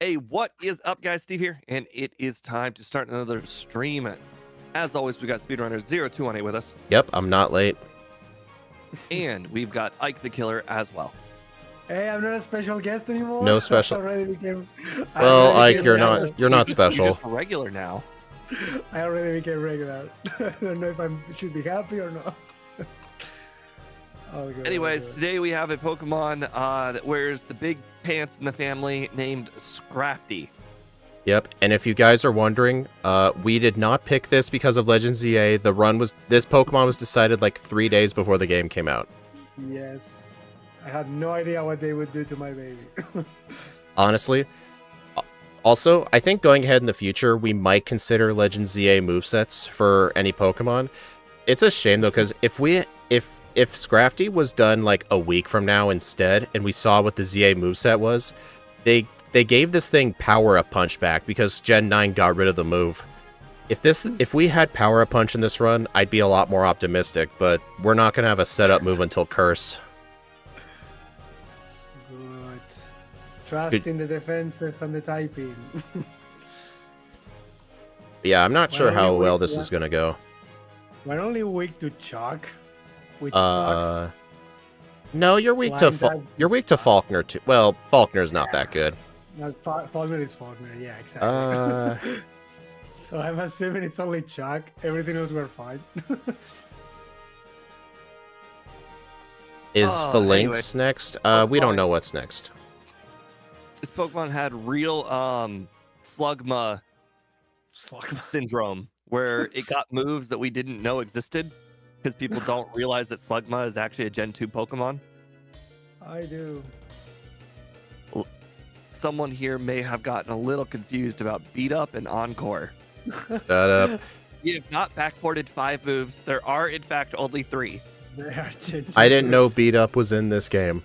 Hey, what is up, guys? Steve here, and it is time to start another stream. As always, we got speedrunner 0218 with us. Yep, I'm not late. And we've got Ike the Killer as well. Hey, I'm not a special guest anymore. No special. Well, Ike, you're not special. You're just a regular now. I already became regular. I don't know if I should be happy or not. Anyways, today we have a Pokemon that wears the big pants in the family named Scrafty. Yep, and if you guys are wondering, we did not pick this because of Legends ZA. This Pokemon was decided like 3 days before the game came out. Yes, I had no idea what they would do to my baby. Honestly. Also, I think going ahead in the future, we might consider Legends ZA movesets for any Pokemon. It's a shame though, because if Scrafty was done like a week from now instead, and we saw what the ZA moveset was, they gave this thing Power Up Punch back because Gen 9 got rid of the move. If we had Power Up Punch in this run, I'd be a lot more optimistic, but we're not gonna have a setup move until Curse. Good. Trust in the defenses and the typing. Yeah, I'm not sure how well this is gonna go. We're only weak to Chalk, which sucks. No, you're weak to Faulkner too. Well, Faulkner's not that good. Faulkner is Faulkner, yeah, exactly. So I'm assuming it's only Chalk. Everything else we're fine. Is Phalanx next? We don't know what's next. This Pokemon had real Slugma syndrome, where it got moves that we didn't know existed, because people don't realize that Slugma is actually a Gen 2 Pokemon. I do. Someone here may have gotten a little confused about Beat Up and Encore. Shut up. We have not backported 5 moves. There are, in fact, only 3. They are Gen 2 I didn't know moves. Beat Up was in this game.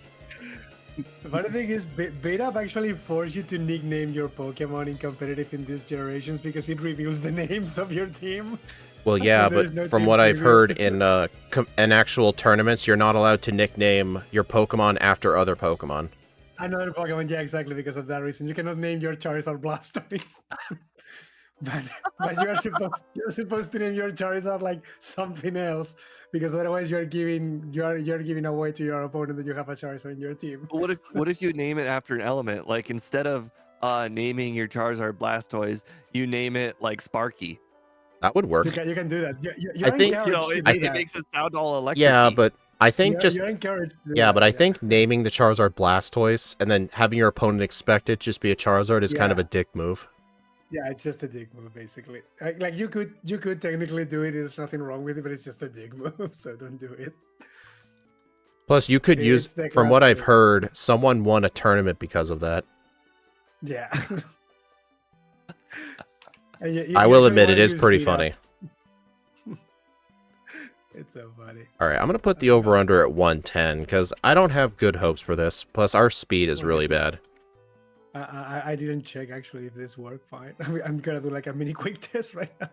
The funny thing is, Beta actually forced you to nickname your Pokemon in competitive in these generations because it reveals the names of your team. Well, yeah, There's but no from team what I've preview. heard in actual tournaments, you're not allowed to nickname your Pokemon after other Pokemon. Another Pokemon, yeah, exactly because of that reason. You cannot name your Charizard Blastoise. but you're supposed to name your Charizard like something else because otherwise you're giving away to your opponent that you have a Charizard in your team. But what if you name it after an element? Like instead of naming your Charizard Blastoise, you name it like Sparky. That would work. You can do that. I You're think- encouraged You know, to it, do it that. makes it sound all electric. Yeah, but I think You're encouraged to do yeah, that, but I think naming the Charizard Blastoise and then having your opponent expect it just be a Charizard is kind of Yeah. a dick move. Yeah, it's just a dick move basically. Like you could technically do it. There's nothing wrong with it, but it's just a dick move, so don't do it. Plus, you could use, It's the from what I've classic. heard, someone won a tournament because of that. Yeah. And you I will actually admit, it wanna is use pretty Beta. funny. It's so funny. All right, I'm gonna put the over/under at 110 because I don't have good hopes for this. Plus, our speed is really bad. I didn't check actually if this worked fine. I'm gonna do like a mini quick test right now.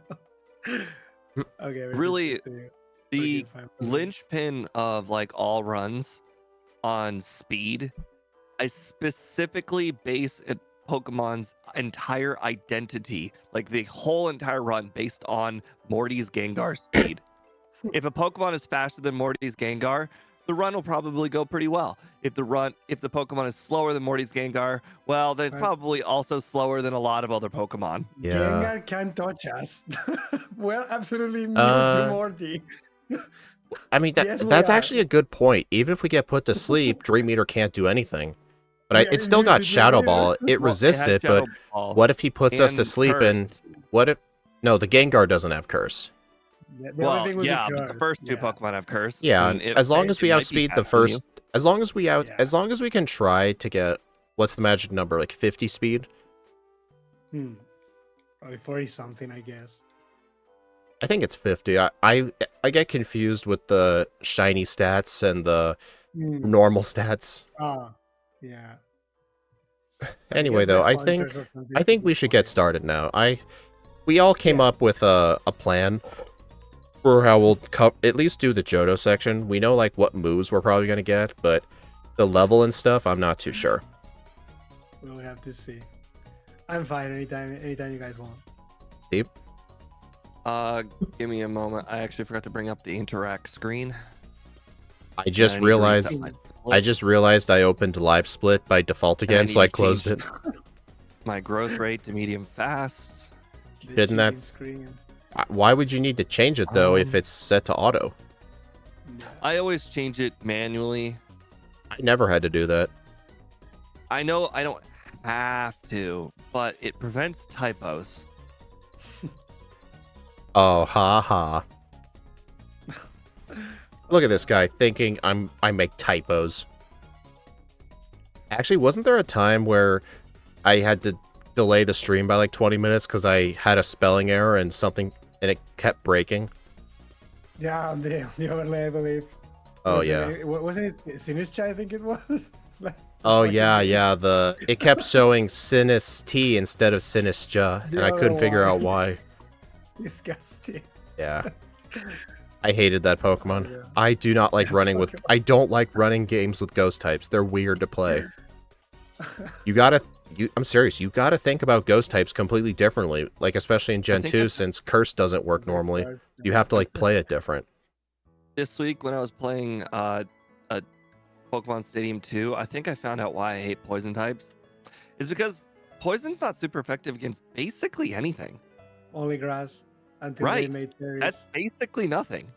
Okay. we Really, can see the 5%. linchpin of like all runs on speed, I specifically base Pokemon's entire identity, like the whole entire run, based on Morty's Gengar speed. If a Pokemon is faster than Morty's Gengar, the run will probably go pretty well. If the Pokemon is slower than Morty's Gengar, well, then it's Right. probably also slower than a lot of other Pokemon. Yeah. Gengar can't touch us. We're absolutely immune Uh, to Morty. I mean, Yes, we that's are. actually a good point. Even if we get put to sleep, Dream Eater can't do anything. But Yeah, it still immune got to Dream Shadow Eater. Ball. It Well, resists has it, but Shadow Ball what if he puts us to and sleep and Curse. what if... No, the Gengar doesn't have Curse. The only Well, thing with yeah, the but the curse, first two yeah. Pokemon have Curse. Yeah, and and as long as we it might be outspeed the faster than you. first... As long as we Yeah. as long as we can try to get... What's the magic number? Like 50 speed? Probably 40 something, I guess. I think it's 50. I get confused with the shiny stats and the normal stats. Ah, yeah. Anyway, guess though, the I hunters or something think we be should get fine. started now. We all came Yeah. up with a plan for how we'll at least do the Johto section. We know like what moves we're probably gonna get, but the level and stuff, I'm not too sure. We'll have to see. I'm fine anytime you guys want. Steve? Give me a moment. I actually forgot to bring up the interact screen. I just I need to reset realized my I just splits, realized I opened live split by default and I again, so need I to closed change it. My growth rate to medium fast. The Shouldn't that- cheating screen. Why would you need to change it though if it's set to auto? Yeah. I always change it manually. I never had to do that. I know I don't have to, but it prevents typos. Oh, ha ha. Look at this guy thinking I make typos. Actually, wasn't there a time where I had to delay the stream by like 20 minutes because I had a spelling error and it kept breaking? Yeah, on the overlay, I believe. Oh yeah. Wasn't it Sinistcha, I think it was? Oh Fucking yeah, thing. yeah. It kept showing Sinis T instead of Sinistcha, and I couldn't figure out why. Disgusting. Yeah. I hated that Pokemon. Yeah. I do not like running with... I don't like running games with ghost types. They're weird to play. I'm serious. You gotta think about ghost types completely differently. Like, especially in Gen think 2, that's- since Curse doesn't work normally. You have to, like, play it different. This week when I was playing a Pokemon Stadium 2, I think I found out why I hate poison types. It's because poison's not super effective against basically anything. Only grass until Right. they made fairies. That's basically nothing.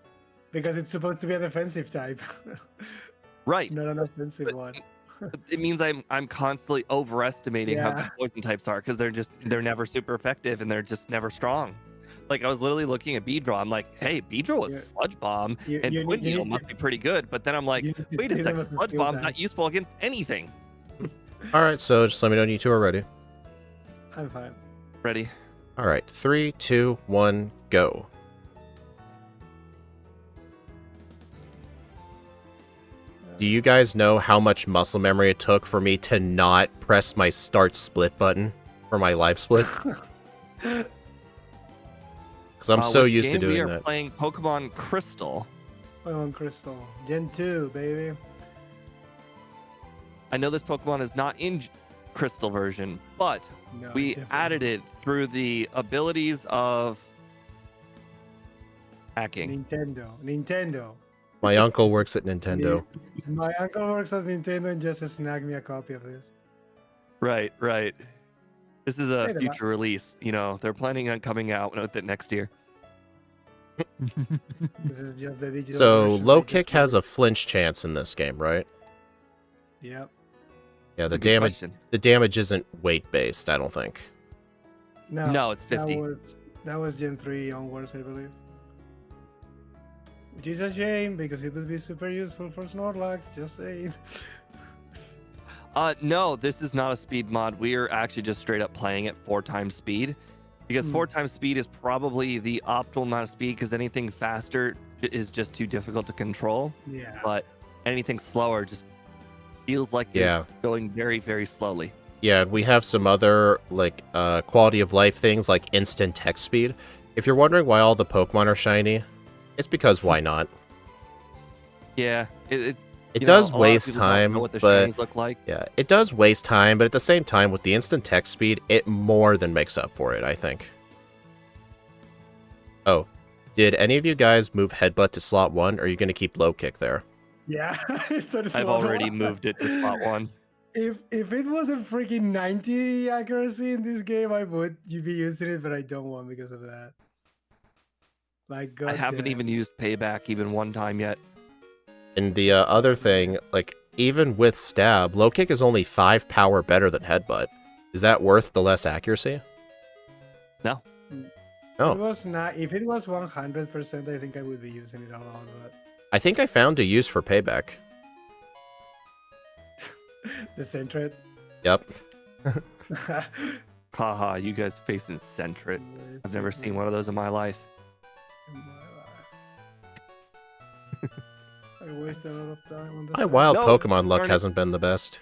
Because it's supposed to be a defensive type, Right. not an offensive But- one. But it means I'm constantly overestimating how Yeah. good poison types are because they're never super effective and they're just never strong. Like I was literally looking at Beedrill. I'm like, hey, Beedrill was Yeah. Sludge Bomb You- and you need- Twin you Needle need must to- be pretty good. But then I'm like, You need to wait a see them second, as a Sludge skill Bomb's type. not useful against anything. Alright, so just let me know when you two are ready. I'm fine. Ready? Alright, 3, 2, 1, go. Do you guys know how much muscle memory it took for me to not press my start split button for my live split? Because I'm so Which used to game we doing are that. playing Pokemon Crystal. Pokemon Crystal. Gen 2, baby. I know this Pokemon is not in Crystal version, but No, we definitely. added it through the abilities of hacking. Nintendo. My uncle works at Nintendo. My uncle works at Nintendo and just snagged me a copy of this. Right. This is a Wait a future release. You know, they're planning on coming out with it next year. This is just the digital So version. low kick has a flinch chance in this game, right? Yep. Yeah, That's the a good damage question. the damage isn't weight based, I don't think. No, it's 50. That was Gen 3 onwards, I believe. Which is a shame because it would be super useful for Snorlax, just saying. No, this is not a speed mod. We are actually just straight up playing at 4 times speed. Because 4 times speed is probably the optimal amount of speed because anything faster is just too difficult to control. Yeah. But anything slower just feels like Yeah. you're going very, very slowly. Yeah, we have some other like quality of life things like instant text speed. If you're wondering why all the Pokemon are shiny, it's because why not? Yeah, It you know, does a lot of waste people don't time, know what the but shinies look like. yeah, it does waste time, but at the same time with the instant text speed, it more than makes up for it, I think. Oh, did any of you guys move headbutt to slot 1 or are you going to keep low kick there? Yeah. It's a I've slot already one. moved it to slot 1. If it was a freaking 90 accuracy in this game, I would be using it, but I don't want because of that. Like, I haven't even used payback even one time yet. And the other thing, like, even with stab, low kick is only 5 power better than headbutt. Is that worth the less accuracy? No. No. It was not. If it was 100%, I think I would be using it a lot. But I think I found a use for payback. the Sentret. Yep. Haha, you guys facing Sentret. I've never seen one of those in my life. I wasted a lot of time on this. My wild No, Pokemon luck darn it. hasn't been the best.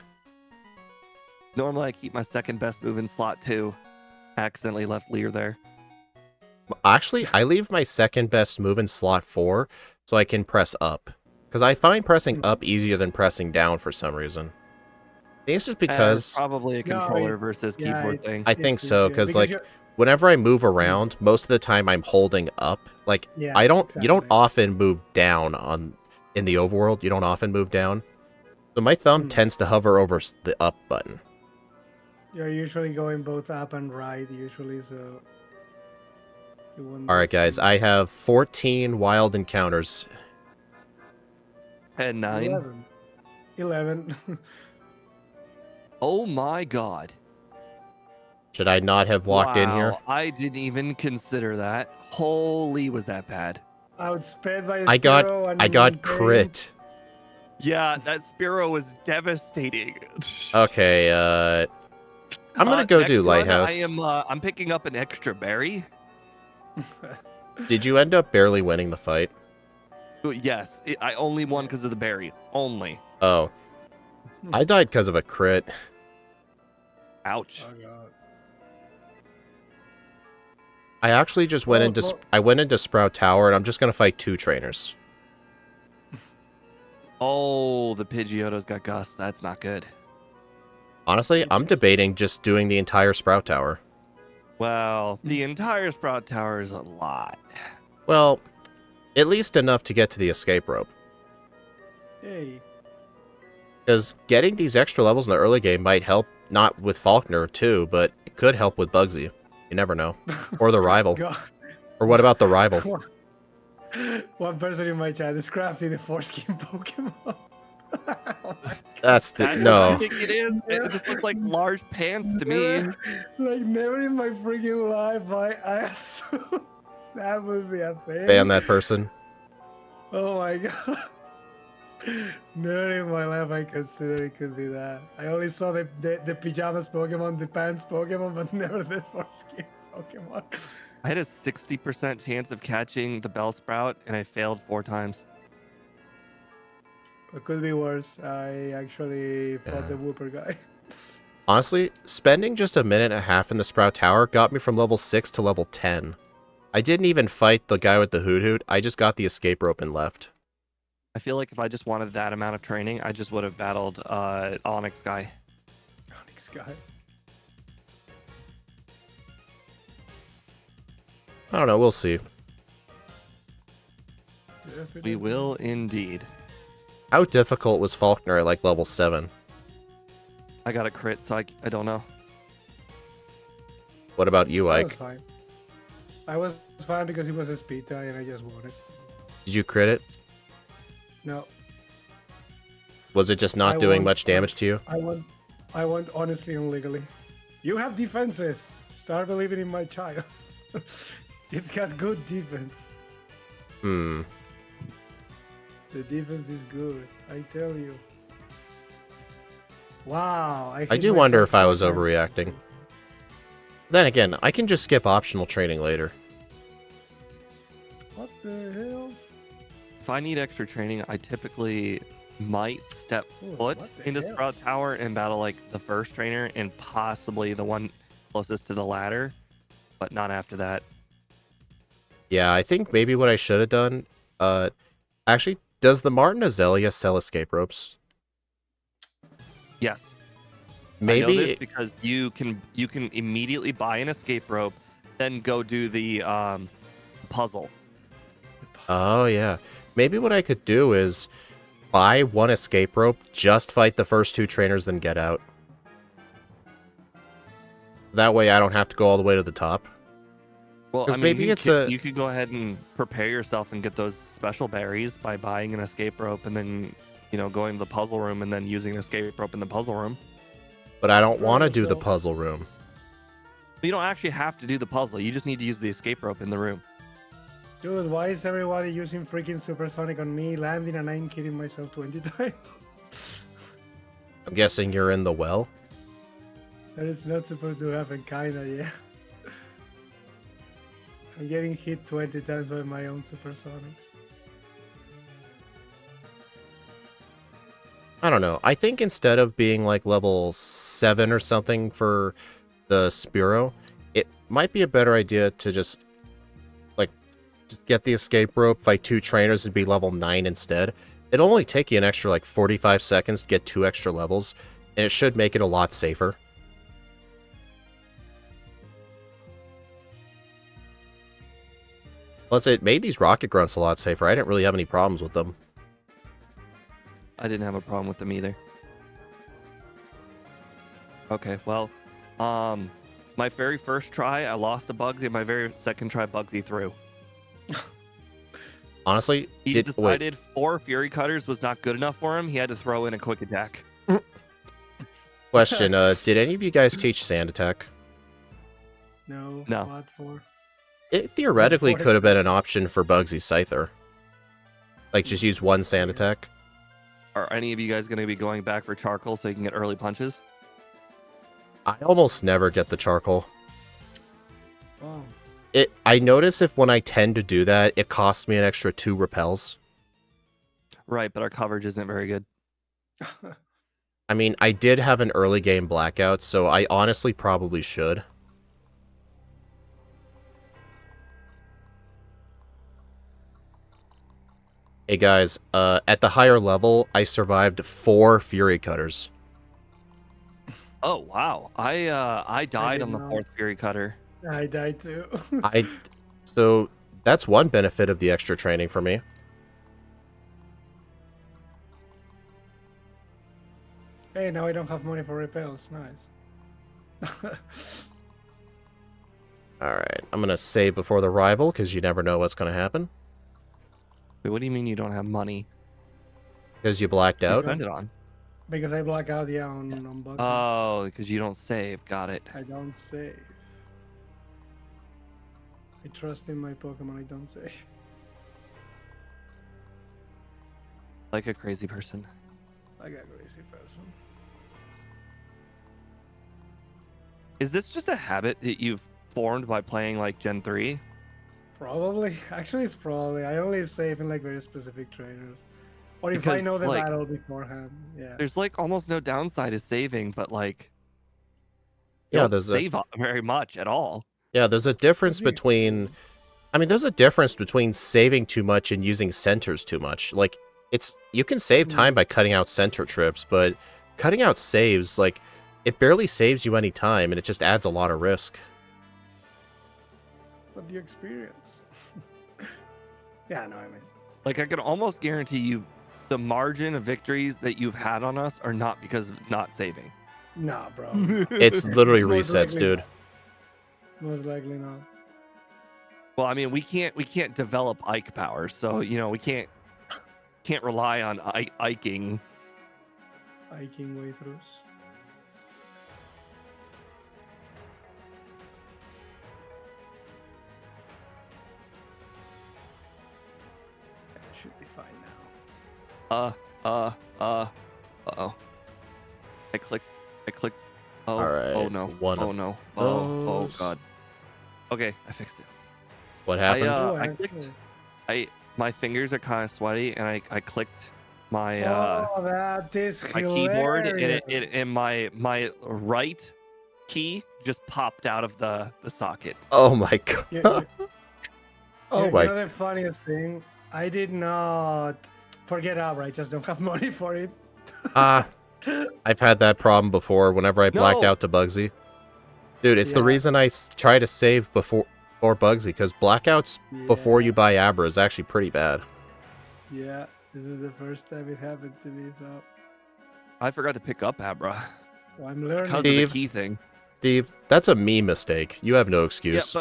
Normally I keep my second best move in slot 2. Accidentally left Lear there. Actually, I leave my second best move in slot 4 so I can press up. Because I find pressing up easier than pressing down for some reason. I think it's just It's because probably a No, controller versus yeah, keyboard it's- thing. I think it's so, easier, because because like you're- whenever I move around, most of the time I'm holding up. Like Yeah, you don't exactly. often move down in the overworld. You don't often move down. So my thumb tends to hover over the up button. You're usually going both up and right, usually, so. All right, guys, I have 14 wild encounters. And 9. 11. Oh my god. Should I not have walked in here? Wow, I didn't even consider that. Holy, was that bad. Outsped by a I got Spearow and I got Ninetale. crit. Yeah, that Spearow was devastating. Okay, I'm gonna go next do one, lighthouse. I'm picking up an extra berry. Did you end up barely winning the fight? Yes, I only won because of the berry. Only. Oh, I died because of a crit. Ouch. Oh, God. I actually just went into Sprout Tower, and I'm just gonna fight 2 trainers. Oh, the Pidgeotto's got Gust. That's not good. Honestly, I'm debating just doing the entire Sprout Tower. Well, the entire Sprout Tower is a lot. Well, at least enough to get to the escape rope. Hey. Because getting these extra levels in the early game might help, not with Faulkner too, but it could help with Bugsy. You never know. Or the rival. God. Or what about the rival? One person in my chat is Scrafty, the foreskin Pokemon. Oh my That's That's no. what I think it is. It just looks like large pants to me. Never- Like, never in my freaking life I assume that would be a thing. Ban that person. Oh my god. Never in my life I considered it could be that. I only saw the pajamas Pokemon, the pants Pokemon, but never the foreskin Pokemon. I had a 60% chance of catching the Bellsprout, and I failed 4 times. It could be worse. I actually fought the Yeah. Whooper guy. Honestly, spending just a minute and a half in the Sprout Tower got me from level 6 to level 10. I didn't even fight the guy with the Hoot Hoot, I just got the escape rope and left. I feel like if I just wanted that amount of training, I just would have battled Onyx guy. Onyx guy. I don't know, we'll see. We will indeed. How difficult was Faulkner at like level 7? I got a crit, so I don't know. What about you, I was Ike? fine. I was fine because he was a speed tie and I just won it. Did you crit it? No, Was it just not I doing won- much damage to you? I won honestly and legally. You have defenses. Start believing in my child. It's got good defense. Hmm. The defense is good. I tell you. Wow. I hit do wonder myself if I was 4 times. overreacting. Then again, I can just skip optional training later. What the hell? If I need extra training, I typically might step Ooh, foot what the into hell? Sprout Tower and battle like the first trainer and possibly the one closest to the ladder, but not after that. Yeah, I think maybe what I should have done, actually, does the Martin Azalea sell escape ropes? Yes. I know this Maybe, because you can immediately buy an escape rope, then go do the puzzle. oh yeah. Maybe what I could do is buy one escape rope, just fight the first 2 trainers, then get out. That way I don't have to go all the way to the top. Well, 'Cause I mean, maybe it's a- you could go ahead and prepare yourself and get those special berries by buying an escape rope and then, going to the puzzle room and then using an escape rope in the puzzle room. But I don't want to do the so- puzzle room. But you don't actually have to do the puzzle. You just need to use the escape rope in the room. Dude, why is everybody using freaking supersonic on me, landing and I'm killing myself 20 times? I'm guessing you're in the well. That is not supposed to happen, kinda, yeah. I'm getting hit 20 times by my own supersonics. I don't know. I think instead of being like level 7 or something for the Spiro, it might be a better idea to just get the escape rope, fight 2 trainers, and be level 9 instead. It'll only take you an extra like 45 seconds to get 2 extra levels, and it should make it a lot safer. Plus, it made these rocket grunts a lot safer. I didn't really have any problems with them. I didn't have a problem with them either. Okay, well, my very first try, I lost to Bugsy. My very second try, Bugsy threw. Honestly, He decided 4 Fury Cutters was not good enough for him. He had to throw in a quick attack. question, did any of you guys teach Sand Attack? No. No. What for? It theoretically Before- could have been an option for Bugsy Scyther. Like, just use 1 Sand Attack. Are any of you guys going to be going back for charcoal so you can get early punches? I almost never get the charcoal. Oh. I notice if when I tend to do that, it costs me an extra 2 repels. Right, but our coverage isn't very good. I mean, I did have an early game blackout, so I honestly probably should. Hey guys, at the higher level, I survived 4 Fury Cutters. Oh, wow. I died on the didn't know. 4th Fury Cutter. I died too. So that's one benefit of the extra training for me. Hey, now I don't have money for repels. Nice. Alright, I'm gonna save before the rival, because you never know what's gonna happen. Wait, what do you mean you don't have money? Because you blacked What do you out. spend it on? Because I black out, yeah, on Bugsy. Oh, because you don't save. Got it. I don't save. I trust in my Pokemon, I don't save. Like a crazy person. Like a crazy person. Is this just a habit that you've formed by playing like Gen 3? Probably. Actually, it's probably. I only save in like very specific trainers. Or if I Because, know the like, battle beforehand, yeah. there's like almost no downside to saving, but like you Yeah, don't there's save up very much at all. a difference between. I mean, there's a difference between saving too much and using centers too much. Like, you can save time by cutting out center trips, but cutting out saves, like, it barely saves you any time, and it just adds a lot of risk. But the experience. Yeah, no, I mean. Like I can almost guarantee you the margin of victories that you've had on us are not because of not saving. Nah, bro. It's literally Most resets, likely dude. not. Most likely not. Well, I mean, we can't develop Ike power, so you know we can't rely on Iking. Hiking way throughs. That should be fine now. Uh-oh. I clicked. Oh, Alright, oh no. one Oh of no. Oh those. god. Okay, I fixed it. What happened? I clicked. My fingers are kind of sweaty, and I clicked my oh, that is my keyboard, and it and my right key just popped out of the socket. Oh my god. Oh my. You know the funniest thing? I did not forget outright. I just don't have money for it. I've had that problem before whenever I blacked No. out to Bugsy. Dude, it's the Yeah. reason I try to save before Bugsy, because blackouts before you buy Abra is actually pretty bad. Yeah, this is the first time it happened to me, so I forgot to pick up Abra I'm learning. because of Steve. the key thing. Steve, that's a me mistake. You have no Yeah, excuse.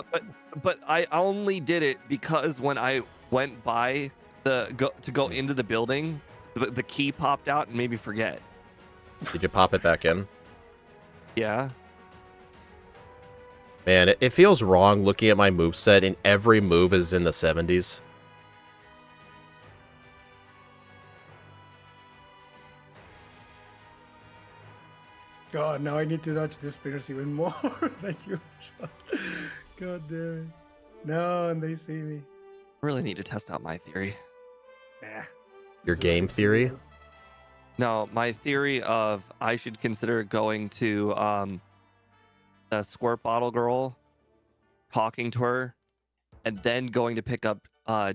but I only did it because when I went by to go into the building, the key popped out and made me forget. Did you pop it back in? Yeah. Man, it feels wrong looking at my moveset and every move is in the 70s. God, now I need to dodge the spinners even more than usual. God damn it. No, and they see me. I really need to test out my theory. Nah. Your It's game already theory? cool. No, my theory of I should consider going to the squirt bottle girl, talking to her, and then going to pick up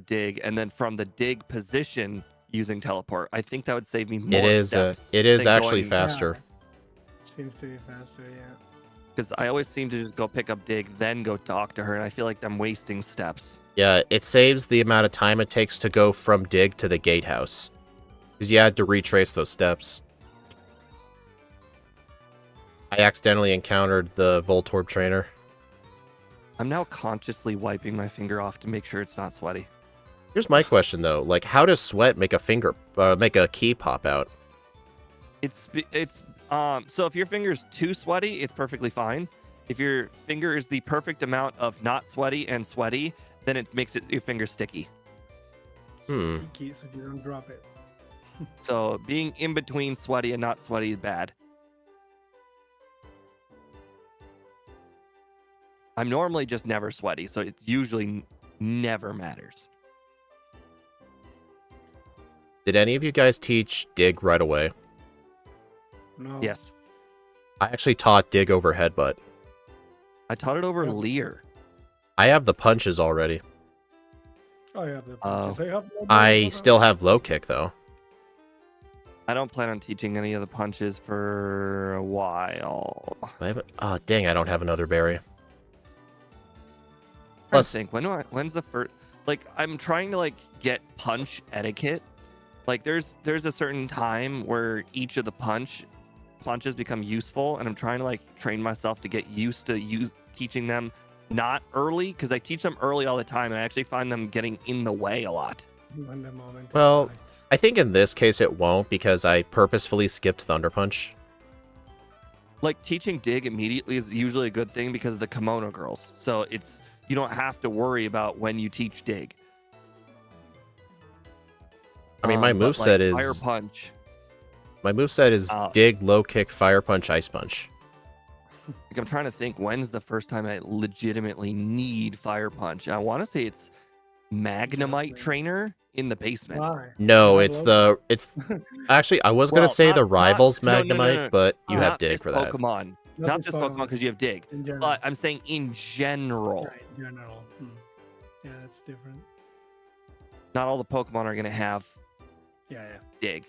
dig, and then from the dig position using teleport. I think that would save me more It is steps. than actually going- faster. Seems to be faster, yeah. Because I always seem to just go pick up dig, then go talk to her, and I feel like I'm wasting steps. Yeah, it saves the amount of time it takes to go from dig to the gatehouse. Because you had to retrace those steps. I accidentally encountered the Voltorb trainer. I'm now consciously wiping my finger off to make sure it's not sweaty. Here's my question though, like how does sweat make a key pop out? It's so if your finger's too sweaty, it's perfectly fine. If your finger is the perfect amount of not sweaty and sweaty, then it makes your finger sticky. Sticky, so you don't drop it. So being in between sweaty and not sweaty is bad. I'm normally just never sweaty, so it usually never matters. Did any of you guys teach dig right away? No. Yes. I actually taught dig over headbutt. I taught it over Yeah. Lear. I have the punches already. Oh, you have the punches. I still have low kick though. I don't plan on teaching any of the punches for a while. I haven't. Oh dang! I don't have another berry. I think when's the first, like I'm trying to like get punch etiquette. Like there's a certain time where each of the punches become useful, and I'm trying to like train myself to get used to teaching them not early, because I teach them early all the time and I actually find them getting in the way a lot. Well, I think in this case it won't, because I purposefully skipped Thunder Punch. Like teaching dig immediately is usually a good thing because of the kimono girls, so you don't have to worry about when you teach dig. I mean, my but, moveset like, fire is punch. my moveset is dig, low kick, fire punch, ice punch. Like I'm trying to think when's the first time I legitimately need fire punch. I want to say it's Magnemite trainer in the basement. Why? No, Why it's low? actually I was gonna say the rivals no, no, no, Magnemite, no. but you have Not Dig this for that. Pokemon. Not this Pokemon because you have Dig. In general. But I'm saying in general. Yeah, in general. Yeah, that's different. Not all the Pokemon are gonna have Yeah, Dig.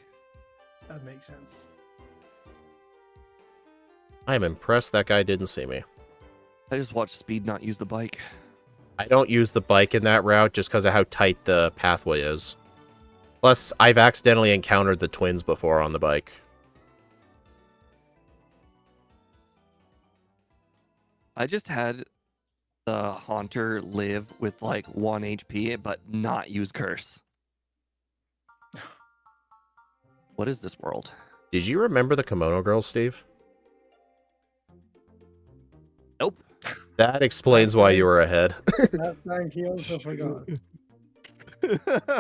that makes sense. I'm impressed that guy didn't see me. I just watched Speed not use the bike. I don't use the bike in that route just because of how tight the pathway is. Plus, I've accidentally encountered the twins before on the bike. I just had the Haunter live with like 1 HP, but not use Curse. What is this world? Did you remember the Kimono Girls, Steve? Nope. That explains why you were ahead. Last time he also forgot.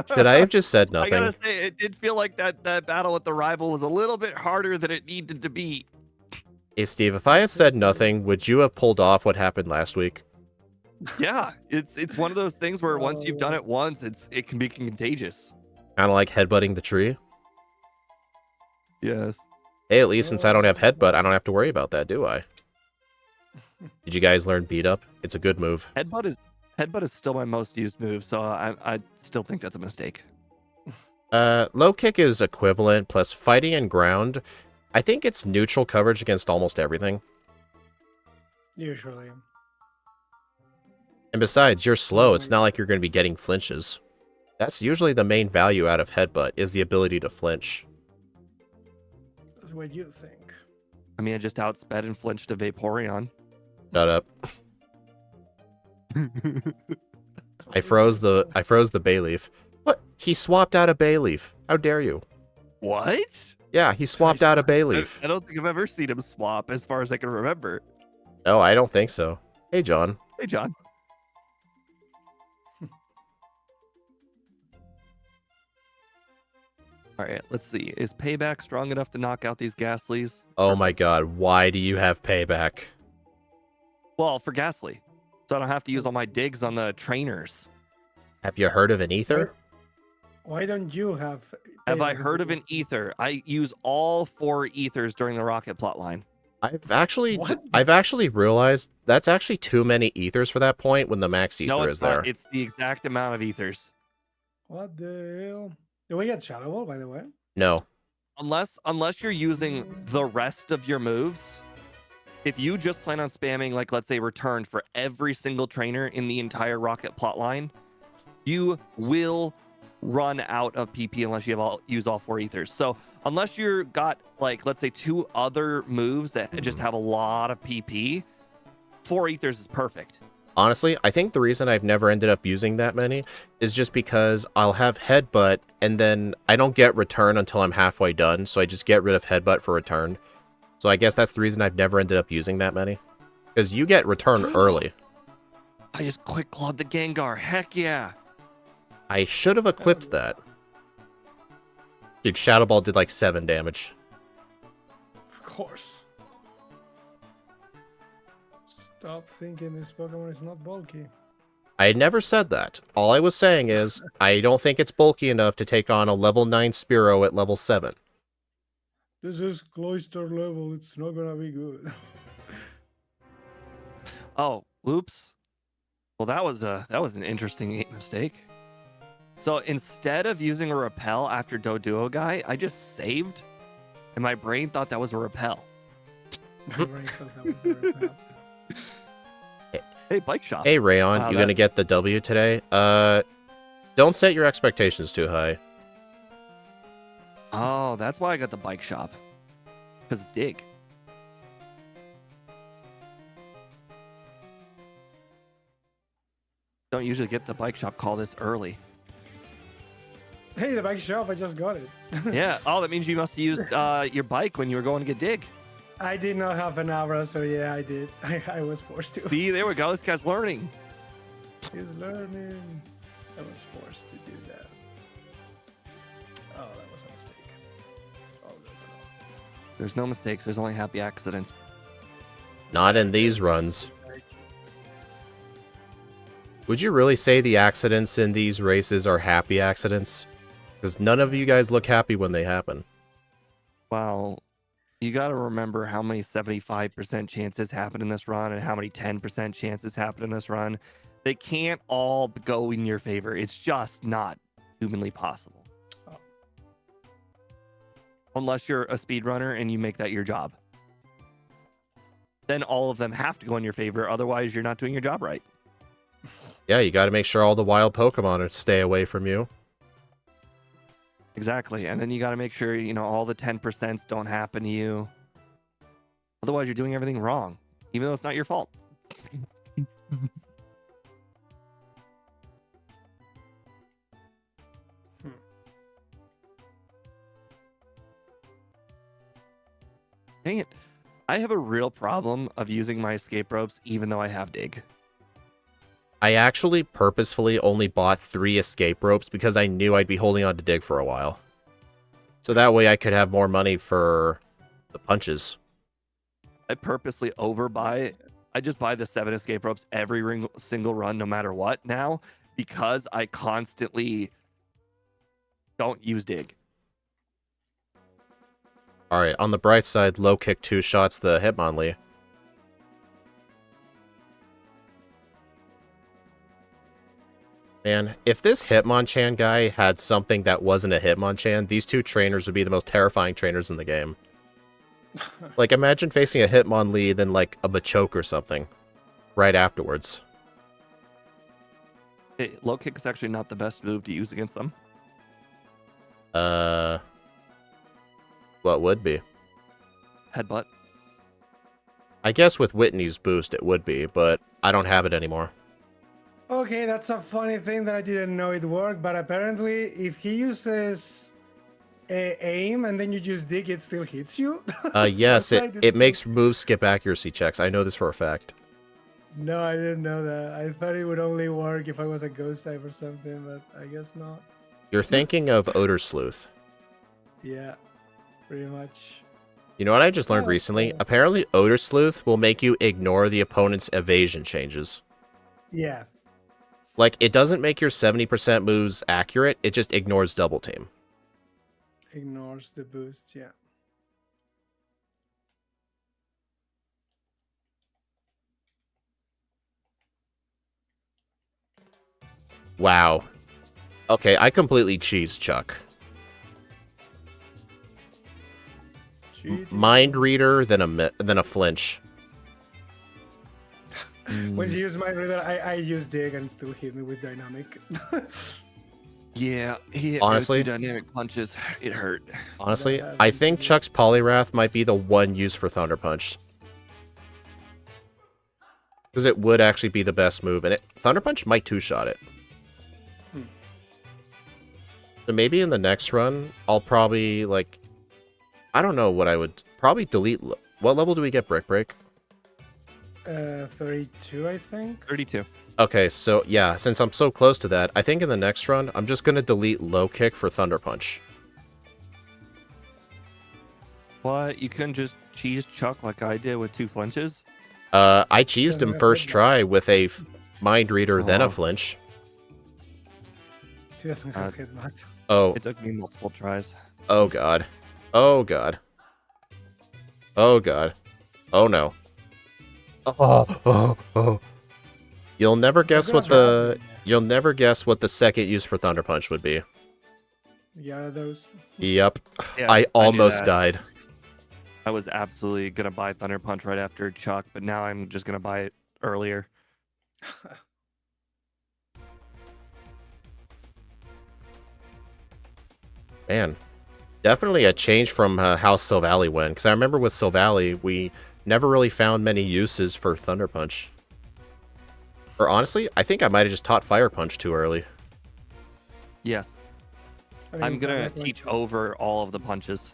Should I have just said I nothing? gotta say, it did feel like that battle with the rival was a little bit harder than it needed to be. Hey, Steve, if I had said nothing, would you have pulled off what happened last week? Yeah, it's one of those things where once you've done it once, it can be contagious. Kind of like headbutting the tree? Yes. Hey, at least since I don't have headbutt, I don't have to worry about that, do I? Did you guys learn beat up? It's a good move. Headbutt is still my most used move, so I still think that's a mistake. Low kick is equivalent, plus fighting and ground. I think it's neutral coverage against almost everything. Usually. And besides, you're slow. It's not like you're going to be getting flinches. That's usually the main value out of headbutt, is the ability to flinch. That's what you think. I mean, I just outsped and flinched a Vaporeon. Shut up. I froze the Bayleaf. What? He swapped out a Bayleaf. How dare you? What? Yeah, he swapped out a Bayleaf. I don't think I've ever seen him swap, as far as I can remember. No, I don't think so. Hey, John. Hey, John. All right, let's see. Is Payback strong enough to knock out these Ghastlies? Oh my god, why do you have Payback? Well, for Ghastly. So I don't have to use all my digs on the trainers. Have you heard of an Ether? Why don't you have? Have I heard of an Ether? I use all 4 Ethers during the Rocket plotline. I've actually What? realized that's actually too many Ethers for that point when the max Ether No, is it's there. not. It's the exact amount of Ethers. What the hell? Do we get Shadow Ball, by the way? No. Unless you're using the rest of your moves. If you just plan on spamming, like, let's say, return for every single trainer in the entire Rocket plotline, you will run out of PP unless you have use all 4 Ethers. So unless you're got, like, let's say 2 other moves that just have a lot of PP, 4 Ethers is perfect. Honestly, I think the reason I've never ended up using that many is just because I'll have Headbutt, and then I don't get Return until I'm halfway done, so I just get rid of Headbutt for Return. So I guess that's the reason I've never ended up using that many. Because you get Return early. I just quick clawed the Gengar. Heck yeah. I should have equipped that. Dude, Shadow Ball did like 7 damage. Of course. Stop thinking this Pokemon is not bulky. I never said that. All I was saying is, I don't think it's bulky enough to take on a level 9 Spearow at level 7. This is cloister level. It's not gonna be good. Oh, oops. Well, that was an interesting mistake. So instead of using a repel after Doduo guy, I just saved, and my brain thought that was a repel. My brain thought that was very bad. Hey, bike shop. Hey, Rayon, Wow, you gonna get the W today? Don't set your expectations too high. Oh, that's why I got the bike shop. Because Dig. Don't usually get the bike shop call this early. Hey, the bike shop, I just got it. Yeah. Oh, that means you must have used your bike when you were going to get Dig. I did not have an Abra, so yeah, I did. I was forced to. See, there we go. This guy's learning. He's learning. I was forced to do that. Oh, that was a mistake. Oh, no. There's no mistakes. There's only happy accidents. Not in these runs. Would you really say the accidents in these races are happy accidents? Because none of you guys look happy when they happen. Well, you got to remember how many 75% chances happen in this run and how many 10% chances happen in this run. They can't all go in your favor. It's just not humanly possible. Oh. Unless you're a speedrunner and you make that your job. Then all of them have to go in your favor. Otherwise, you're not doing your job right. Yeah, you got to make sure all the wild Pokemon stay away from you. Exactly. And then you got to make sure, all the 10% don't happen to you. Otherwise, you're doing everything wrong, even though it's not your fault. Dang it. I have a real problem of using my escape ropes, even though I have dig. I actually purposefully only bought 3 escape ropes because I knew I'd be holding on to dig for a while. So that way I could have more money for the punches. I purposely overbuy. I just buy the 7 escape ropes every single run, no matter what now, because I constantly don't use dig. Alright, on the bright side, low kick 2 shots the Hitmonlee. Man, if this Hitmonchan guy had something that wasn't a Hitmonchan, these 2 trainers would be the most terrifying trainers in the game. Like, imagine facing a Hitmonlee than, like, a Machoke or something. Right afterwards. Hey, low kick is actually not the best move to use against them. What would be? Headbutt. I guess with Whitney's boost it would be, but I don't have it anymore. Okay, that's a funny thing that I didn't know it worked, but apparently if he uses aim and then you just dig, it still hits you? Yes, it makes moves skip accuracy checks. I know this for a fact. No, I didn't know that. I thought it would only work if I was a ghost type or something, but I guess not. You're thinking of Odor Sleuth. Yeah, pretty much. You know what I just learned recently? Apparently Odor Sleuth will make you ignore the opponent's evasion changes. Yeah. Like, it doesn't make your 70% moves accurate, it just ignores double team. Ignores the boost, yeah. Wow. Okay, I completely cheesed Chuck. Mind Reader, then a flinch. When you use Mind Reader, I use dig and still hit me with dynamic. Yeah, he hit Honestly, me with 2 dynamic punches. It hurt. Honestly, I think Chuck's Poliwrath might be the one used for Thunder Punch. Because it would actually be the best move, and Thunder Punch might 2-shot it. So maybe in the next run, I'll probably, like... I don't know what I would... Probably delete... What level do we get Brick Break? 32, I think. 32. Okay, so yeah, since I'm so close to that, I think in the next run, I'm just going to delete Low Kick for Thunder Punch. What? You couldn't just cheese Chuck like I did with 2 flinches? I cheesed him first try with a Mind Reader, then a flinch. He doesn't have headbutt. Oh. It took me multiple tries. Oh god. Oh god. Oh god. Oh no. Oh. You'll never guess what the second use for Thunder Punch would be. Gyarados. Yep. Yeah, I almost died. I was absolutely gonna buy Thunder Punch right after Chuck, but now I'm just gonna buy it earlier. Man, definitely a change from how Silvally went. Because I remember with Silvally, we never really found many uses for Thunder Punch. Or honestly, I think I might have just taught Fire Punch too early. Yes. I'm gonna teach over all of the punches.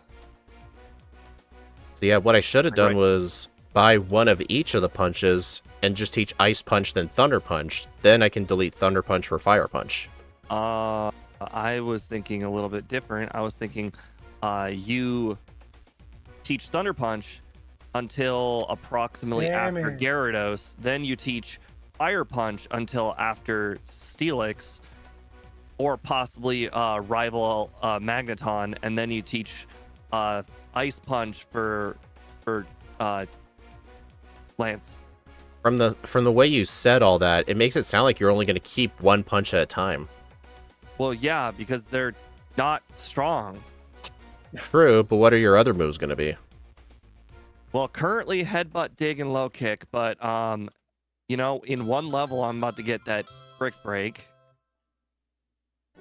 So yeah, what I should have done was buy one of each of the punches and just teach Ice Punch then Thunder Punch. Then I can delete Thunder Punch for Fire Punch. I was thinking a little bit different. I was thinking you teach Thunder Punch until approximately after Gyarados. Then you teach Fire Punch until after Steelix, or possibly rival Magneton, and then you teach Ice Punch for Lance. From the way you said all that, it makes it sound like you're only going to keep one punch at a time. Well, yeah, because they're not strong. True, but what are your other moves going to be? Well, currently Headbutt, Dig, and Low Kick, but you know, in one level I'm about to get that Brick Break.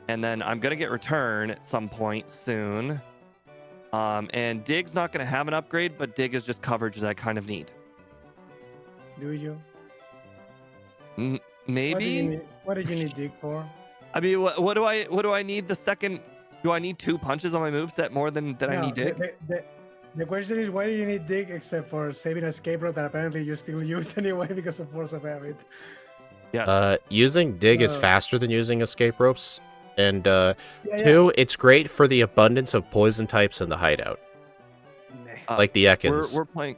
And then I'm gonna get Return at some point soon. And Dig's not gonna have an upgrade, but Dig is just coverage that I kind of need. Do you? Maybe. What did you need Dig for? I mean, what do I need the second? Do I need 2 punches on my moveset more than I need Dig? The question is, why do you need Dig except for saving escape rope that apparently you still use anyway because of force of habit? Yes. Using Dig is faster than using escape ropes. And 2, it's great for the abundance of poison types in the hideout. Like the Ekans. We're playing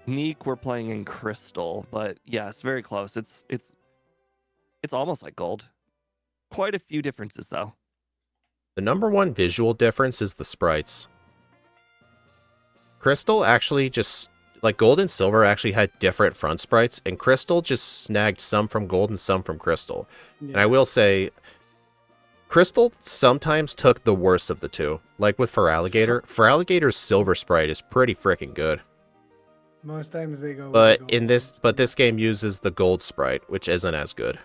Neek, we're playing in Crystal, but yes, very close. It's almost like gold. Quite a few differences though. The number one visual difference is the sprites. Crystal actually just, like Gold and Silver actually had different front sprites, and Crystal just snagged some from Gold and some from Crystal. Yeah. And I will say, Crystal sometimes took the worst of the two. Like with Feraligator's Silver sprite is pretty freaking good. Most times they go. But this game uses the Gold sprite, which isn't as good.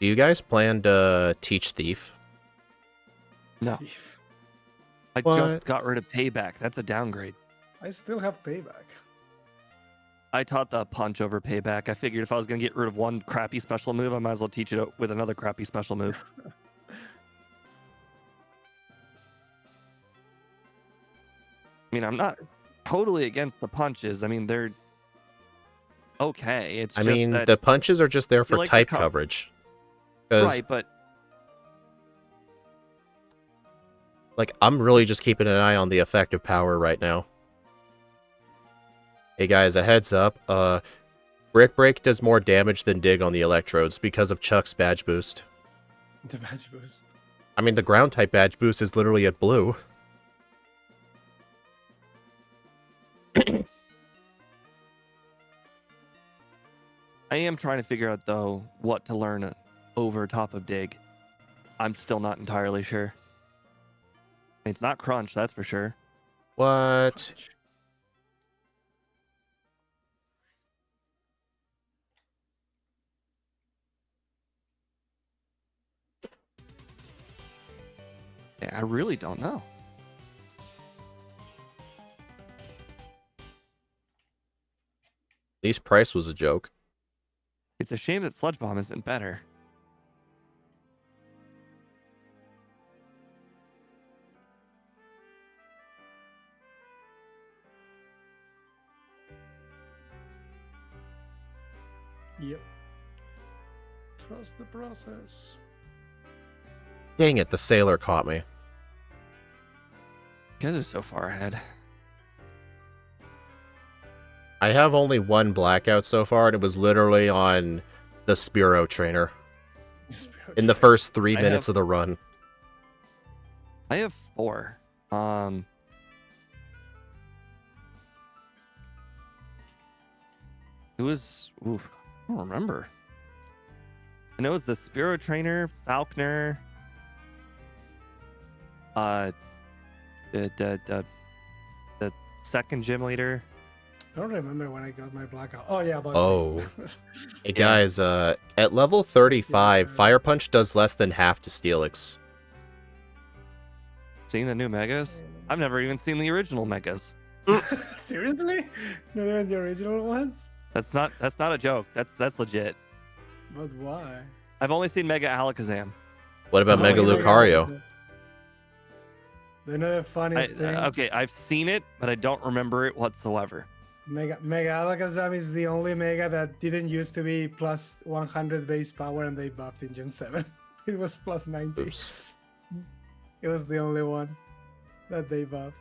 Do you guys plan to teach Thief? No. I just got rid of Payback. That's a downgrade. I still have Payback. I taught the punch over Payback. I figured if I was going to get rid of one crappy special move, I might as well teach it with another crappy special move. I mean, I'm not totally against the punches. I mean, they're okay. I mean, the punches are just there for type coverage. Right, but like, I'm really just keeping an eye on the effective power right now. Hey guys, a heads up. Brick Break does more damage than Dig on the electrodes because of Chuck's badge boost. The badge boost. I mean, the ground type badge boost is literally at blue. I am trying to figure out though what to learn over top of Dig. I'm still not entirely sure. It's not Crunch, that's for sure. What? Crunch. Yeah, I really don't know. At least Price was a joke. It's a shame that Sludge Bomb isn't better. Yep. Trust the process. Dang it, the sailor caught me. You guys are so far ahead. I have only one blackout so far, and it was literally on the Spearow trainer. In the first 3 minutes of the run. I have 4. It was... Oof, I don't remember. I know it was the Spearow trainer, Falconer... the second gym leader. I don't remember when I got my blackout. Oh yeah, Bugsy. Oh. Hey guys, at level 35, Fire Punch does less than half to Steelix. Seeing the new megas? I've never even seen the original megas. Seriously? Not even the original ones? That's not a joke. That's legit. But why? I've only seen Mega Alakazam. What about Mega Lucario? They're not the funniest thing. Okay, I've seen it, but I don't remember it whatsoever. Mega Alakazam is the only Mega that didn't used to be plus 100 base power, and they buffed in Gen 7. It was plus 90. Oops. It was the only one that they buffed.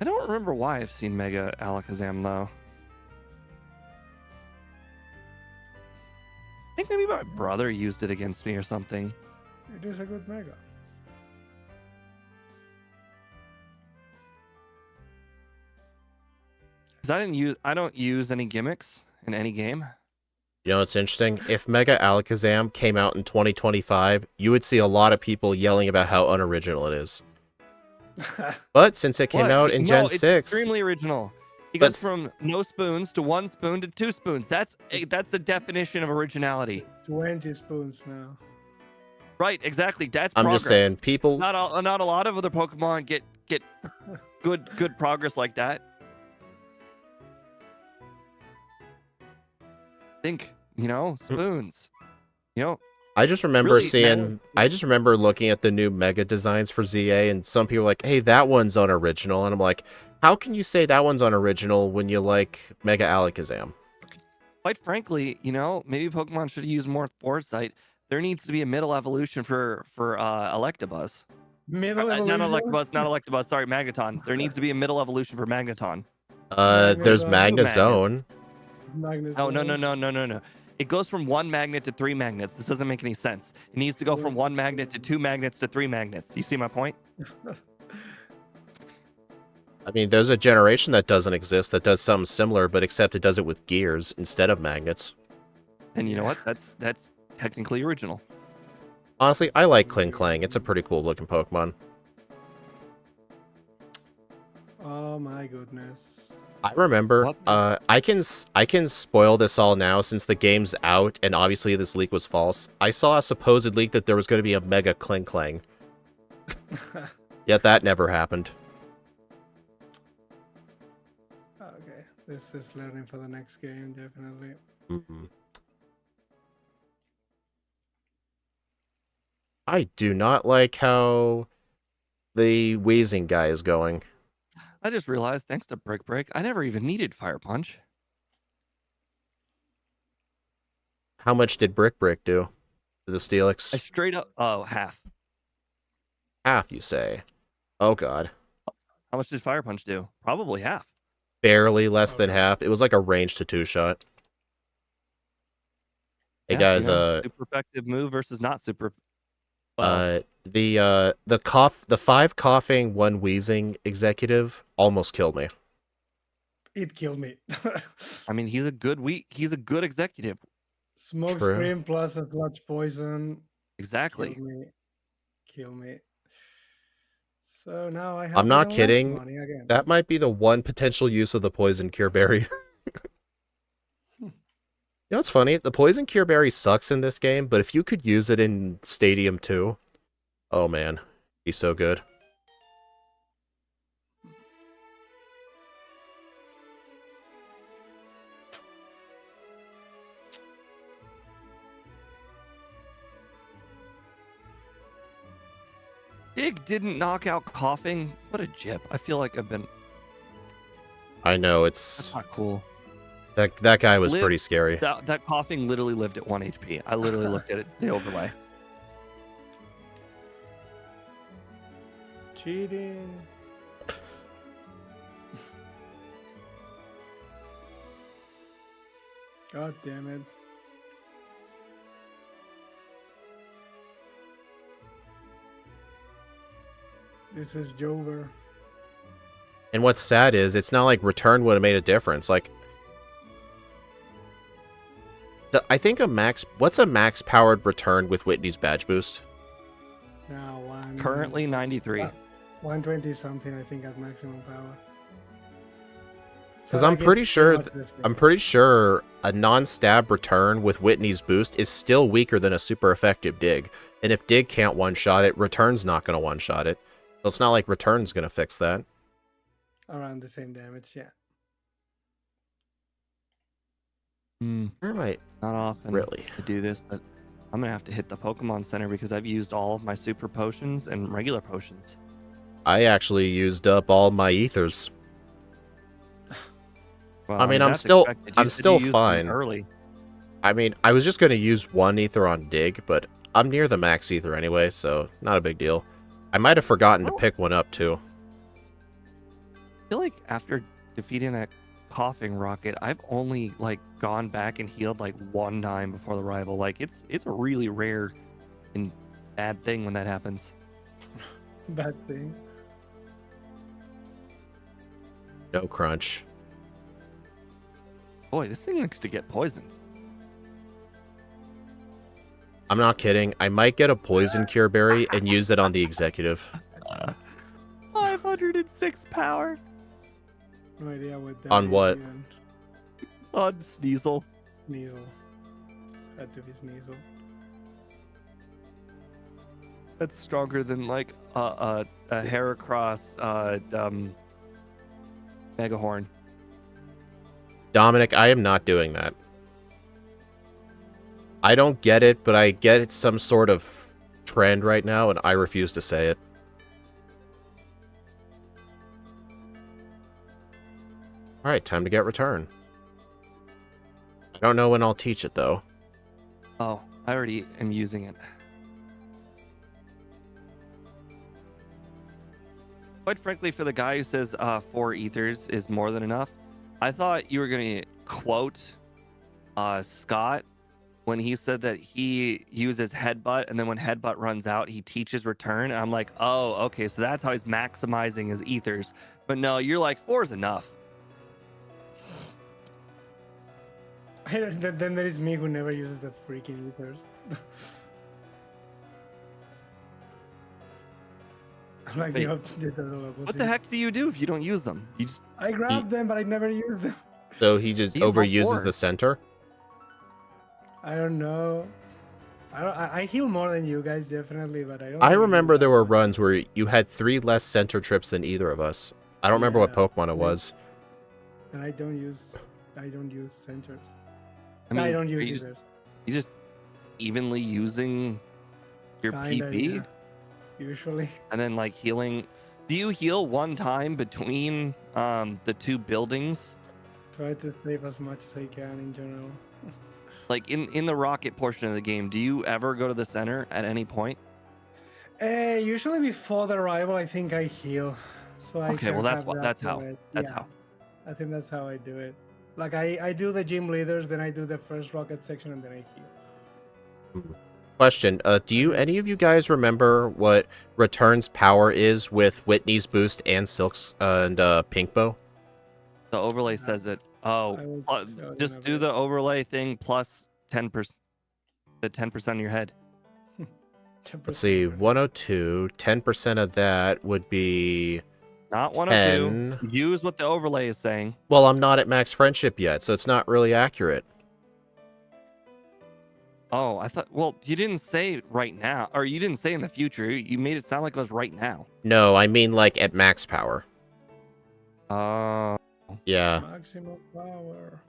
I don't remember why I've seen Mega Alakazam though. I think maybe my brother used it against me or something. It is a good Mega. Because I don't use any gimmicks in any game. You know what's interesting? If Mega Alakazam came out in 2025, you would see a lot of people yelling about how unoriginal it is. But since it came What? out in No, Gen it's 6, extremely original. It But goes from no spoons to 1 spoon to 2 spoons. That's the definition of originality. 20 spoons now. Right, exactly. That's I'm progress. just saying, people. Not a lot of other Pokemon get good progress like that. Think, spoons. I just remember Really, seeing. I just remember looking at the new Mega designs for ZA, and some people were like, "Hey, that one's unoriginal," and I'm like, "How can you say that one's unoriginal when you like Mega Alakazam?" Quite frankly, maybe Pokemon should use more foresight. There needs to be a middle evolution for Electabuzz. Middle Not evolution? Electabuzz. Sorry, Magneton. There needs to be a middle evolution for Magneton. There's Magnezone. Magnezone. Oh, no. It goes from 1 magnet to 3 magnets. This doesn't make any sense. It needs to go from 1 magnet to 2 magnets to 3 magnets. You see my point? I mean, there's a generation that doesn't exist that does something similar, but except it does it with gears instead of magnets. And you know what? That's technically original. Honestly, I like Kling Klang. It's a pretty cool looking Pokemon. Oh my goodness. I remember, What? I can spoil this all now since the game's out, and obviously this leak was false. I saw a supposed leak that there was going to be a Mega Kling Klang. Yet that never happened. Okay, this is learning for the next game, definitely. Mm-mm. I do not like how the wheezing guy is going. I just realized, thanks to Brick Break, I never even needed Fire Punch. How much did Brick Brick do to the I Steelix? straight up, half. Half, you say? Oh god. How much did Fire Punch do? Probably half. Barely less than half. It was like a range to 2-shot. Hey Yeah, guys, super effective move versus not super. Well, the 5 coughing, 1 wheezing executive almost killed me. It killed me. I mean, he's a good executive. Smoke True. screen plus a clutch poison. Exactly. Kill me. So now I have I'm not even less kidding. money again. That might be the one potential use of the Poison Cure Berry. You know what's funny? The Poison Cure Berry sucks in this game, but if you could use it in Stadium 2, oh man, he's so good. Dig didn't knock out coughing. What a jip. I feel like I've been. I know, That's it's... not cool. That guy was Live- pretty scary. That coughing literally lived at 1 HP. I literally looked at it, the overlay. Cheating. God damn it. This is Jover. And what's sad is, it's not like return would have made a difference. Like, I think what's a max powered return with Whitney's badge boost? Now Currently 93. 120 something, I think, at maximum power. Because So I'm like, pretty it's sure, pretty much this I'm game. pretty sure a non-stab return with Whitney's boost is still weaker than a super effective dig. And if dig can't one-shot it, return's not going to one-shot it. So it's not like return's going to fix that. Around the same damage, yeah. Where am I? Not often Really? to do this, but I'm gonna have to hit the Pokemon Center because I've used all of my super potions and regular potions. I actually used up all my ethers. Well, I mean, that's I'm expected. You still said you used them fine. early. I mean, I was just going to use one ether on dig, but I'm near the max ether anyway, so not a big deal. I might have forgotten to pick one up, too. I feel like after defeating that coughing rocket, I've only like gone back and healed like one time before the rival. Like it's a really rare and bad thing when that happens. Bad thing. No crunch. Boy, this thing likes to get poisoned. I'm not kidding. I might get a poison cure berry and use it on the executive. 506 power No idea what that On is what? even. on Sneasel. Sneasel. Had to be Sneasel. That's stronger than like a Heracross Megahorn. Dominic, I am not doing that. I don't get it, but I get it's some sort of trend right now, and I refuse to say it. Alright, time to get return. I don't know when I'll teach it, though. Oh, I already am using it. Quite frankly, for the guy who says 4 ethers is more than enough, I thought you were going to quote Scott when he said that he uses headbutt, and then when headbutt runs out, he teaches return. And I'm like, oh, okay, so that's how he's maximizing his ethers. But no, you're like, 4 is enough. Then there is me who never uses the freaking ethers. I'm like Wait, the total opposite. What the heck do you do if you don't use them? You just I grab them, but I never use them. So he just Use all overuses 4. the center? I don't know. I heal more than you guys, definitely, but I don't. I really remember use there that were much. runs where you had 3 less center trips than either of us. I don't remember what Yeah, Pokemon it maybe. was. And I don't use centers. I mean, I don't are use you users. just evenly using your Kinda, PP yeah, usually. and then like healing. Do you heal one time between the 2 buildings? Try to save as much as I can in general. Like in the rocket portion of the game, do you ever go to the center at any point? Usually before the arrival, I think I heal, so I Okay, can well that's have what that that's to how. rest. That's Yeah, how. I think that's how I do it. Like I do the gym leaders, then I do the first rocket section, and then I heal. Question, do you any of you guys remember what Return's power is with Whitney's boost and Silk's and Pinkbow? The overlay says that. Oh, I will tell you just in a do bit. the overlay thing plus 10%. The 10% of your head. Let's see, 102, 10% of that would be Not 102. 10. Use what the overlay is saying. Well, I'm not at max friendship yet, so it's not really accurate. Oh, I thought. Well, you didn't say right now, or you didn't say in the future. You made it sound like it was right now. No, I mean like at max power. Yeah. Maximum power.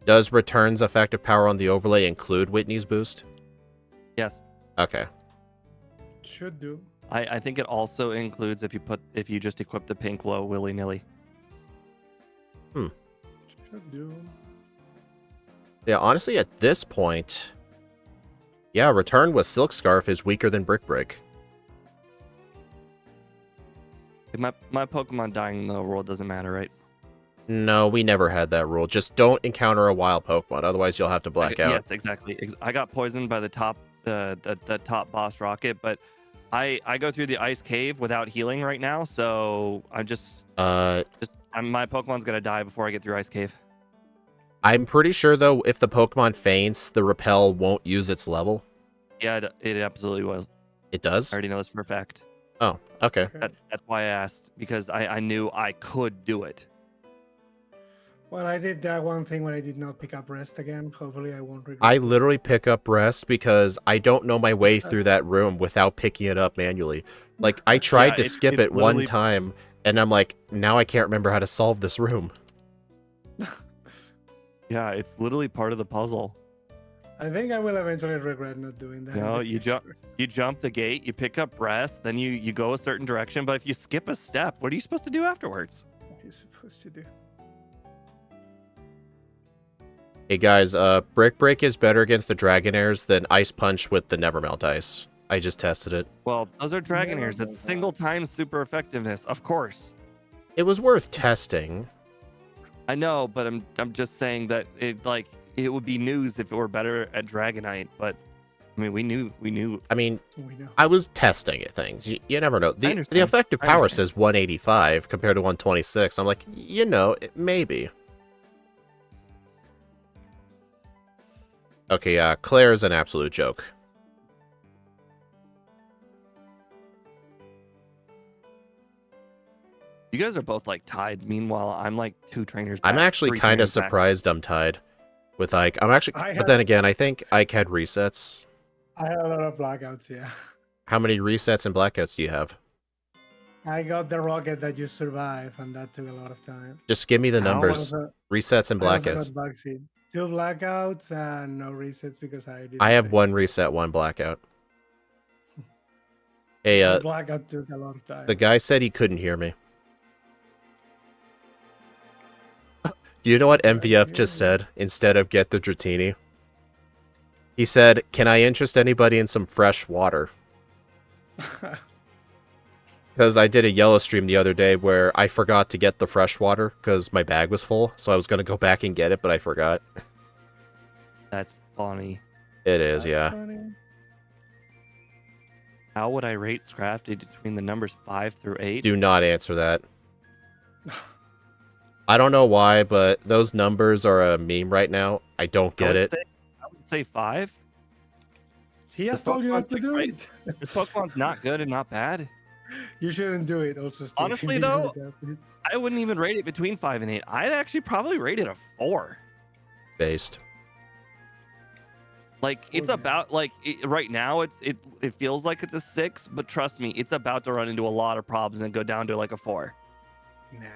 Does Return's effective power on the overlay include Whitney's boost? Yes. Okay. Should do. I think it also includes if you just equip the pink glow willy nilly. Should do. Yeah, honestly, at this point, yeah, Return with Silk Scarf is weaker than Brick Break. My Pokemon dying in the world doesn't matter, right? No, we never had that rule. Just don't encounter a wild Pokemon, otherwise you'll have to black out. Yes, exactly. I got poisoned by the top top boss rocket, but I go through the ice cave without healing right now, so I'm just my Pokemon's gonna die before I get through ice cave. I'm pretty sure, though, if the Pokemon faints, the repel won't use its level. Yeah, it absolutely will. It does? I already know this for a fact. Oh, okay. That's why I asked, because I knew I could do it. Well, I did that one thing when I did not pick up rest again. Hopefully, I won't regret. I this. literally pick up rest because I don't know my way through that room without picking it up manually. Like, I tried to skip it's it one literally- time, and I'm like, now I can't remember how to solve this room. Yeah, it's literally part of the puzzle. I think I will eventually regret not doing that. In No, the future. you jump the gate, you pick up rest, then you go a certain direction. But if you skip a step, what are you supposed to do afterwards? What are you supposed to do? Hey guys, Brick Break is better against the Dragonairs than Ice Punch with the Nevermelt Ice. I just tested it. Well, those are Never Dragonairs. It's mind. single time super effectiveness, of course. It was worth testing. I know, but I'm just saying that it would be news if it were better at Dragonite. But I mean, we knew. I mean, We know. I was testing it things. You never know. The understand. effective I power understand. says 185 compared to 126. I'm like, maybe. Okay, Claire's an absolute joke. You guys are both like tied. Meanwhile, I'm like 2 trainers. I'm back, actually 3 kind of trainers back. surprised I'm tied with Ike. I But have- then again, I think Ike had resets. I have a lot of blackouts. Yeah. How many resets and blackouts do you have? I got the rocket that you survive, and that took a lot of time. Just give me the How? numbers. Also- Resets and I also blackouts. got Bugseed. 2 blackouts and no resets because I did. I have 1 reset, 1 blackout. Hey, The blackout took a lot of time. the guy said he couldn't hear me. Do you know what MVF just said instead of get the Dratini? He said, "Can I interest anybody in some fresh water?" Because I did a yellow stream the other day where I forgot to get the fresh water because my bag was full, so I was going to go back and get it, but I forgot. That's funny. It is, That's yeah. funny. How would I rate Scrafty between the numbers 5 through 8? Do not answer that. I don't know why, but those numbers are a meme right now. I don't get it. I would say 5. He has This told you not to Pokemon's do great. it. This Pokemon's not good and not bad. You shouldn't do it. Also, Steve. Honestly, You though, really don't. I wouldn't even rate it between 5 and 8. I'd actually probably rate it a 4. Based. Like it's Okay. about right now it feels like it's a 6, but trust me, it's about to run into a lot of problems and go down to like a 4. Nah.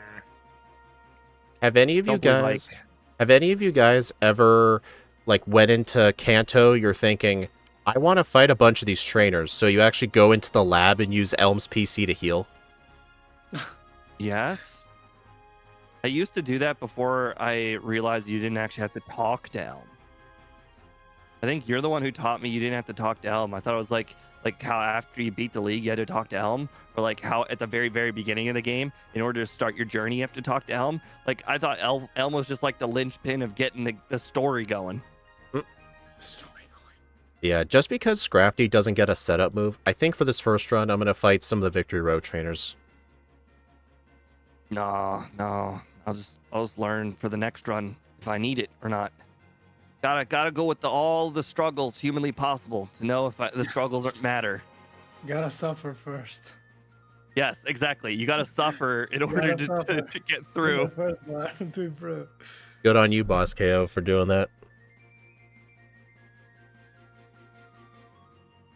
Have any of you Don't be like- guys ever like went into Kanto, you're thinking, I want to fight a bunch of these trainers, so you actually go into the lab and use Elm's PC to heal? Yes. I used to do that before I realized you didn't actually have to talk to Elm. I think you're the one who taught me you didn't have to talk to Elm. I thought it was like how after you beat the league you had to talk to Elm, or like how at the very beginning of the game in order to start your journey you have to talk to Elm. Like I thought Elm was just like the linchpin of getting the story going. Yeah, just because Scrafty doesn't get a setup move, I think for this first run I'm gonna fight some of the Victory Road trainers. No. I'll just learn for the next run if I need it or not. Gotta go with all the struggles humanly possible to know if the struggles matter. Gotta suffer first. Yes, exactly. You gotta suffer in order suffer. to get through. First one to improve. Good on you, Boss KO, for doing that.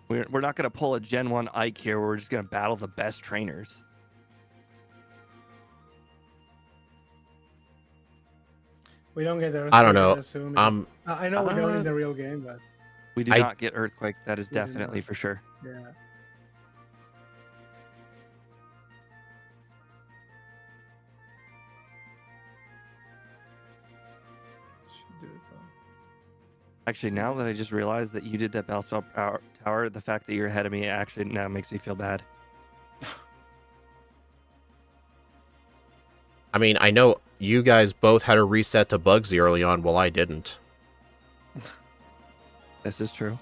We're not gonna pull a Gen 1 Ike here. We're just gonna battle the best trainers. We don't get the I don't know. Earthquake, assuming. I know we don't uh, in the real game, but We do I- not get Earthquake. That is We do definitely not. for sure. yeah. Should do so. Actually, now that I just realized that you did that Battle Spell Tower, the fact that you're ahead of me actually now makes me feel bad. I mean, I know you guys both had a reset to Bugsy early on, while I didn't. This is true.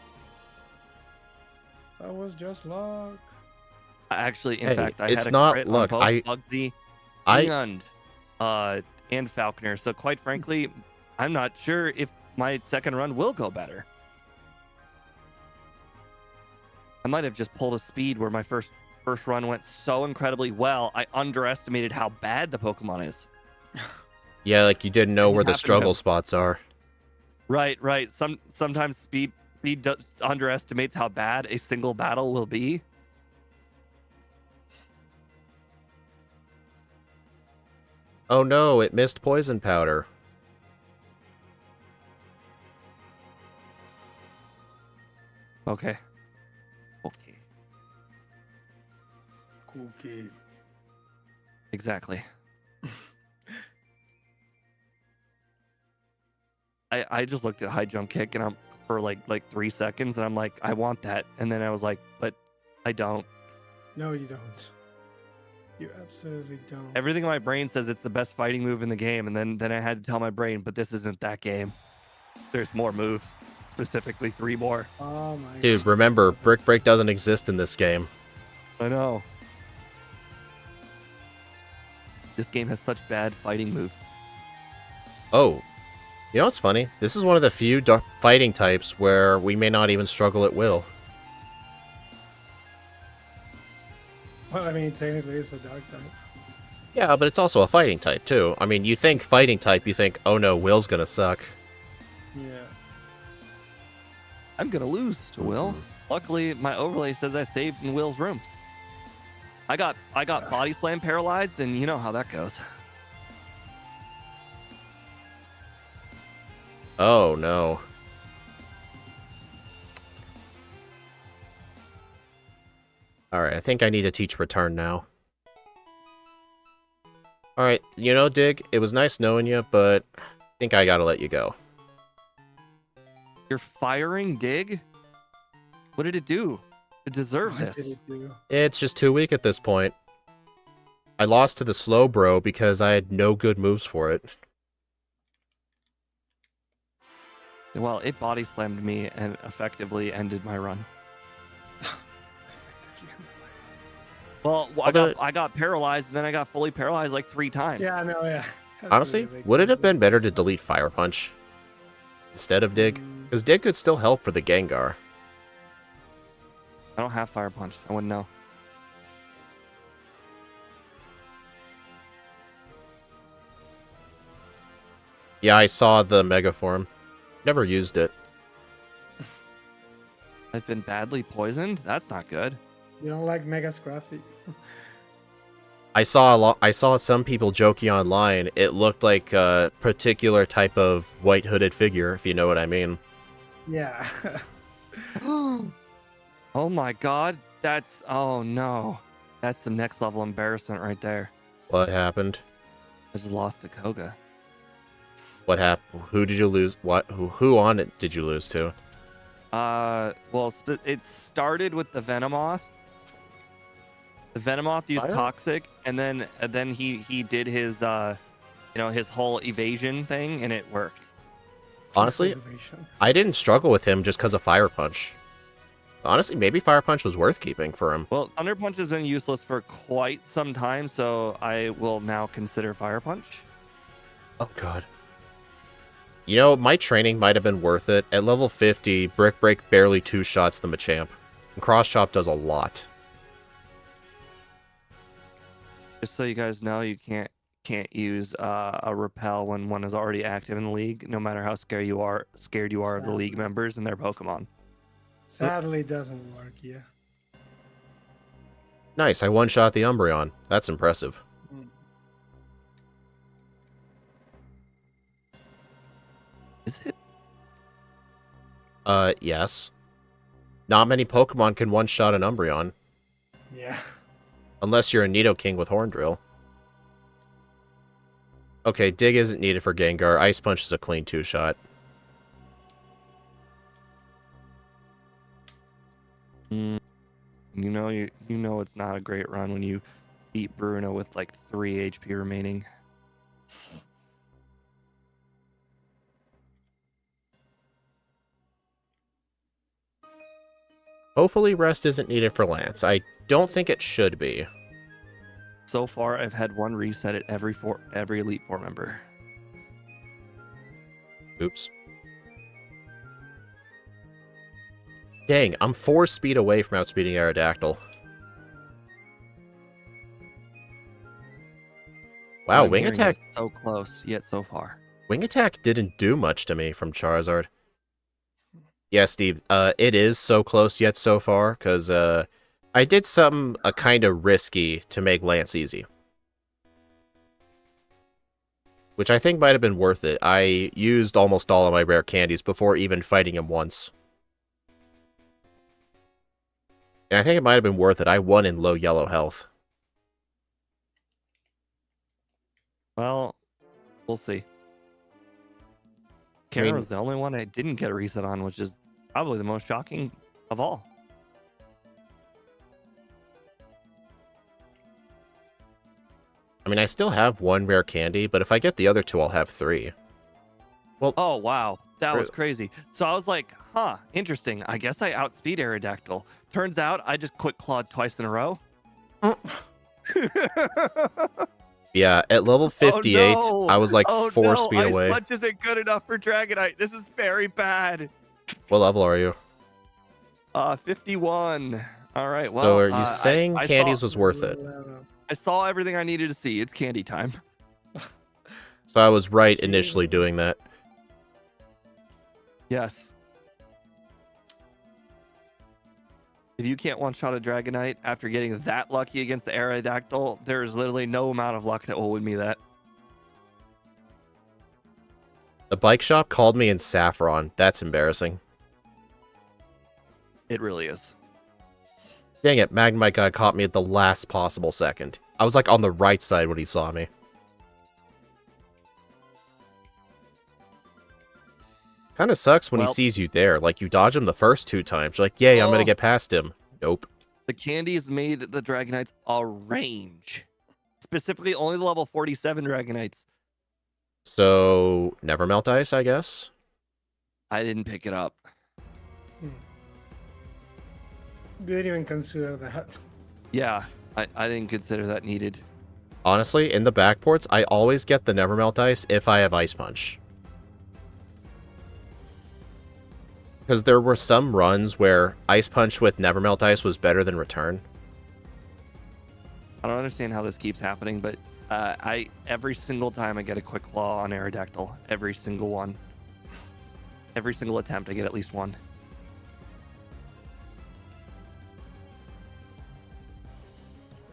That was just luck. Actually, in Hey, fact, I it's had a not crit luck. on both Bugsy and Falconer. So quite frankly, I'm not sure if my second run will go better. I might have just pulled a speed where my first run went so incredibly well, I underestimated how bad the Pokemon is. Yeah, like you didn't know This where the happened to struggle him. spots are. Right. Sometimes speed underestimates how bad a single battle will be. Oh no, it missed poison powder. Okay. Okay. Cookie. Exactly. I just looked at high jump kick and I'm for like 3 seconds and I'm like, I want that. And then I was like, but I don't. No, you don't. You absolutely don't. Everything in my brain says it's the best fighting move in the game, and then I had to tell my brain, but this isn't that game. There's more moves, specifically 3 more. Oh my Dude, God. remember, Brick Break doesn't exist in this game. I know. This game has such bad fighting moves. Oh, you know what's funny? This is one of the few fighting types where we may not even struggle at will. Well, I mean, technically it's a dark type. Yeah, but it's also a fighting type, too. I mean, you think fighting type, you think, oh no, Will's gonna suck. Yeah. I'm gonna lose to Will. Luckily, my overlay says I saved in Will's room. I got body slam paralyzed, and you know how that goes. Oh no. Alright, I think I need to teach return now. Alright, you know, Dig, it was nice knowing you, but I think I gotta let you go. You're firing Dig? What did it do to deserve What did this? it do? It's just too weak at this point. I lost to the slow bro because I had no good moves for it. Well, it body slammed me and effectively ended my run. Well, I got paralyzed, and then I got fully paralyzed like 3 times. Yeah, no, yeah. Honestly, Absolutely makes would it have sense. been better to delete Fire Punch instead of Dig? Because Dig could still help for the Gengar. I don't have Fire Punch. I wouldn't know. Yeah, I saw the Mega Form. Never used it. I've been badly poisoned? That's not good. You don't like Mega Scrafty? I saw some people joking online. It looked like a particular type of white hooded figure, if you know what I mean. Yeah. Oh my god. Oh no. That's some next level embarrassment right there. What happened? I just lost to Koga. What happened? Who did you lose? What? Who on it did you lose to? Well, it started with the Venomoth. The Venomoth used Fire? Toxic, and then he did his his whole evasion thing, and it worked. Honestly, I didn't struggle with him just because of Fire Punch. Honestly, maybe Fire Punch was worth keeping for him. Well, Thunder Punch has been useless for quite some time, so I will now consider Fire Punch. Oh god. You know, my training might have been worth it. At level 50, Brick Break barely 2-shots the Machamp. And Cross Chop does a lot. Just so you guys know, you can't use a repel when one is already active in the league, no matter how scared you are of the league members and their Pokemon. Sadly, it doesn't work, yeah. Nice, I one-shot the Umbreon. That's impressive. Is it? Yes. Not many Pokemon can one-shot an Umbreon. Yeah. Unless you're a Nidoking with Horn Drill. Okay, Dig isn't needed for Gengar. Ice Punch is a clean 2-shot. You know it's not a great run when you beat Bruno with like 3 HP remaining. Hopefully rest isn't needed for Lance. I don't think it should be. So far, I've had 1 reset at every Elite Four member. Oops. Dang, I'm 4 speed away from outspeeding Aerodactyl. Wow, What I'm Wing hearing Attack. is so close, yet so far. Wing Attack didn't do much to me from Charizard. Yeah, Steve, it is so close yet so far, because I did something kind of risky to make Lance easy. Which I think might have been worth it. I used almost all of my rare candies before even fighting him once. And I think it might have been worth it. I won in low yellow health. Well, we'll see. I mean- Kara was the only one I didn't get a reset on, which is probably the most shocking of all. I mean, I still have one rare candy, but if I get the other two, I'll have 3. Oh, wow. That was Really? crazy. So I was like, huh, interesting. I guess I outspeed Aerodactyl. Turns out I just quick clawed twice in a row. Yeah, at level 58, no. I was like Oh 4 no, speed Ice away. Punch isn't good enough for Dragonite. This is very bad. What level are you? 51. All right. Well, So are you saying I candies saw, was worth it? I saw everything I needed to see. It's candy time. So I was right initially doing that. Yes. If you can't one-shot a Dragonite after getting that lucky against the Aerodactyl, there is literally no amount of luck that will win me that. The bike shop called me in Saffron. That's embarrassing. It really is. Dang it, Magnemite guy caught me at the last possible second. I was like on the right side when he saw me. Kind of sucks when he sees you there. Like, you dodge him the first 2 times. You're like, yay, I'm gonna get past him. Nope. The candies made the Dragonites a range. Specifically, only the level 47 Dragonites. So, never melt ice, I guess? I didn't pick it up. Didn't even consider that. Yeah, I didn't consider that needed. Honestly, in the backports, I always get the never melt ice if I have Ice Punch. Because there were some runs where Ice Punch with never melt ice was better than return. I don't understand how this keeps happening, but every single time I get a quick claw on Aerodactyl, every single one. Every single attempt, I get at least one.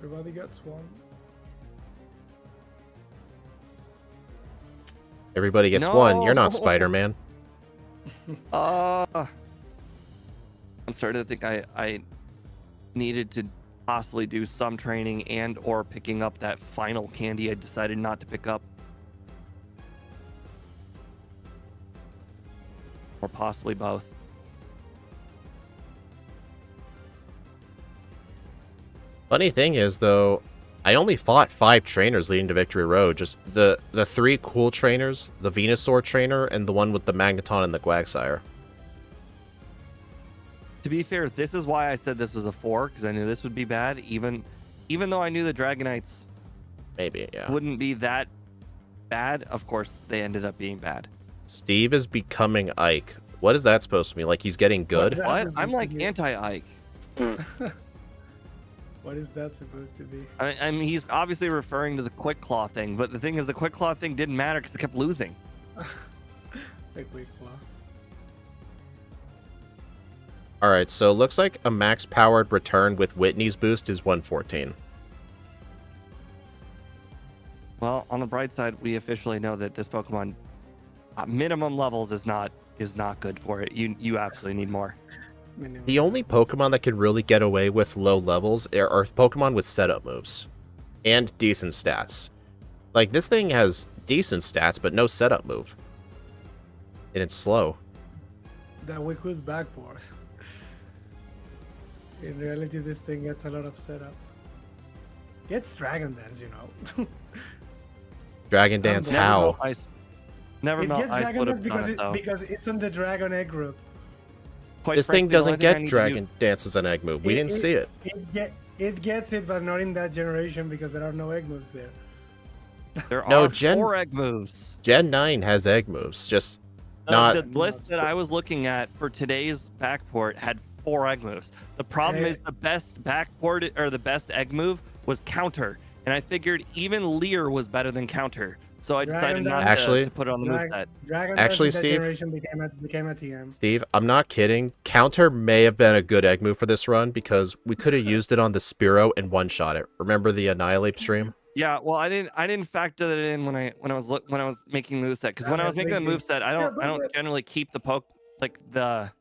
Everybody gets one. Everybody gets one. You're not Spider-Man. I'm starting to think I needed to possibly do some training and or picking up that final candy I decided not to pick up. Or possibly both. Funny thing is, though, I only fought 5 trainers leading to Victory Road. Just the 3 cool trainers, the Venusaur trainer, and the one with the Magneton and the Quagsire. To be fair, this is why I said this was a 4, because I knew this would be bad, even though I knew the Dragonites Maybe, yeah. wouldn't be that bad. Of course, they ended up being bad. Steve is becoming Ike. What is that supposed to mean? Like he's getting good? What? I'm like anti-Ike. What is that supposed to be? I mean, he's obviously referring to the Quick Claw thing, but the thing is, the Quick Claw thing didn't matter because it kept losing. A quick claw. Alright, so looks like a max-powered return with Whitney's boost is 114. Well, on the bright side, we officially know that this Pokemon minimum levels is not good for it. You absolutely need more. The only Pokemon that can really get away with low levels are Pokemon with setup moves. And decent stats. Like, this thing has decent stats, but no setup move. And it's slow. That we could backport. In reality, this thing gets a lot of setup. Gets Dragon Dance, you know. Dragon Dance, how? Never It melt gets ice Dragon would Dance have done it, though. because it's on the Dragon Egg group. Quite This thing frankly, the only doesn't thing I get need to Dragon Dance as an egg move. We didn't see it. It gets it, but not in that generation because there are no egg moves there. There No, are Gen- 4 egg moves. Gen 9 has egg moves, just not... The list that I was looking at for today's backport had 4 egg moves. The problem is the best backport or the best egg move was counter, and I figured even Leer was better than counter, so I decided not to put it on the moveset. Dragon Actually, Dance in that Steve- generation became a TM. Steve, I'm not kidding. Counter may have been a good egg move for this run because we could have used it on the Spearow and one-shot it. Remember the Annihilate stream? Yeah, well, I didn't factor that in when I was making the moveset, because when I was making the moveset, I don't generally keep the how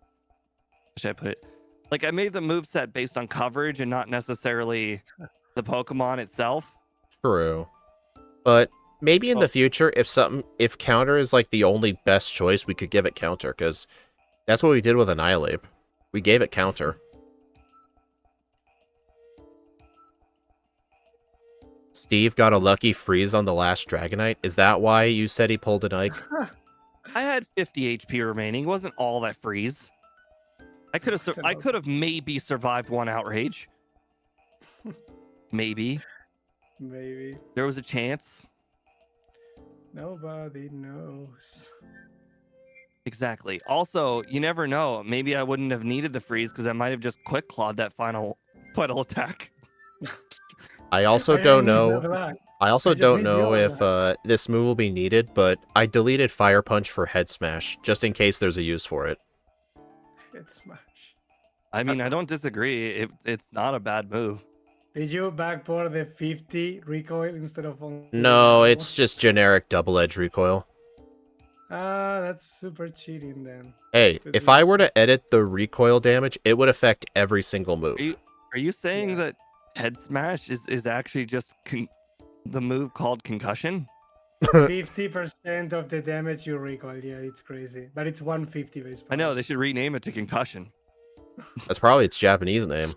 should I put it? Like I made the moveset based on coverage and not necessarily the Pokemon itself. True. But maybe in Oh. the future, if counter is like the only best choice, we could give it counter, because that's what we did with Annihilate. We gave it counter. Steve got a lucky freeze on the last Dragonite. Is that why you said he pulled an Ike? I had 50 HP remaining. It wasn't all that freeze. I could have maybe survived one outrage. Maybe. Maybe. There was a chance. Nobody knows. Exactly. Also, you never know. Maybe I wouldn't have needed the freeze because I might have just quick clawed that final attack. I also I don't didn't need know. that luck. I also I just don't need know your if this move will be needed, but I deleted Fire Punch for Head Smash, just in case there's a use for it. It's smash. I mean, I don't disagree. It's not a bad move. Did you backport the 50 recoil instead of only No, the it's just generic double-edge recoil. Ah, that's super cheating then. Hey, Good if I reason. were to edit the recoil damage, it would affect every single move. Are you saying Yeah. that head smash is actually just the move called concussion? 50% of the damage you recoil. Yeah, it's crazy. But it's 150 base I know power. they should rename it to concussion. That's probably its Japanese name.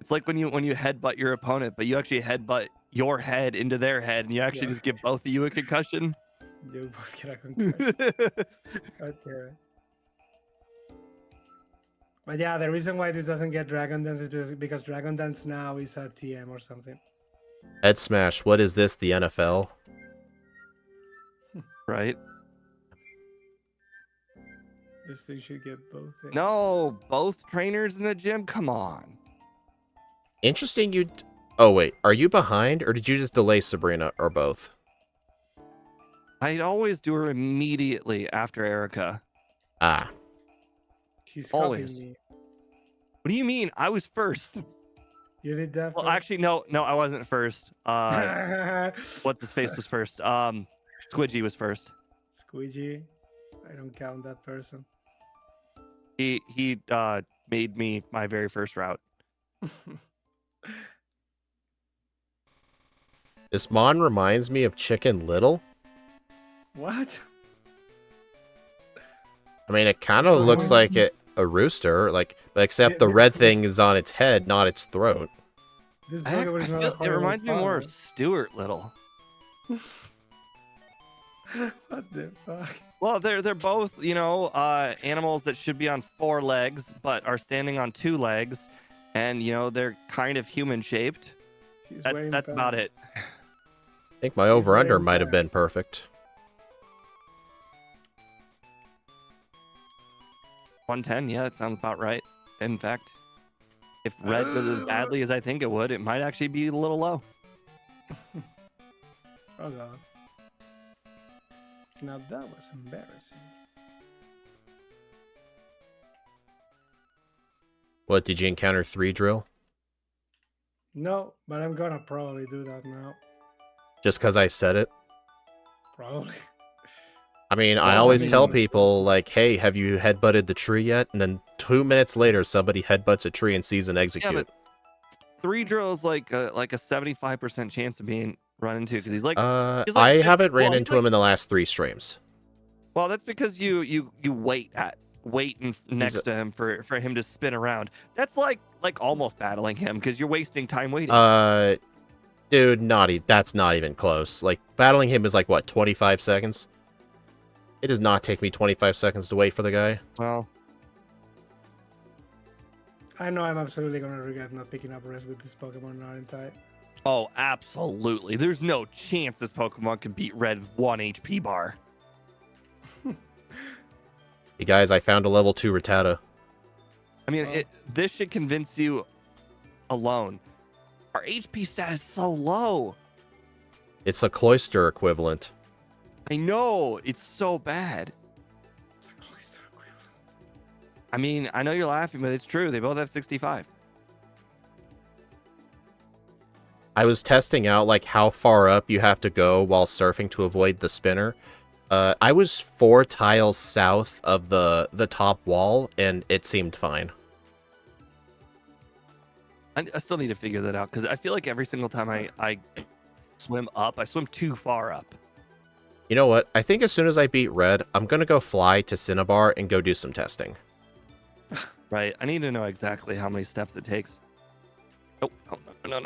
It's like when you headbutt your opponent, but you actually headbutt your head into their head, and you actually Yeah. just give both of you a concussion. You both get a concussion. Okay. But yeah, the reason why this doesn't get Dragon Dance is because Dragon Dance now is a TM or something. Head Smash, what is this, the NFL? Right? This thing should get both things. No, both trainers in the gym. Come on. Interesting you... Oh, wait. Are you behind, or did you just delay Sabrina, or both? I'd always do her immediately after Erica. Ah. He's Always. copying me. What do you mean? I was first. You did that Well, first? actually, no, I wasn't first. What's his face was first. Squidgy was first. Squeegee. I don't count that person. He made me my very first route. This Mon reminds me of Chicken Little. What? I mean, it kind of looks like a rooster, like, but except the red thing is on its head, not its throat. This I Pokemon is not a feel, it horrible reminds me more power. of Stuart Little. What the fuck? Well, they're both, animals that should be on 4 legs but are standing on 2 legs, and they're kind of human shaped. She's That's wearing about it. pants. I think my over-under wearing might have been perfect. 110, yeah, that sounds about right. In fact, if red goes as badly as I think it would, it might actually be a little low. Oh god. Now that was embarrassing. What, did you encounter 3 drill? No, but I'm gonna probably do that now. Just because I said it? Probably. I mean, I Well, I always mean- tell people, like, hey, have you headbutted the tree yet? And then 2 minutes later, somebody headbutts a tree and sees an execute. but 3 drills like a 75% chance of being run into because he's like, I like- haven't ran well, he's into him in the last 3 streams. well, that's because you wait next to him for him to spin around. That's like almost battling him because you're wasting time waiting. Dude, that's not even close. Like, battling him is like, what, 25 seconds? It does not take me 25 seconds to wait for the guy. Well, I know I'm absolutely gonna regret not picking up Rest with this Pokemon, aren't I? oh, absolutely. There's no chance this Pokemon can beat Red with 1 HP bar. Hey guys, I found a level 2 Rattata. I mean, Oh. this should convince you alone. Our HP stat is so low. It's a Cloyster equivalent. I know, it's so bad. It's like Cloyster equivalent. I mean, I know you're laughing, but it's true. They both have 65. I was testing out, like, how far up you have to go while surfing to avoid the spinner. I was 4 tiles south of the top wall, and it seemed fine. I still need to figure that out because I feel like every single time I swim up, I swim too far up. You know what? I think as soon as I beat Red, I'm gonna go fly to Cinnabar and go do some testing. Right. I need to know exactly how many steps it takes. Oh, no.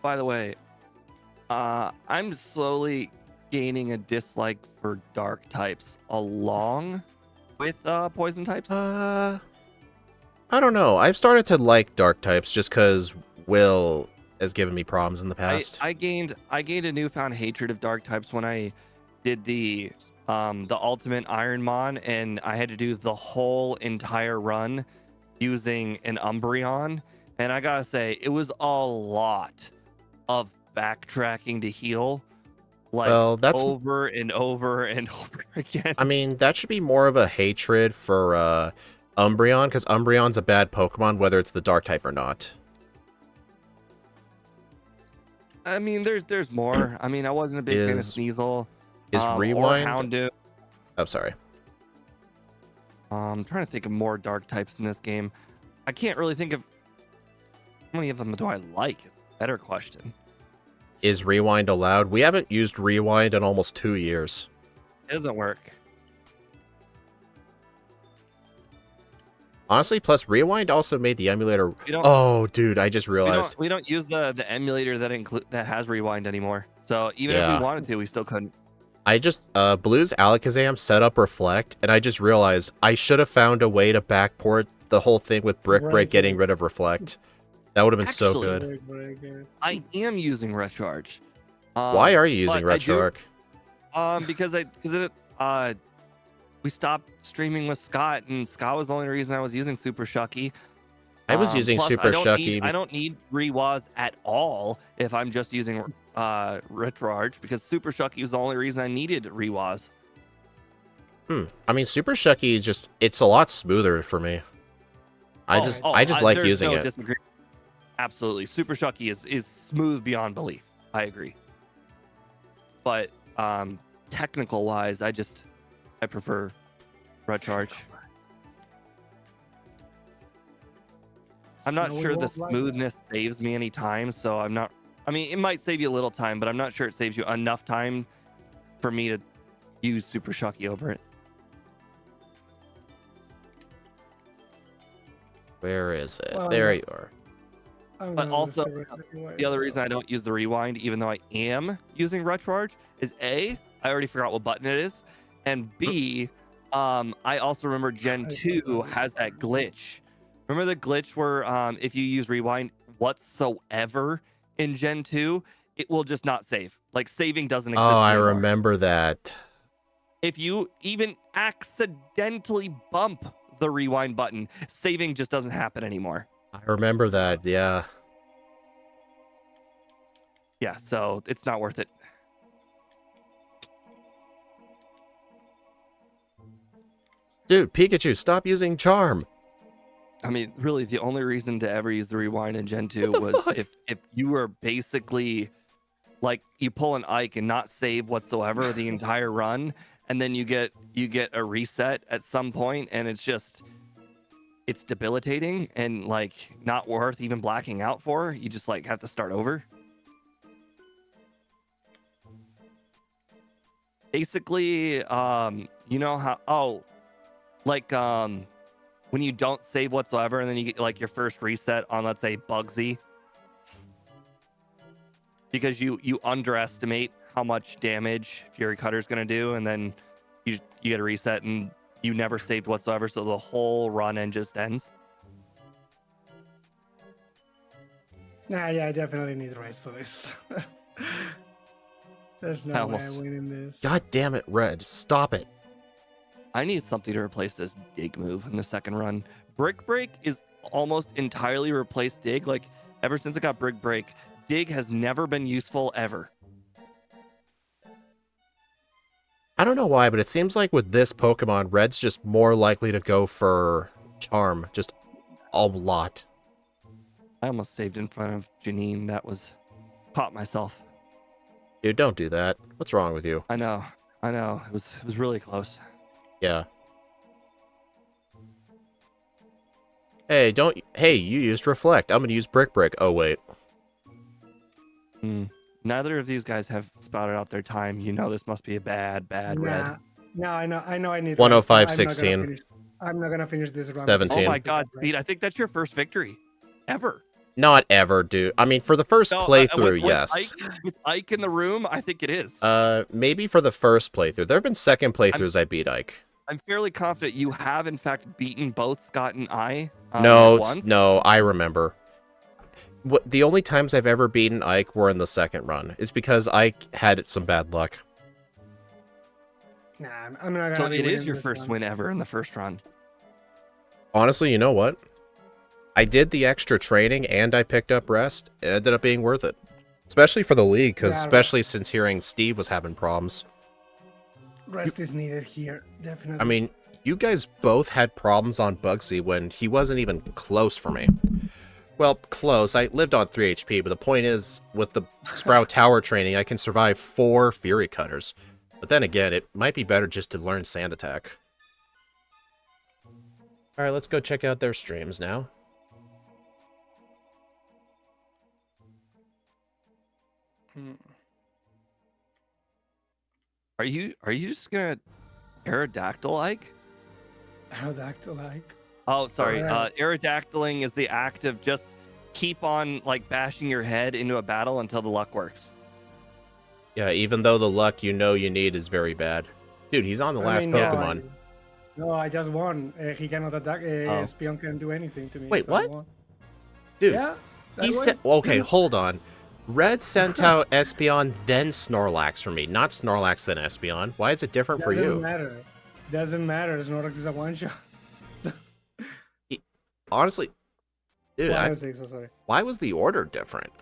By the way, I'm slowly gaining a dislike for dark types along with poison types. I don't know. I've started to like dark types just because Will has given me problems in the past. I gained a newfound hatred of dark types when I did the ultimate Ironmon, and I had to do the whole entire run using an Umbreon, and I gotta say it was a lot of backtracking to heal, like Well, that's over and over and over again. I mean, that should be more of a hatred for Umbreon, because Umbreon's a bad Pokemon, whether it's the dark type or not. I mean, there's more. I mean, I wasn't a big fan of Is Sneasel. is Or Rewind? Houndoom. Oh, sorry. I'm trying to think of more dark types in this game. I can't really think of how many of them do I like. Is a better question. Is Rewind allowed? We haven't used Rewind in almost 2 years. It doesn't work. Honestly, plus Rewind also made the emulator. We don't, Oh, dude, I just realized. we don't use the emulator that has Rewind anymore. So even if Yeah. we wanted to, we still couldn't. I just Blue's Alakazam set up Reflect, and I just realized I should have found a way to backport the whole thing with Brick Break getting rid of Reflect. That would have been so Actually, good. I am using Recharge. Why are you using but I do- RetroArch? Because we stopped streaming with Scott, and Scott was the only reason I was using Super Shucky. I was using Plus, Super Shucky. I don't need Rewaz at all if I'm just using Recharge, because Super Shucky was the only reason I needed Rewaz. I mean, Super Shucky is just, it's a lot smoother for me. I just like there's using no it. disagreement. Absolutely. Super Shucky is smooth beyond belief. I agree. But technical wise, I prefer Recharge. I'm not sure the smoothness saves me any time, so I'm not. I mean, it might save you a little time, but I'm not sure it saves you enough time for me to use Super Shucky over it. Where is it? There you are. But also, the other reason I don't use the Rewind, even though I am using Recharge, is A, I already forgot what button it is, and B, I also remember Gen 2 has that glitch. Remember the glitch where if you use Rewind whatsoever in Gen 2, it will just not save. Like, saving doesn't exist Oh, I anymore. remember that. If you even accidentally bump the Rewind button, saving just doesn't happen anymore. I remember that, yeah. Yeah, so it's not worth it. Dude, Pikachu, stop using Charm. I mean, really, the only reason to ever use the Rewind in Gen 2 was fuck? if you were basically like you pull an Ike and not save whatsoever the entire run, and then you get a reset at some point, and it's debilitating and like not worth even blacking out for. You just like have to start over. Basically, you know how when you don't save whatsoever and then you get like your first reset on, let's say, Bugsy, because you underestimate how much damage Fury Cutter's gonna do, and then you get a reset and you never saved whatsoever, so the whole run end just ends. Nah, yeah, I definitely need Rice for this. There's no way I win in this. God damn it, Red. Stop it. I need something to replace this Dig move in the second run. Brick Break is almost entirely replaced Dig. Like, ever since I got Brick Break, Dig has never been useful ever. I don't know why, but it seems like with this Pokemon, Red's just more likely to go for Charm. Just a lot. I almost saved in front of Janine. That was... Caught myself. Dude, don't do that. What's wrong with you? I know. It was really close. Yeah. Hey, Hey, you used Reflect. I'm gonna use Brick Break. Oh, wait. Neither of these guys have spouted out their time. You know this must be a bad red. No, I know. I need. 105.16. I'm not gonna finish this round. 17. Oh my God, Speed! I think that's your first victory, ever. Not ever, dude. I mean, for the first playthrough, yes. With Ike in the room, I think it is. Maybe for the first playthrough. There have been second playthroughs I beat Ike. I'm fairly confident you have, in fact, beaten both Scott and I. No, I remember. The only times I've ever beaten Ike were in the second run. It's because Ike had some bad luck. Nah, I'm not gonna. So it is your first win ever in the first run. Honestly, you know what? I did the extra training and I picked up rest. It ended up being worth it. Especially for the league, because especially since hearing Steve was having problems. Rest is needed here, definitely. I mean, you guys both had problems on Bugsy when he wasn't even close for me. Well, close. I lived on 3 HP, but the point is, with the Sprout Tower training, I can survive 4 Fury Cutters. But then again, it might be better just to learn Sand Attack. Alright, let's go check out their streams now. Are you just gonna Aerodactyl Ike? Aerodactyl Ike? Oh, sorry. Aerodactyling is the act of just keep on like bashing your head into a battle until the luck works. Yeah, even though the luck you need is very bad. Dude, he's on the last Pokemon. No, I just won. He cannot attack. Espion can't do anything to me. Wait, so what? Dude, yeah, he said... Okay, hold on. Red sent out Espeon, then Snorlax for me. Not Snorlax, then Espeon. Why is it different for you? Doesn't matter. Snorlax is a one-shot. Honestly, dude, I say so sorry. Why was the order different?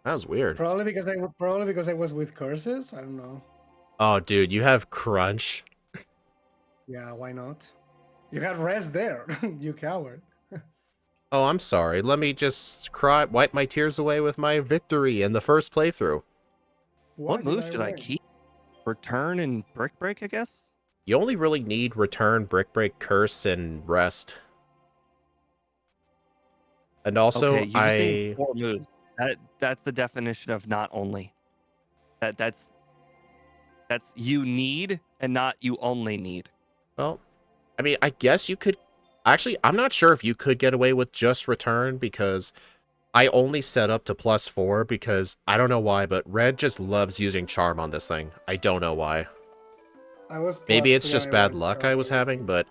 That was weird. Probably because I was with curses. I don't know. Oh, dude, you have Crunch. Yeah, why not? You had rest there, you coward. Oh, I'm sorry. Let me just wipe my tears away with my victory in the first playthrough. What moves should I keep? Return and Brick Break, I guess? You only really need Return, Brick Break, Curse, and Rest. And also, okay, you just need 4 moves. That's the definition of not only. That's you need and not you only need. Well, I mean, I guess you could... Actually, I'm not sure if you could get away with just Return, because I only set up to +4 because I don't know why, but Red just loves using Charm on this thing. I don't know why. Maybe it's just bad luck I was having, but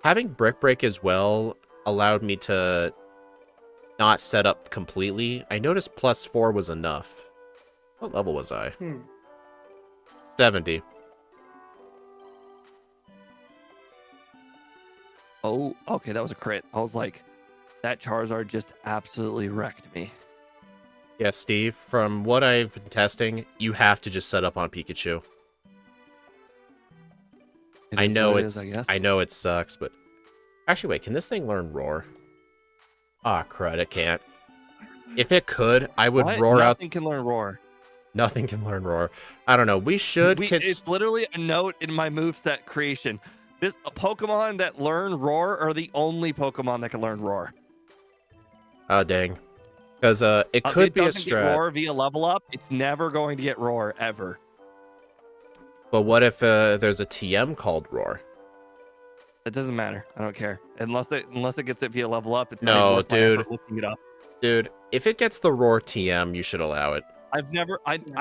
having Brick Break as well allowed me to not set up completely. I noticed +4 was enough. What level was I? 70. Oh, okay, that was a crit. I was like, that Charizard just absolutely wrecked me. Yeah, Steve, from what I've been testing, you have to just set up on Pikachu. I know it sucks, but... Actually, wait, can this thing learn Roar? Ah, crud, it can't. If it could, I would roar out... Nothing can learn Roar. Nothing can learn Roar. I don't know, we should... It's literally a note in my moveset creation. Pokemon that learn Roar are the only Pokemon that can learn Roar. Oh, dang. Because it could be a strat. Get Roar via level up. It's never going to get Roar, ever. But what if there's a TM called Roar? It doesn't matter. I don't care. Unless it gets it via level up, it's no, not dude. Looking it up. Dude, if it gets the Roar TM, you should allow it. I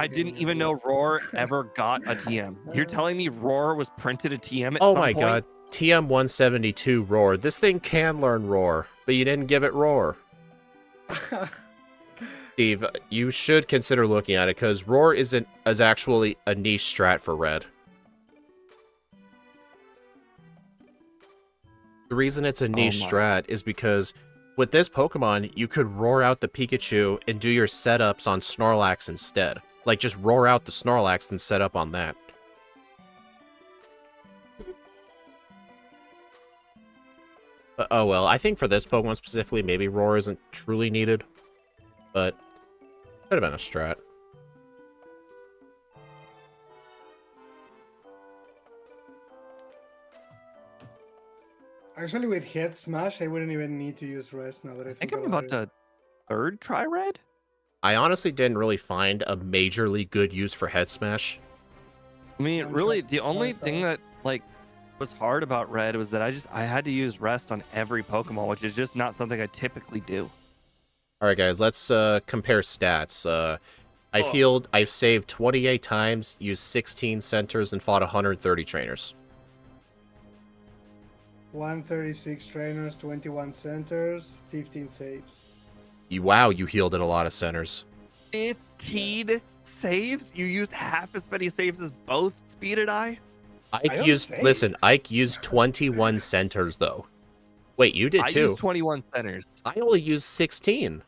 didn't even know Roar ever got a TM. You're telling me Roar was printed a TM at some point? Oh my god, TM 172 Roar. This thing can learn Roar, but you didn't give it Roar. Steve, you should consider looking at it, because Roar is actually a niche strat for Red. The reason it's a niche strat is because with this Pokemon, you could roar out the Pikachu and do your setups on Snorlax instead. Like, just roar out the Snorlax and set up on that. Oh well, I think for this Pokemon specifically, maybe Roar isn't truly needed, but could have been a strat. Actually, with Head Smash, I wouldn't even need to use Rest now that I I think think I'm about about it. to third try red. I honestly didn't really find a majorly good use for Head Smash. I mean, One really, shot, the only one thing shot. that like was hard about red was that I had to use rest on every Pokemon, which is just not something I typically do. Alright guys, let's compare stats. Oh. I've saved 28 times, used 16 centers, and fought 130 trainers. 136 trainers, 21 centers, 15 saves. Wow, you healed at a lot of centers. 15 saves? You used half as many saves as both Speed and I? Listen, Ike used 21 centers though. Wait, you did I too? used 21 centers. I only used 16.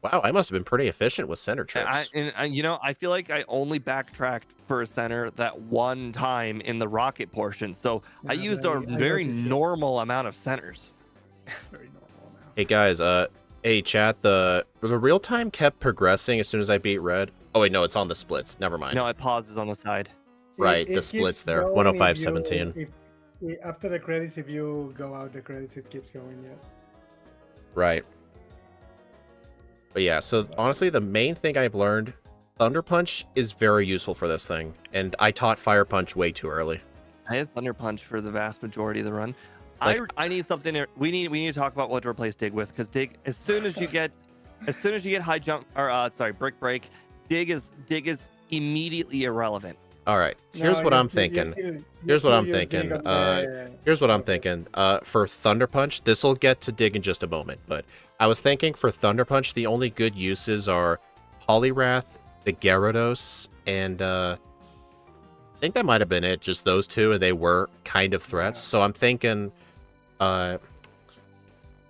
Wow, I must have been pretty efficient with center trips. I feel like I only backtracked for a center that one time in the rocket portion. So I Yeah, used but a I very noticed it. normal amount of centers. Very normal now. Hey guys, hey chat, the real time kept progressing as soon as I beat red. Oh wait, no, it's on the splits. Never mind. No, it pauses on the side. Right, It the splits keeps there. going 105.17. after the credits, if you go out the credits, it keeps going, yes. Right. But yeah, so honestly, the main thing I've learned, Thunder Punch is very useful for this thing, and I taught Fire Punch way too early. I had Thunder Punch for the vast majority of the run. Like- I need something. We need to talk about what to replace Dig with, because Dig, as soon as you get high jump or Brick Break, Dig is immediately irrelevant. All right, here's what I'm thinking. Here's what I'm thinking. Here's what I'm thinking. For Thunder Punch, this will get to Dig in just a moment, but I was thinking for Thunder Punch, the only good uses are Poliwrath, the Gyarados, and I think that might have been it. Just those two, and they were kind of threats. Yeah. So I'm thinking,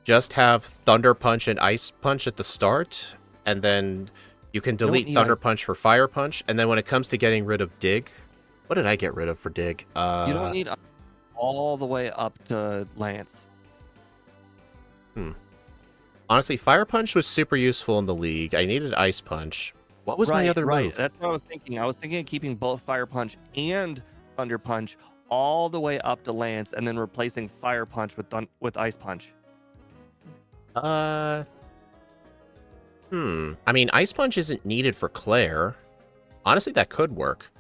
just have Thunder Punch and Ice Punch at the start, and then you can delete Thunder Punch for Fire Punch, and then when it comes to getting rid of Dig, what did I get rid of for Dig? You don't need all the way up to Lance. Honestly, Fire Punch was super useful in the league. I needed Ice Punch. What was my other move? That's what I was thinking. I was thinking of keeping both Fire Punch and Thunder Punch all the way up to Lance, and then replacing Fire Punch with Ice Punch. I mean, Ice Punch isn't needed for Claire. Honestly, that could work.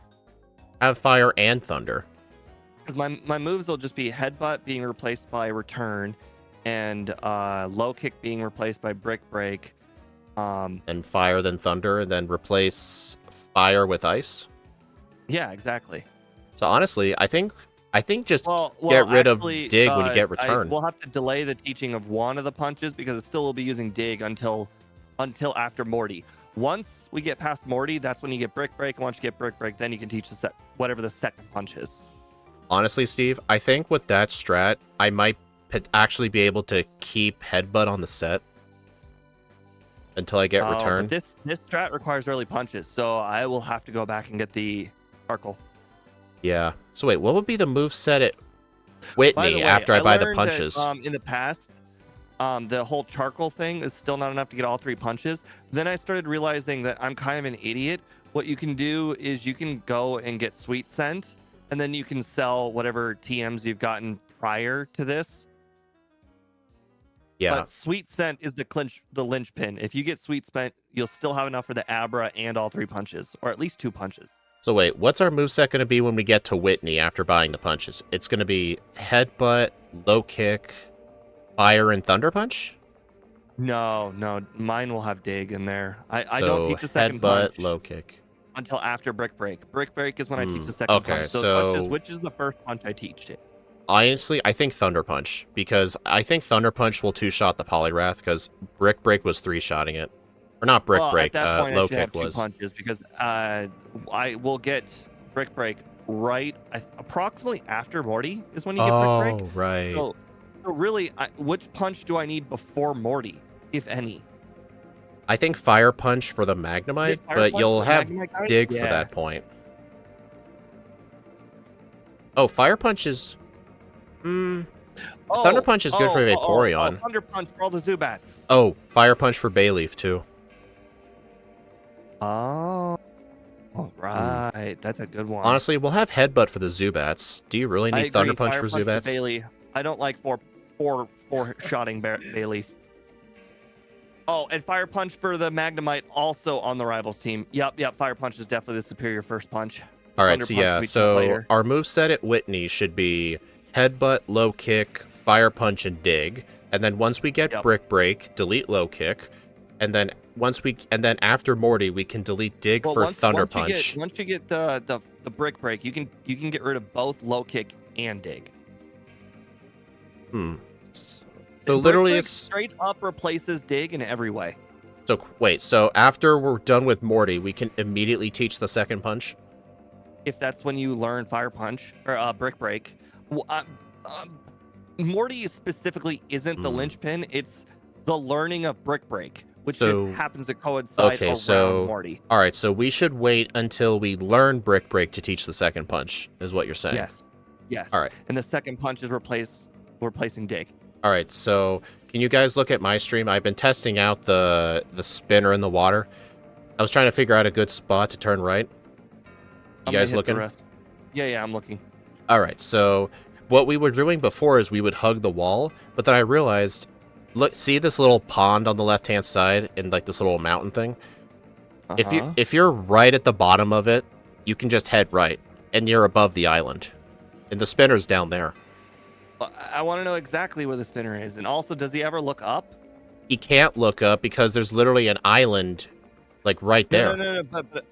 Have Fire and Thunder. Because my moves will just be Headbutt being replaced by Return, and Low Kick being replaced by Brick Break. And Fire, then Thunder, and then replace Fire with Ice. Yeah, exactly. So honestly, I think just Well, get rid actually, of Dig when you get Return. We'll have to delay the teaching of one of the punches because it still will be using Dig until after Morty. Once we get past Morty, that's when you get Brick Break. And once you get Brick Break, then you can teach whatever the second punch is. Honestly, Steve, I think with that strat, I might actually be able to keep Headbutt on the set until I get Return. But this strat requires early punches, so I will have to go back and get the Sparkle. Yeah. So wait, what would be the move set at Whitney after I buy the punches? That, in the past, the whole charcoal thing is still not enough to get all three punches. Then I started realizing that I'm kind of an idiot. What you can do is you can go and get Sweet Scent, and then you can sell whatever TMs you've gotten prior to this. Yeah. But Sweet Scent is the linchpin. If you get Sweet Scent, you'll still have enough for the Abra and all three punches, or at least two punches. So wait, what's our moveset going to be when we get to Whitney after buying the punches? It's going to be Headbutt, Low Kick, Fire, and Thunder Punch? No, mine will have Dig in there. I So don't teach the second Headbutt, punch Low Kick. until after Brick Break. Brick Break is when I teach the second okay, punch. So, so- which is the first punch I teach it? Honestly, I think Thunder Punch, because I think Thunder Punch will two-shot the Poliwrath, because Brick Break was three-shotting it. Or not Brick Break, at that point, Low I should have Kick two was. punches because I will get Brick Break right approximately after Morty is when you get Brick Break. Oh, right. So really, which punch do I need before Morty, if any? I think Fire Punch for the Magnemite, Fire but Punch you'll for the have Magnemite guy? Dig for Yeah. that point. Oh, Fire Punch is... Thunder Punch is good for Vaporeon. Thunder Punch for all the Zubats. Oh, Fire Punch for Bayleaf, too. Oh. All right. That's a good one. Honestly, we'll have Headbutt for the Zubats. Do you really need Thunder Punch Fire for Punch Zubats? For Bailey. I don't like four shotting Bayleaf. Oh, and Fire Punch for the Magnemite also on the rivals team. Yep. Fire Punch is definitely the superior first punch. All right, Thunder so Punch yeah, will be so later. our moveset at Whitney should be Headbutt, Low Kick, Fire Punch, and Dig. And then once we get Brick Break, delete Low Kick. And then after Morty, we can delete Dig for Thunder Punch. Once you get the Brick Break, you can get rid of both Low Kick and Dig. So literally Brick it's straight up replaces Dig in every way. So wait, so after we're done with Morty, we can immediately teach the second punch? If that's when you learn Fire Punch or Brick Break. Morty specifically isn't the linchpin, it's the learning of Brick Break, which just happens to coincide around Morty. All right, so we should wait until we learn Brick Break to teach the second punch, is what you're saying? Yes. All right. And the second punch is replacing Dig. All right, so can you guys look at my stream? I've been testing out the spinner in the water. I was trying to figure out a good spot to turn right. You guys looking? Yeah, I'm looking. All right, so what we were doing before is we would hug the wall, but then I realized, look, see this little pond on the left-hand side and like this little mountain thing? If you're right at the bottom of it, you can just head right, and you're above the island, and the spinner's down there. I want to know exactly where the spinner is, and also, does he ever look up? He can't look up because there's literally an island, like right there. No. But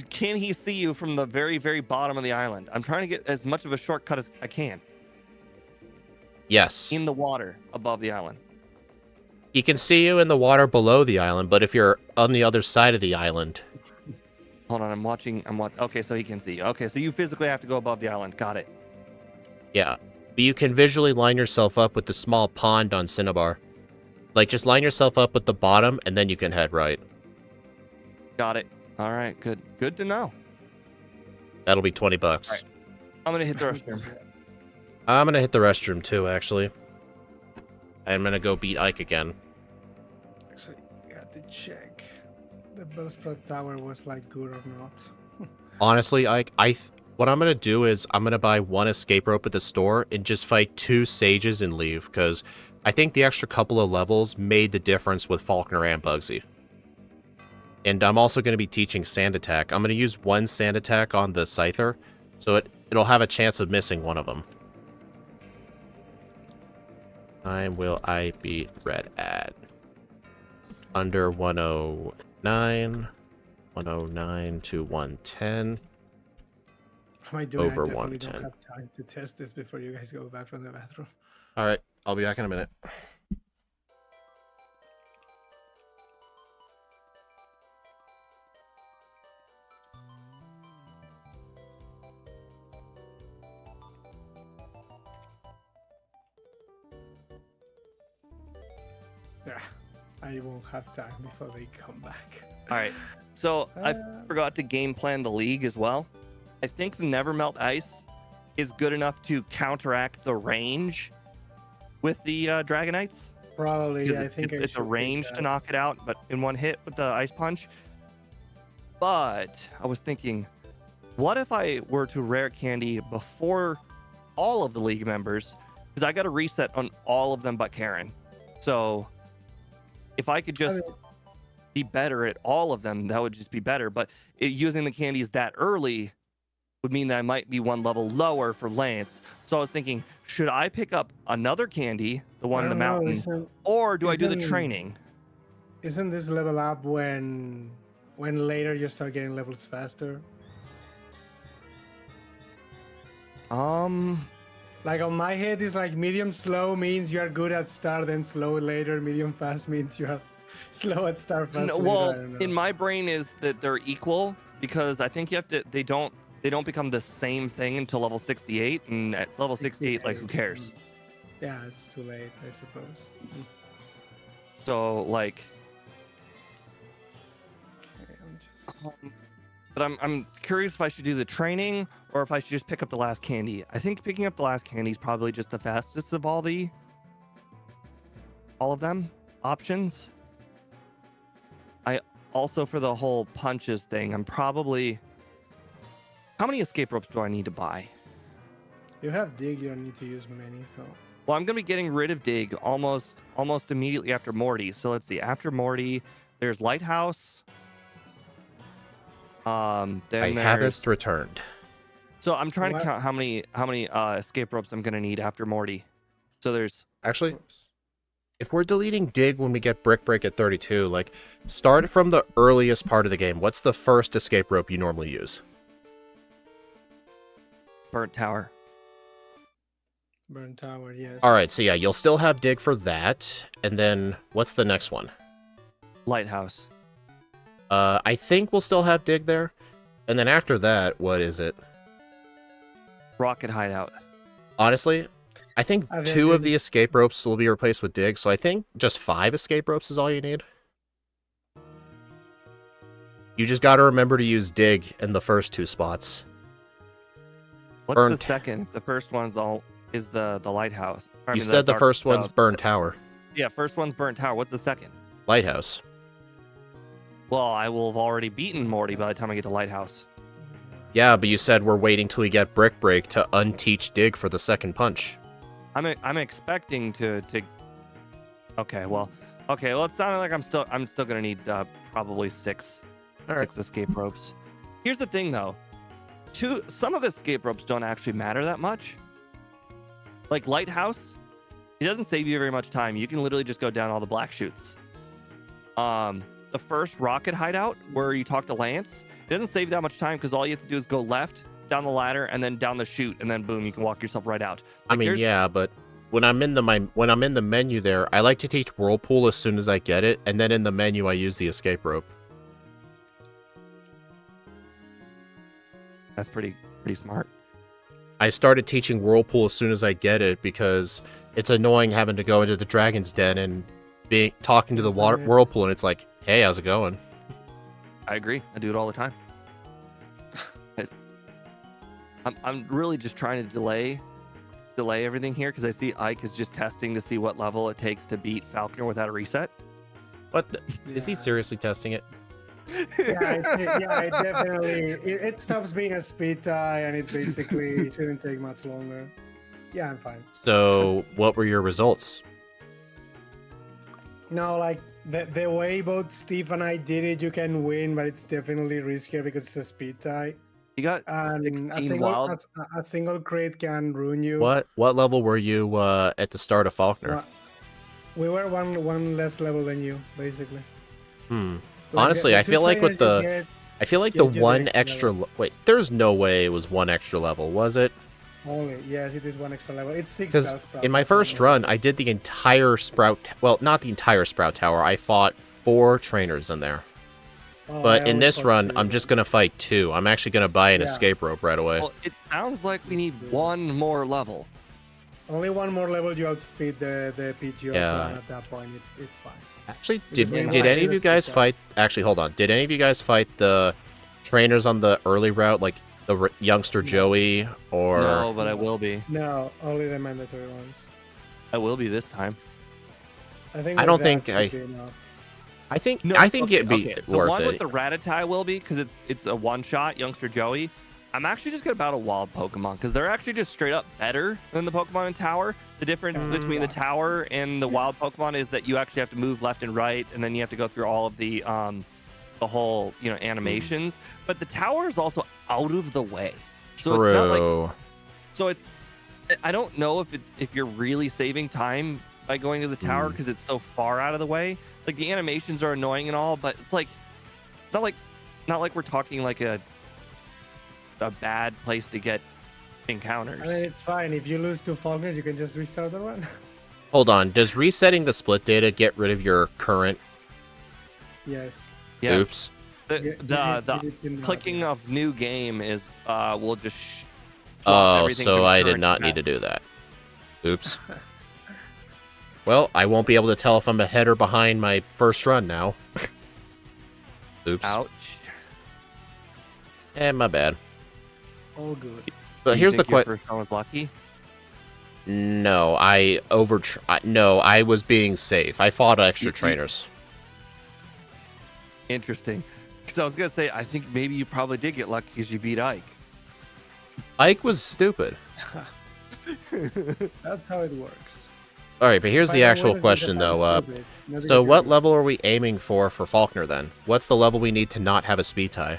can he see you from the very, very bottom of the island? I'm trying to get as much of a shortcut as I can. Yes. In the water above the island. He can see you in the water below the island, but if you're on the other side of the island. Hold on, I'm watching. Okay, so he can see you. Okay, so you physically have to go above the island. Got it. Yeah. But you can visually line yourself up with the small pond on Cinnabar. Like, just line yourself up at the bottom, and then you can head right. Got it. All right, good. Good to know. That'll be $20. Right. I'm gonna hit the restroom. I'm gonna hit the restroom too, actually. I'm gonna go beat Ike again. Actually, I had to check. The Bellsprout Tower was like good or not. Honestly, Ike, what I'm gonna do is I'm gonna buy one escape rope at the store and just fight 2 sages and leave, because I think the extra couple of levels made the difference with Falkner and Bugsy. And I'm also going to be teaching Sand Attack. I'm going to use one Sand Attack on the Scyther, so it'll have a chance of missing one of them. Time will I beat Red at? Under 109. 109 to 110. Am I doing? Over I definitely 110. don't have time to test this before you guys go back from the bathroom. All right, I'll be back in a minute. Yeah, I won't have time before they come back. All right. So I forgot to game plan the league as well. I think the Nevermelt Ice is good enough to counteract the range with the Dragonites. Probably, I think it's a range to knock it out, but in one hit with the Ice Punch. But I was thinking, what if I were to rare candy before all of the league members? Because I got a reset on all of them but Karen. So if I could just be better at all of them, that would just be better. But using the candies that early would mean that I might be one level lower for Lance. So I was thinking, should I pick up another candy, the one in the mountain, or do I do the training? Isn't this level up when later you start getting levels faster? Like on my head, it's like medium slow means you are good at start, then slow later. Medium fast means you are slow at start, fast later. Well, in my brain is that they're equal, because I think you have to. They don't become the same thing until level 68, and at level 68, like, who cares? Yeah, it's too late, I suppose. So like, okay, I'm just... But I'm curious if I should do the training or if I should just pick up the last candy. I think picking up the last candy is probably just the fastest of all of them options. I also, for the whole punches thing, I'm probably... How many escape ropes do I need to buy? You have dig, you don't need to use many, so... Well, I'm going to be getting rid of dig almost immediately after Morty. So let's see. After Morty, there's Lighthouse. Then Hathist returned. So I'm trying to count how many escape ropes I'm going to need after Morty. So there's... Actually, if we're deleting dig when we get Brick Break at 32, like, start from the earliest part of the game. What's the first escape rope you normally use? Burnt Tower. Burn Tower, yes. Alright, so yeah, you'll still have dig for that. And then, what's the next one? Lighthouse. I think we'll still have dig there. And then after that, what is it? Rocket Hideout. Honestly, I think 2 of the escape ropes will be replaced with dig, so I think just 5 escape ropes is all you need. You just gotta remember to use dig in the first 2 spots. What's the second? The first one's the lighthouse. You said the first one's Burn Tower. Yeah, first one's Burnt Tower. What's the second? Lighthouse. Well, I will have already beaten Morty by the time I get to Lighthouse. Yeah, but you said we're waiting till we get Brick Break to unteach dig for the second punch. I'm expecting to. Okay, well, it sounded like I'm still gonna need probably 6 escape ropes. Here's the thing, though. Some of the escape ropes don't actually matter that much. Like Lighthouse, it doesn't save you very much time. You can literally just go down all the black chutes. The first Rocket Hideout, where you talk to Lance, it doesn't save that much time because all you have to do is go left, down the ladder, and then down the chute, and then boom, you can walk yourself right out. Like, I mean, yeah, but when I'm in the menu there, I like to teach Whirlpool as soon as I get it, and then in the menu I use the escape rope. That's pretty smart. I started teaching Whirlpool as soon as I get it because it's annoying having to go into the Dragon's Den and talking to the Whirlpool, and it's like, hey, how's it going? I agree. I do it all the time. I'm really just trying to delay everything here because I see Ike is just testing to see what level it takes to beat Falconer without a reset. What? Is he seriously testing it? It definitely it stops being a speed tie, and it basically shouldn't take much longer. Yeah, I'm fine. So, what were your results? No, like the way both Steve and I did it, you can win, but it's definitely riskier because it's a speed tie. You got 16 wild. A single crit can ruin you. What level were you at the start of Falconer? We were one less level than you, basically. Like honestly, I feel like with the one extra wait, there's no way it was 1 extra level, was it? Only, yes, it is 1 extra level. It's 6 because in my first run, I did the entire Sprout. Well, not the entire Sprout Tower. I fought 4 trainers in there. But in this run, I'm just gonna fight 2. I'm actually gonna buy an escape rope right away. Well, it sounds like we need 1 more level. Only 1 more level, you outspeed the PGO plan at that point. It's fine. Actually, did any of you guys fight? Actually, hold on. Did any of you guys fight the trainers on the early route, like the youngster Joey or? No, but I will be. No, only the mandatory ones. I will be this time. I think it'd be The worth one it. with the Rattata will be because it's a one-shot youngster Joey. I'm actually just gonna battle wild Pokemon because they're actually just straight up better than the Pokemon in Tower. The difference between the Tower and the wild Pokemon is that you actually have to move left and right, and then you have to go through all of the whole animations. But the Tower is also out of the way, so True. it's not like. So it's. I don't know if you're really saving time by going to the Tower because it's so far out of the way. Like the animations are annoying and all, but it's not like we're talking like a bad place to get encounters. I mean, it's fine. If you lose 2 Falconers, you can just restart the run. Hold on. Does resetting the split data get rid of your current? Yes. Oops. The clicking of new game is will just. Oh, so I did not need to do that. Oops. Well, I won't be able to tell if I'm ahead or behind my first run now. Oops. Ouch. My bad. All good. But Do you here's the think your question. first one was lucky? No, no, I was being safe. I fought extra trainers. Interesting. Because I was gonna say, I think maybe you probably did get lucky because you beat Ike. Ike was stupid. That's how it works. All right, but here's By the the actual way, question, though. stupid, not So because what you're level are we aiming for Faulkner, then? What's the level we need to not have a speed tie?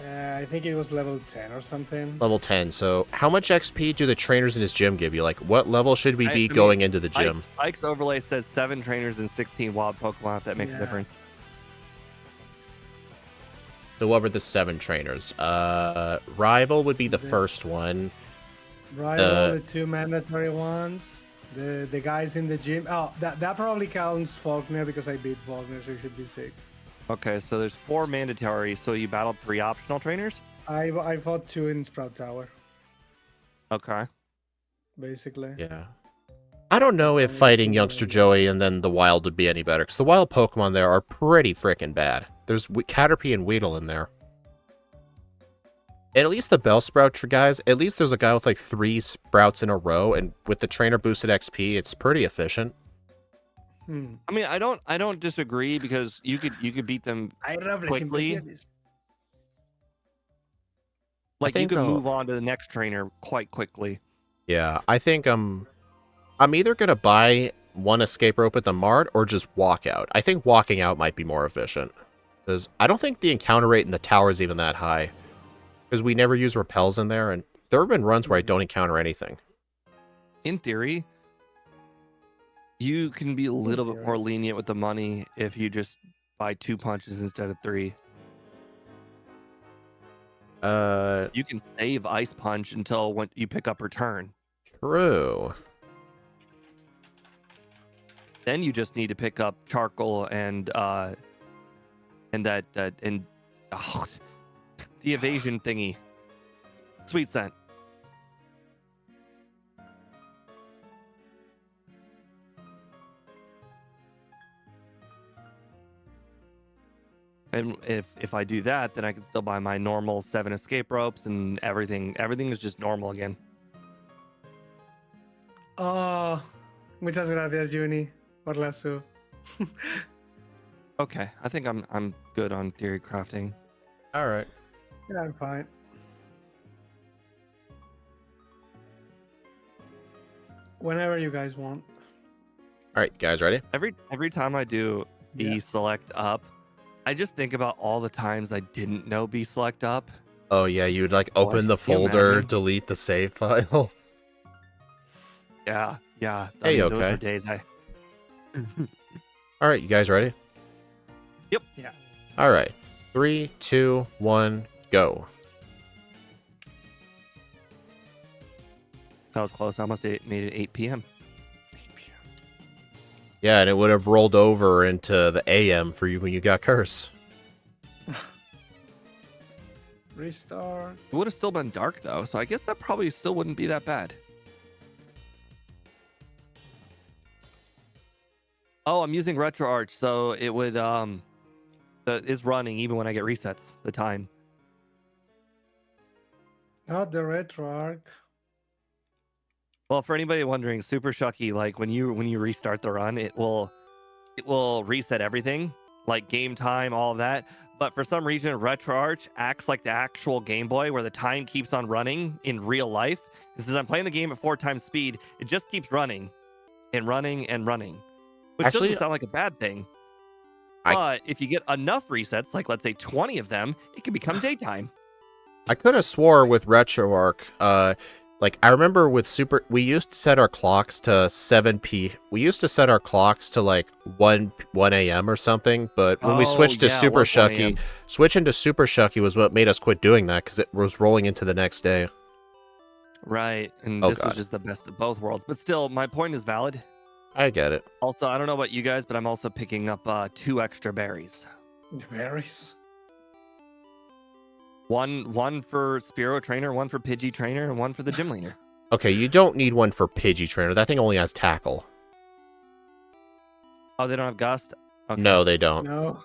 I think it was level 10 or something. Level 10. So how much XP do the trainers in his gym give you? Like, what level should we be I mean, going into the gym? Ike's overlay says 7 trainers and 16 wild Pokemon, if that makes a difference. So what were the 7 trainers? Rival would be the The- first one. Rival, the 2 mandatory ones. The guys in the gym. Oh, that probably counts Faulkner because I beat Faulkner, so it should be 6. Okay, so there's 4 mandatory, so you battled 3 optional trainers? I fought 2 in Sprout Tower, Okay. basically. Yeah. I don't know That's if only fighting 2 Youngster maybe. Joey and then the wild would be any better, because the wild Pokemon there are pretty freaking bad. There's Caterpie and Weedle in there. And at least the Bellsprout guys, at least there's a guy with like 3 sprouts in a row, and with the trainer boosted XP, it's pretty efficient. I mean, I don't disagree because you could beat them Hay robles quickly. impresiones. like you think could I'll- move on to the next trainer quite quickly. Yeah, I think I'm either gonna buy 1 escape rope at the mart or just walk out. I think walking out might be more efficient. Because I don't think the encounter rate in the tower is even that high. Because we never use repels in there, and there have been runs where I don't encounter anything. In theory, you can be a little bit more lenient with the money if you just buy 2 punches instead of 3. You can save Ice Punch until when you pick up Return. True. Then you just need to pick up Charcoal and oh, the evasion thingy. Sweet Scent. And if I do that, then I can still buy my normal 7 escape ropes and everything. Everything is just normal again. Oh, muchas gracias, Juni, por la sub. Okay, I think I'm good on theory crafting. All right. Yeah, I'm fine. Whenever you guys want. All right, guys, ready? Every time I do B Yeah. select up, I just think about all the times I didn't know B select up. Oh yeah, you'd like Boy, open the can you folder, imagine? delete the save file. Yeah. Hey, Those okay. were days All right, you guys ready? Yep. Yeah. All right. 3, 2, 1, go. That was close. I almost made it 8 p.m. Yeah, and it would have rolled over into the AM for you when you got curse. Restart. It would have still been dark though, so I guess that probably still wouldn't be that bad. Oh, I'm using RetroArch, so it would it's running even when I get resets. The time. Not the retro arc. Well, for anybody wondering, Super Shucky, like when you restart the run, it will reset everything, like game time, all of that. But for some reason, RetroArch acts like the actual Game Boy, where the time keeps on running in real life. And since I'm playing the game at 4 times speed, it just keeps running and running and running, which Actually, doesn't sound like a bad thing. I- But if you get enough resets, like let's say 20 of them, it can become daytime. I could have swore with RetroArch, like I remember with we used to set our clocks to 7 We used to set our clocks to like 1 a.m. or something, but when we switched to yeah, it Super was 1 Shucky, a.m. switching to Super Shucky was what made us quit doing that because it was rolling into the next day. Right, and Oh, this was God. just the best of both worlds. But still, my point is valid. I get it. Also, I don't know about you guys, but I'm also picking up 2 extra berries. The berries. One for Spearow Trainer, one for Pidgey Trainer, and one for the Gym Leader. Okay, you don't need one for Pidgey Trainer. That thing only has Tackle. Oh, they don't have Gust? Okay. No, they don't. No.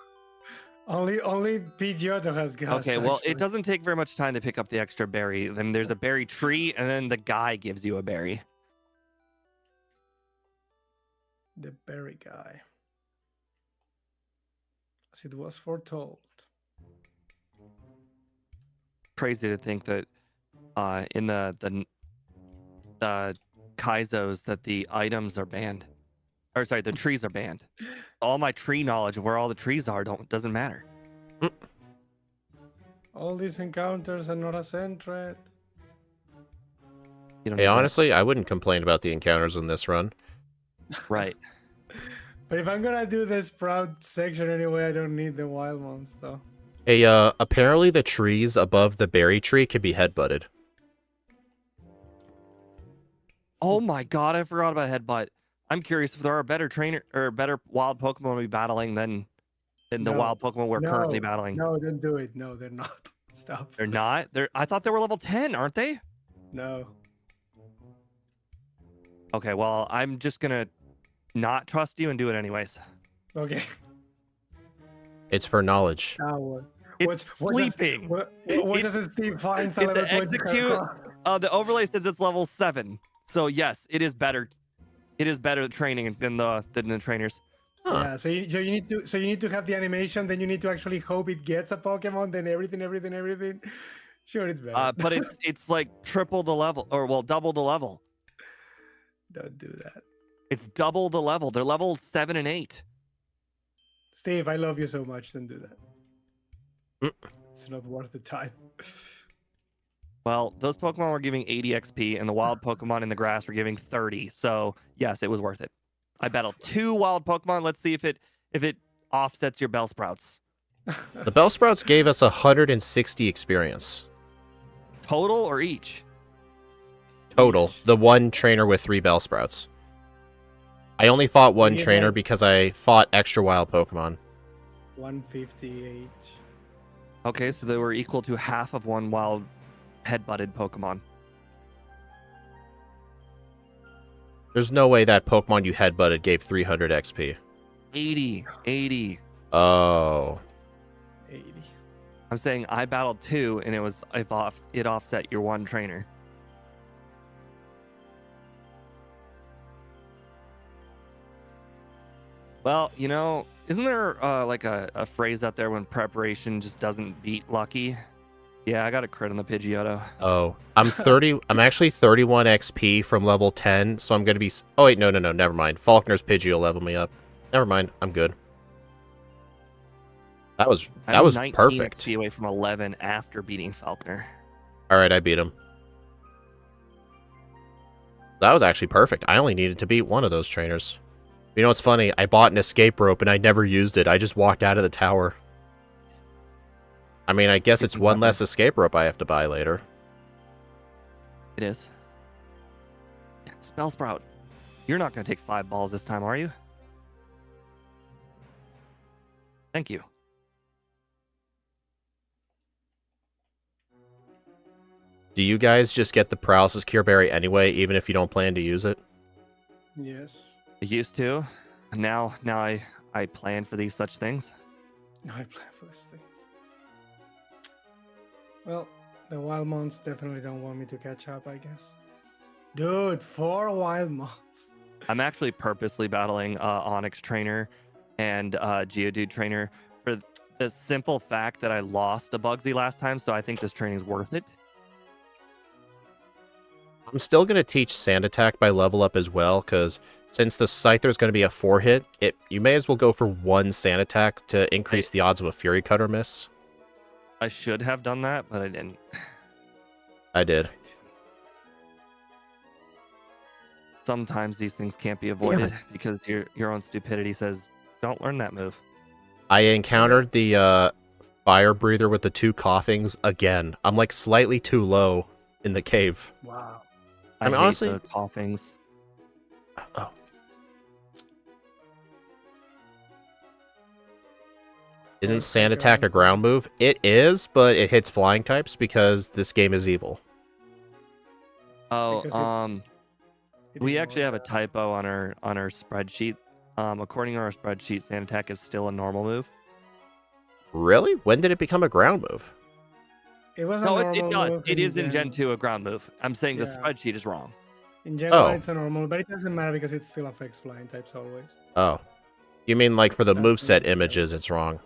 Only Pidgeotto has Gust. Okay, well, actually. it doesn't take very much time to pick up the extra berry. Then there's a berry tree, and then the guy gives you a berry. The berry guy. As it was foretold. Crazy to think that in the Kaizos that the items are banned. Or sorry, the trees are banned. All my tree knowledge of where all the trees are doesn't matter. All these encounters are not a sand threat. You don't Hey, need that. honestly, I wouldn't complain about the encounters in this run. Right. But if I'm gonna do the sprout section anyway, I don't need the wild ones though. Hey, apparently the trees above the berry tree can be headbutted. Oh my god, I forgot about Headbutt. I'm curious if there are better trainer or better wild Pokemon to be battling than the No. wild Pokemon we're currently battling. No, don't do it. No, they're not. Stop. They're not? I thought they were level 10, aren't they? No. Okay, well, I'm just gonna not trust you and do it anyways. Okay. It's for knowledge. Now what? It's sleeping. What does Steve finds It's the execute. The overlay says it's level 7. So yes, it is better. It is better training than the trainers. Huh. Yeah, so you need to have the animation, then you need to actually hope it gets a Pokemon, then everything. Sure, it's better. But it's like triple the level, or well, double the level. Don't do that. It's double the level. They're level 7 and 8. Steve, I love you so much. Don't do that. Mm. It's not worth the time. Well, those Pokemon were giving 80 XP, and the wild Pokemon in the grass were giving 30. So yes, it was worth it. I battled 2 wild Pokemon. Let's see if it offsets your Bellsprouts. The Bellsprouts gave us 160 experience. Total or each? Total. The one trainer with 3 Bellsprouts. I only fought one Yeah. trainer because I fought extra wild Pokemon. 150 each. Okay, so they were equal to half of one wild headbutted Pokemon. There's no way that Pokemon you headbutted gave 300 XP. 80. Oh. 80. I'm saying I battled 2, and it offset your one trainer. Well, isn't there like a phrase out there when preparation just doesn't beat lucky? Yeah, I got a crit on the Pidgeotto. Oh. I'm actually 31 XP from level 10, so I'm gonna be... Oh wait, no, never mind. Faulkner's Pidgey will level me up. Never mind, I'm good. That was I'm 19 perfect. XP away from 11 after beating Falconer. Alright, I beat him. That was actually perfect. I only needed to beat one of those trainers. You know what's funny? I bought an escape rope and I never used it. I just walked out of the tower. I mean, I guess it's one less escape rope I have to buy later. It is. Spellsprout, you're not going to take 5 balls this time, are you? Thank you. Do you guys just get the Paralysis Cure Berry anyway, even if you don't plan to use it? Yes. I used to. Now I plan for these such things. No, I plan for these things. Well, the wild mons definitely don't want me to catch up, I guess. Dude, 4 wild mons. I'm actually purposely battling Onyx Trainer and Geodude Trainer for the simple fact that I lost a Bugsy last time, so I think this training's worth it. I'm still going to teach Sand Attack by level up as well, because since the Scyther is going to be a 4-hit, you may as well go for 1 Sand Attack to increase the odds of a Fury Cutter miss. I should have done that, but I didn't. I did. Sometimes these things can't be avoided because your own stupidity says, don't learn that move. I encountered the Fire Breather with the 2 coughings again. I'm like slightly too low in the cave. Wow. I mean, hate honestly- the coughings. Oh. Isn't Sand Attack a ground move? It is, but it hits flying types because this game is evil. Oh, Because we actually have a typo on our spreadsheet. According to our spreadsheet, Sand Attack is still a normal move. Really? When did it become a ground move? It was a No, normal it does. move It is in Gen 2 a ground move. I'm saying the Yeah. spreadsheet is wrong. In Gen Oh. 1, it's a normal, but it doesn't matter because it still affects flying types always. Oh. You mean like for the That's moveset the- images, it's wrong.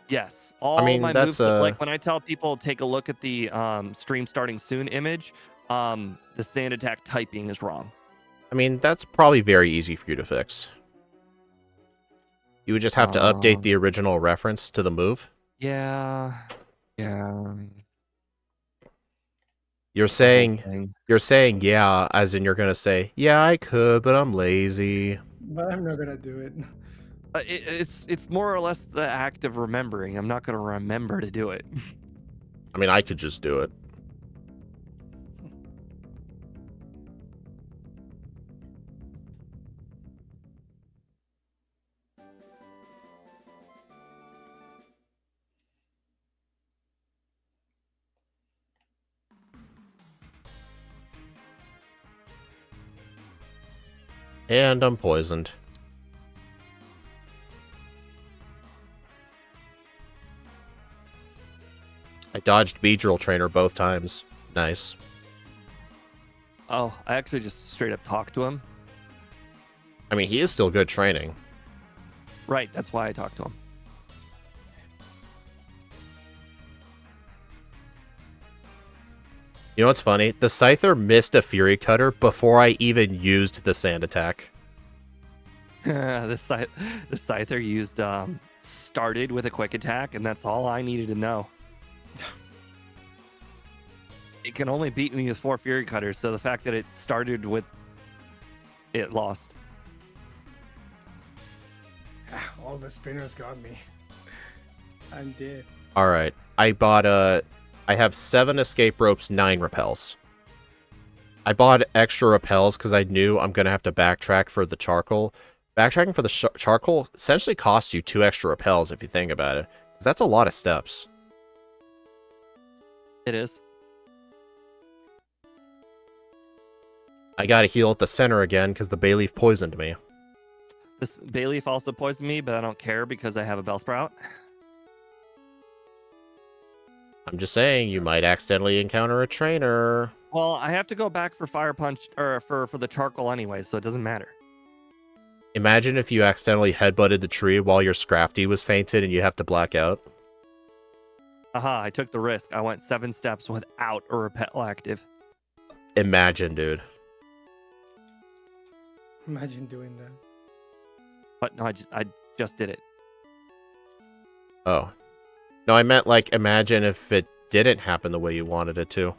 Yes, all mean, my that's, moves. Like when I tell people take a look at the stream starting soon image, the sand attack typing is wrong. I mean, that's probably very easy for you to fix. You would just have to update the original reference to the move. Yeah. You're saying, yeah, as in you're gonna say, yeah, I could, but I'm lazy. But I'm not gonna do it. It's more or less the act of remembering. I'm not gonna remember to do it. I mean, I could just do it. And I'm poisoned. I dodged Beedrill Trainer both times. Nice. Oh, I actually just straight up talked to him. I mean, he is still good training. Right, that's why I talked to him. You know what's funny? The Scyther missed a Fury Cutter before I even used the Sand Attack. the Scyther used started with a quick attack, and that's all I needed to know. It can only beat me with 4 Fury Cutters, so the fact that it started with it lost. All the spinners got me. I'm dead. Alright, I bought I have 7 escape ropes, 9 repels. I bought extra repels because I knew I'm going to have to backtrack for the charcoal. Backtracking for the charcoal essentially costs you 2 extra repels if you think about it. Because that's a lot of steps. It is. I gotta heal at the center again because the Bayleaf poisoned me. This Bayleaf also poisoned me, but I don't care because I have a Bellsprout. I'm just saying, you might accidentally encounter a trainer. Well, I have to go back for Fire Punch, or for the charcoal anyway, so it doesn't matter. Imagine if you accidentally headbutted the tree while your Scrafty was fainted and you have to black out. Aha, I took the risk. I went 7 steps without a repel active. Imagine, dude. Imagine doing that. But no, I just did it. Oh. No, I meant, like, imagine if it didn't happen the way you wanted it to.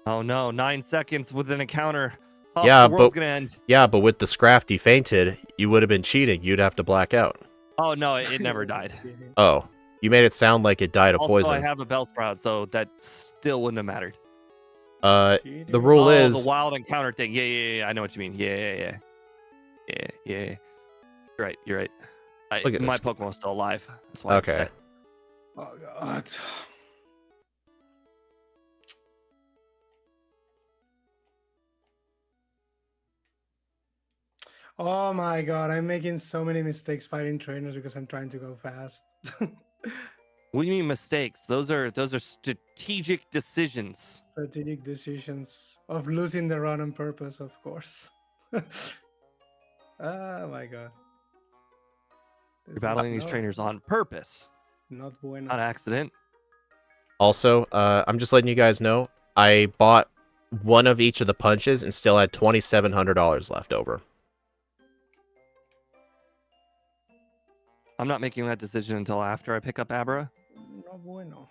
Oh no, 9 seconds with an encounter. Oh, Yeah, the world's but- gonna end. Yeah, but with the Scrafty fainted, you would have been cheating. You'd have to black out. Oh no, it never died. Oh. You made it sound like it died of Also, poison. I have a Bellsprout, so that still wouldn't have mattered. The rule Oh, is... the wild encounter thing. Yeah. I know what you mean. Yeah. You're right. Look at My this. Pokemon's still alive. That's why. Okay. Oh god. Oh my god, I'm making so many mistakes fighting trainers because I'm trying to go fast. What do you mean mistakes? Those are strategic decisions. Strategic decisions of losing the run on purpose, of course. Oh my god. You're battling these trainers on purpose, Not bueno. not accident. Also, I'm just letting you guys know, I bought one of each of the punches and still had $2,700 left over. I'm not making that decision until after I pick up Abra. No bueno.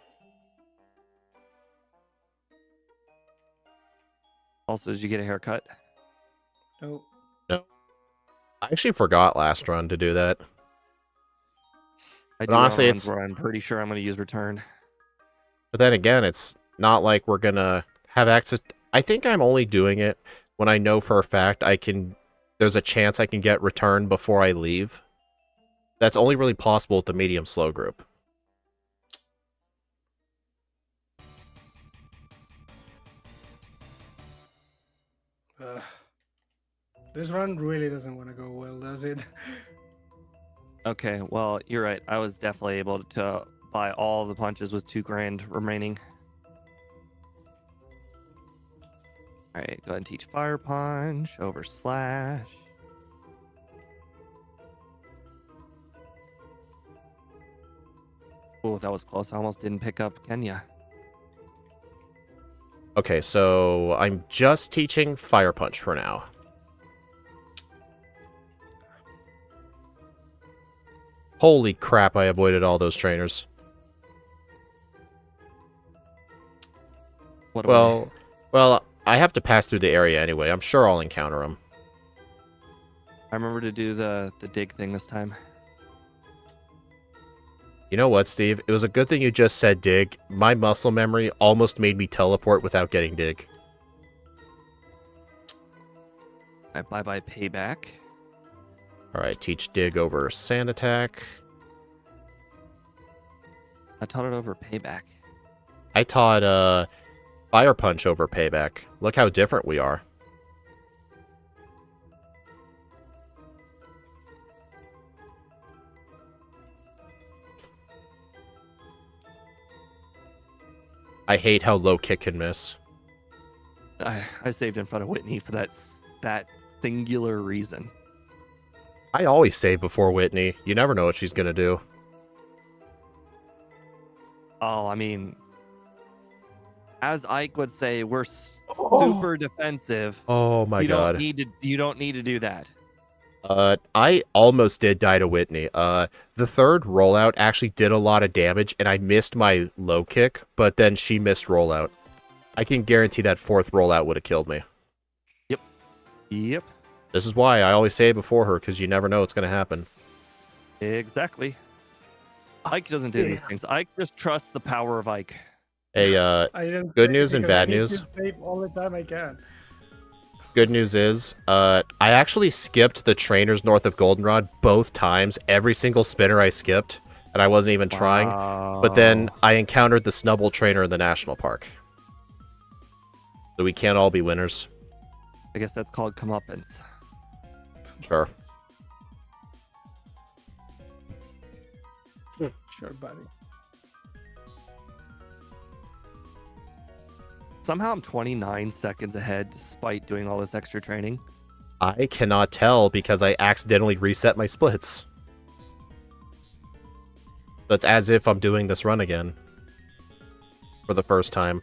Also, did you get a haircut? No. I actually forgot last run to do that. I But do honestly, have runs it's- where I'm pretty sure I'm going to use return. But then again, it's not like we're gonna have access... I think I'm only doing it when I know for a fact there's a chance I can get return before I leave. That's only really possible with the medium slow group. This run really doesn't want to go well, does it? Okay, well, you're right. I was definitely able to buy all the punches with 2 grand remaining. All right, go ahead and teach Fire Punch over Slash. Oh, that was close. I almost didn't pick up Kenya. Okay, so I'm just teaching Fire Punch for now. Holy crap, I avoided all those trainers. What a way. Well, I have to pass through the area anyway. I'm sure I'll encounter them. I remember to do the dig thing this time. You know what, Steve? It was a good thing you just said dig. My muscle memory almost made me teleport without getting dig. All right, bye-bye Payback. Alright, teach dig over Sand Attack. I taught it over Payback. I taught Fire Punch over Payback. Look how different we are. I hate how low kick can miss. I saved in front of Whitney for that singular reason. I always save before Whitney. You never know what she's gonna do. Oh, I mean, as Ike would say, we're super defensive. Oh my god. You don't need to do that. I almost did die to Whitney. The third rollout actually did a lot of damage, and I missed my low kick, but then she missed rollout. I can guarantee that fourth rollout would have killed me. Yep. This is why I always save before her, because you never know what's going to happen. Exactly. Ike doesn't do these things. Ike just trusts the power of Ike. Hey, good news and bad news. Save all the time I can. Good news is, I actually skipped the trainers north of Goldenrod both times. Every single spinner I skipped, and I wasn't even trying. But then I encountered the Snubble trainer in the national park. So we can't all be winners. I guess that's called comeuppance. Sure. Sure, buddy. Somehow I'm 29 seconds ahead despite doing all this extra training. I cannot tell because I accidentally reset my splits. So it's as if I'm doing this run again. For the first time.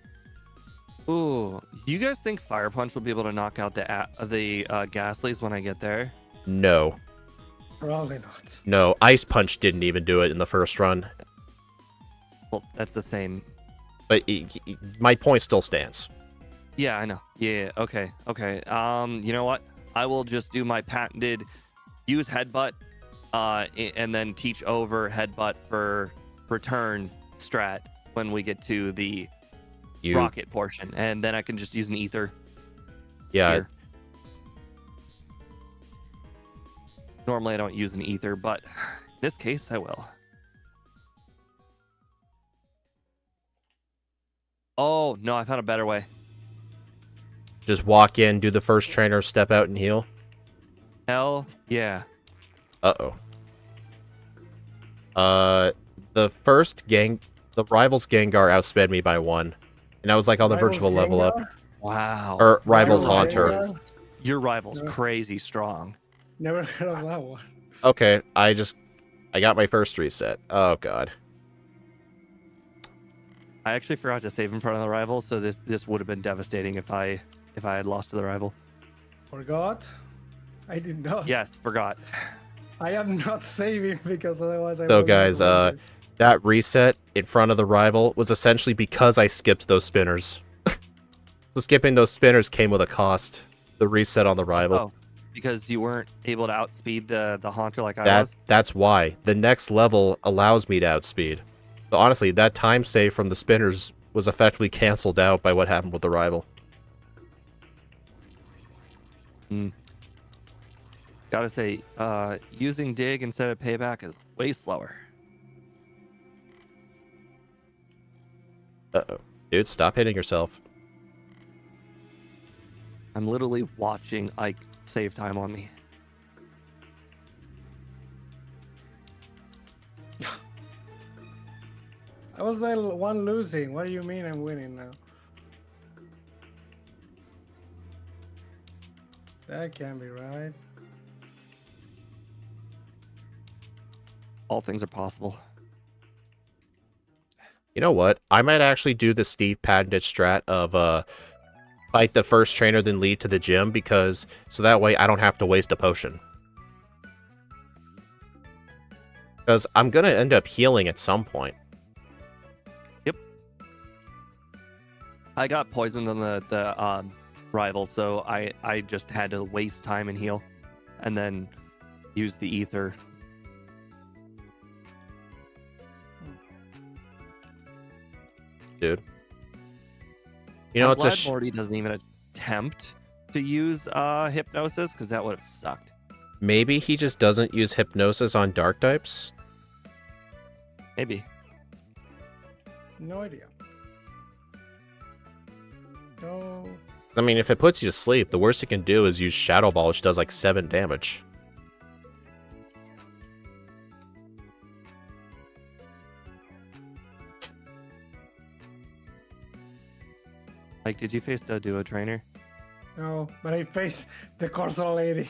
Ooh, you guys think Fire Punch will be able to knock out the Ghastlies when I get there? No. Probably not. No, Ice Punch didn't even do it in the first run. Well, that's the same. But my point still stands. Yeah, I know. Yeah, okay. You know what? I will just do my patented use Headbutt and then teach over Headbutt for return strat when we get to the rocket portion. And then I can just use an Ether. Yeah. Here. Normally I don't use an Ether, but in this case I will. Oh, no, I found a better way. Just walk in, do the first trainer, step out, and heal? Hell yeah. Uh-oh. The Rivals Gengar outsped me by 1. And I was like on the verge of a level up. Wow. Or Rivals Haunter. Your rival's crazy strong. Never heard of that one. Okay, I got my first reset. Oh god. I actually forgot to save in front of the rival, so this would have been devastating if I had lost to the rival. Forgot? I did not. Yes, forgot. I am not saving because otherwise I So will guys, that reset in front of the rival was essentially because I skipped those spinners. So skipping those spinners came with a cost. The reset on the rival. Oh, because you weren't able to outspeed the Haunter like I was? That's why. The next level allows me to outspeed. But honestly, that time save from the spinners was effectively canceled out by what happened with the rival. Gotta say, using dig instead of payback is way slower. Uh-oh. Dude, stop hitting yourself. I'm literally watching Ike save time on me. I was the one losing. What do you mean I'm winning now? That can't be right. All things are possible. You know what? I might actually do the Steve patented strat of fight the first trainer, then lead to the gym, because so that way I don't have to waste a potion. Because I'm gonna end up healing at some point. Yep. I got poisoned on the rival, so I just had to waste time and heal, and then use the ether. Dude. You know, I'm it's glad Morty doesn't even attempt to use hypnosis, because that would have sucked. maybe he just doesn't use hypnosis on dark types. Maybe. No idea. No. I mean, if it puts you to sleep, the worst it can do is use Shadow Ball, which does like 7 damage. Like, did you face the duo trainer? No, but I faced the Corso lady.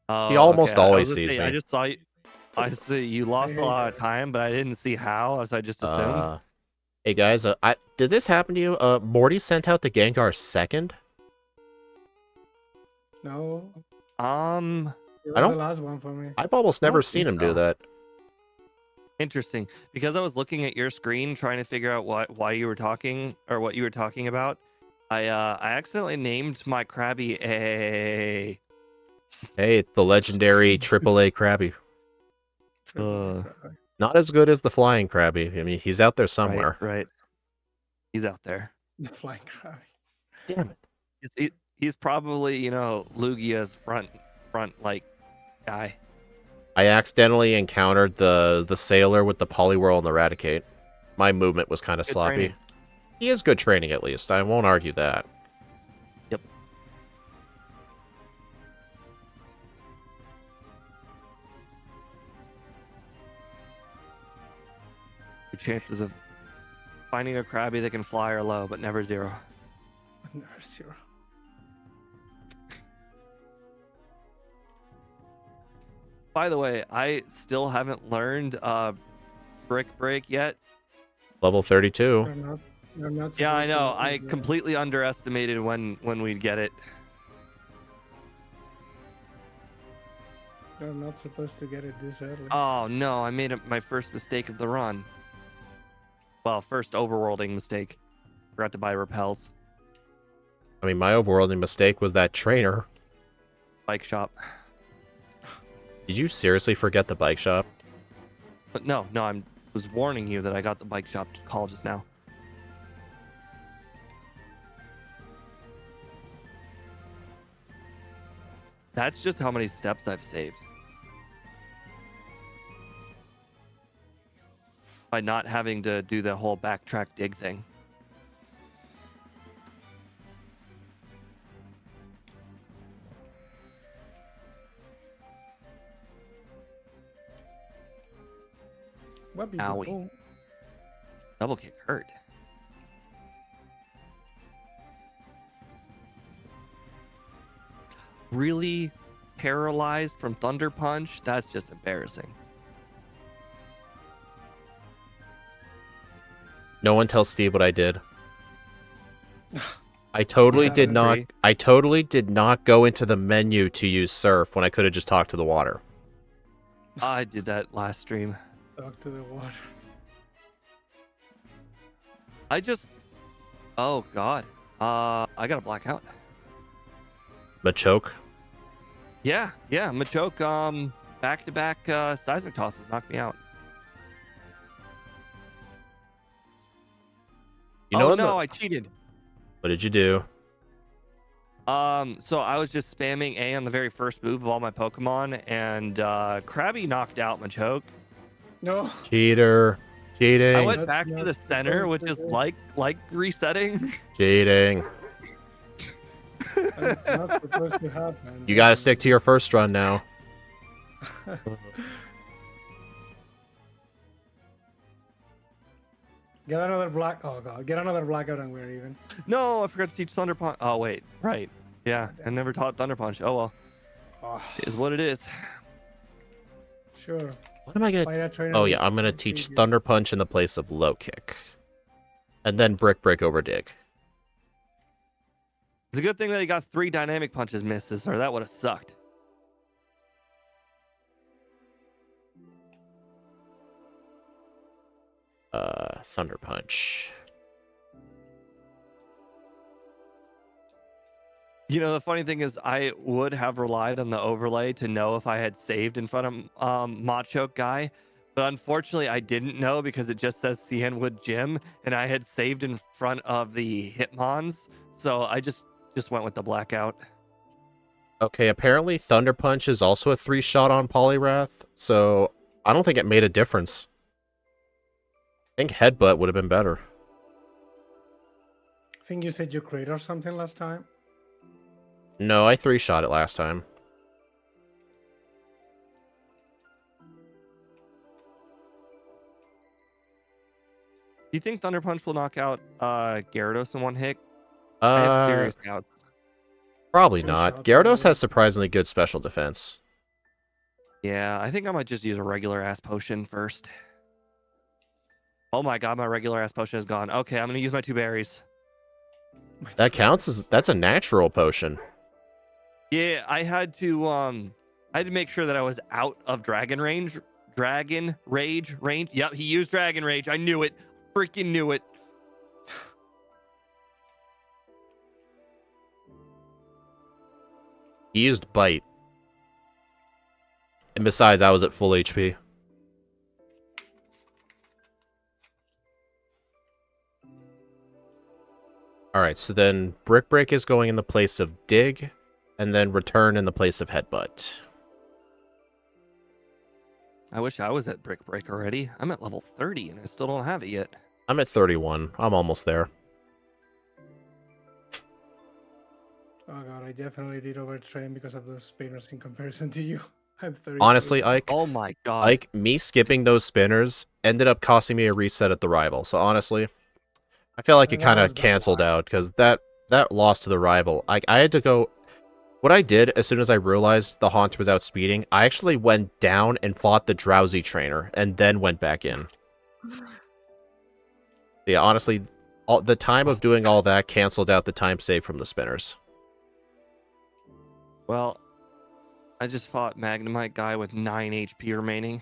Oh, He almost okay. always I sees me. I just saw you. I see you lost a lot of time, but I didn't see how, so I just assumed. Hey guys, did this happen to you? Morty sent out the Gengar second? No. I It was don't- the last one for me. I've almost never don't seen think him do so. that. Interesting, because I was looking at your screen trying to figure out why you were talking or what you were talking about. I accidentally named my Krabby a. Hey, it's the legendary AAA Krabby. Not as good as the flying Krabby. I mean, he's out there somewhere. Right. He's out there. The flying crabby. Damn it. He's probably, Lugia's front like guy. I accidentally encountered the sailor with the Poliwhirl and the Raticate. My movement was kind of Good sloppy. training. He is good training, at least. I won't argue that. Yep. The chances of finding a Krabby that can fly are low, but never zero. Never zero. By the way, I still haven't learned Brick Break yet. Level 32. I'm not Yeah, I supposed know. to I do that. completely underestimated when we'd get it. I'm not supposed to get it this early. Oh no, I made my first mistake of the run. Well, first overworlding mistake. Forgot to buy repels. I mean, my overworlding mistake was that trainer. Bike shop. Did you seriously forget the bike shop? But no, I was warning you that I got the bike shop call just now. That's just how many steps I've saved. By not having to do the whole backtrack dig thing. What Owie. people? Double kick hurt. Really paralyzed from Thunder Punch? That's just embarrassing. No one tells Steve what I did. I totally Yeah, did I not. agree. I totally did not go into the menu to use Surf when I could have just talked to the water. I did that last stream. Talk to the water. Oh god. I got a blackout. Machoke. Yeah, Machoke, back-to-back seismic tosses knocked me out. You know oh no, I cheated. What did you do? So I was just spamming A on the very first move of all my Pokemon, and Krabby knocked out Machoke. No. Cheater. Cheating. I went That's back to not the center, supposed which to is do. like resetting. Cheating. That's not supposed to happen. You gotta stick to your first run now. Get another black. Oh god, get another blackout and we're even. No, I forgot to teach Thunder Punch. Oh wait, right. Yeah, God I damn. never taught Thunder Punch. Oh well, Oh, it is what it is. sure. What am I gonna? Fire trainer Oh yeah, will I'm gonna complete teach you. Thunder Punch in the place of Low Kick, and then Brick Break over Dig. It's a good thing that he got 3 dynamic punches misses, or that would have sucked. Thunder Punch. You know, the funny thing is, I would have relied on the overlay to know if I had saved in front of Macho Guy, but unfortunately, I didn't know because it just says Cianwood Gym, and I had saved in front of the Hitmons, so I just went with the blackout. Okay, apparently Thunder Punch is also a 3-shot on Polyrath, so I don't think it made a difference. I think Headbutt would have been better. I think you said you crit or something last time. No, I 3-shot it last time. Do you think Thunder Punch will knock out Gyarados in one hit? I have serious doubts. Probably 3 not. shot, Gyarados probably. has surprisingly good special defense. Yeah, I think I might just use a regular ass potion first. Oh my god, my regular ass potion is gone. Okay, I'm gonna use my 2 berries. That counts as that's a natural potion. Yeah, I had to make sure that I was out of Dragon Rage. Yep, he used Dragon Rage. I knew it. Freaking knew it. He used Bite. And besides, I was at full HP. Alright, so then Brick Break is going in the place of Dig, and then Return in the place of Headbutt. I wish I was at Brick Break already. I'm at level 30 and I still don't have it yet. I'm at 31. I'm almost there. Oh god, I definitely did overtrain because of those spinners in comparison to you. I'm 30. Honestly, Ike, Oh my god. me skipping those spinners ended up costing me a reset at the rival. So honestly, I feel like it That kind was of bad. canceled out because that loss to the rival. I had to go. What I did as soon as I realized the Haunter was outspeeding, I actually went down and fought the Drowsy trainer and then went back in. Yeah, honestly, the time of doing all that canceled out the time saved from the spinners. Well, I just fought Magnemite guy with 9 HP remaining.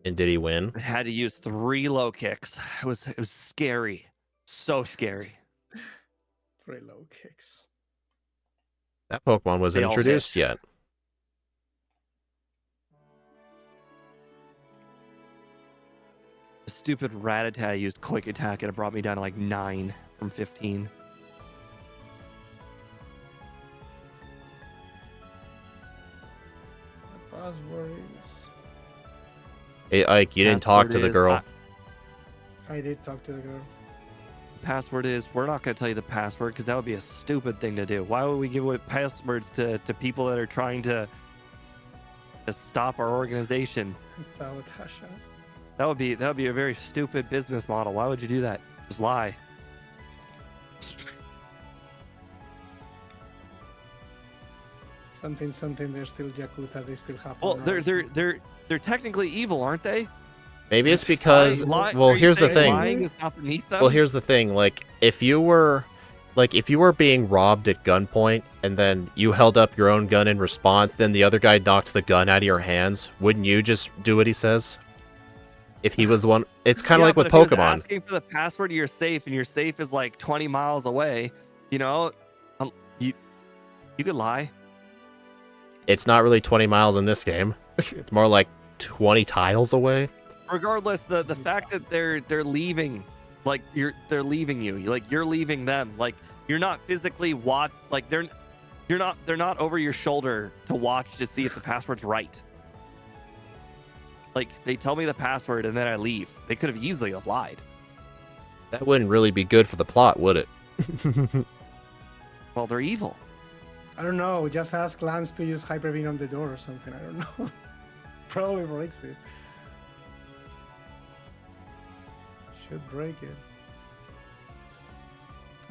And did he win? I had to use 3 low kicks. It was scary. So scary. 3 low kicks. That Pokemon wasn't They all introduced hit. yet. The stupid Rattata used Quick Attack and it brought me down to like 9 from 15. The password is... Hey, Ike, you didn't talk to the girl. I did talk to the girl. Password is, we're not going to tell you the password because that would be a stupid thing to do. Why would we give away passwords to people that are trying to stop our organization? Sabotage us. That would be a very stupid business model. Why would you do that? Just lie. Something, they're still Yakuza, they still have... Well, honor. they're technically evil, aren't they? Maybe it's because... Are Well, you here's the saying thing. Lying is not beneath them? Well, here's the thing. Like, if you were being robbed at gunpoint and then you held up your own gun in response, then the other guy knocked the gun out of your hands, wouldn't you just do what he says? If he was the one... It's kind of like but with if he was Pokemon. asking for the password to your safe, and your safe is like 20 miles away, you know, you could lie. It's not really 20 miles in this game. It's more like 20 tiles away. Regardless, the fact that they're leaving, like they're leaving you, like you're leaving them, like you're not physically they're not over your shoulder to watch to see if the password's right. Like they tell me the password and then I leave. They could have easily have lied. That wouldn't really be good for the plot, would it? Well, they're evil. I don't know, just ask Lance to use Hyper Beam on the door or something, I don't know. Probably breaks it. Should break it.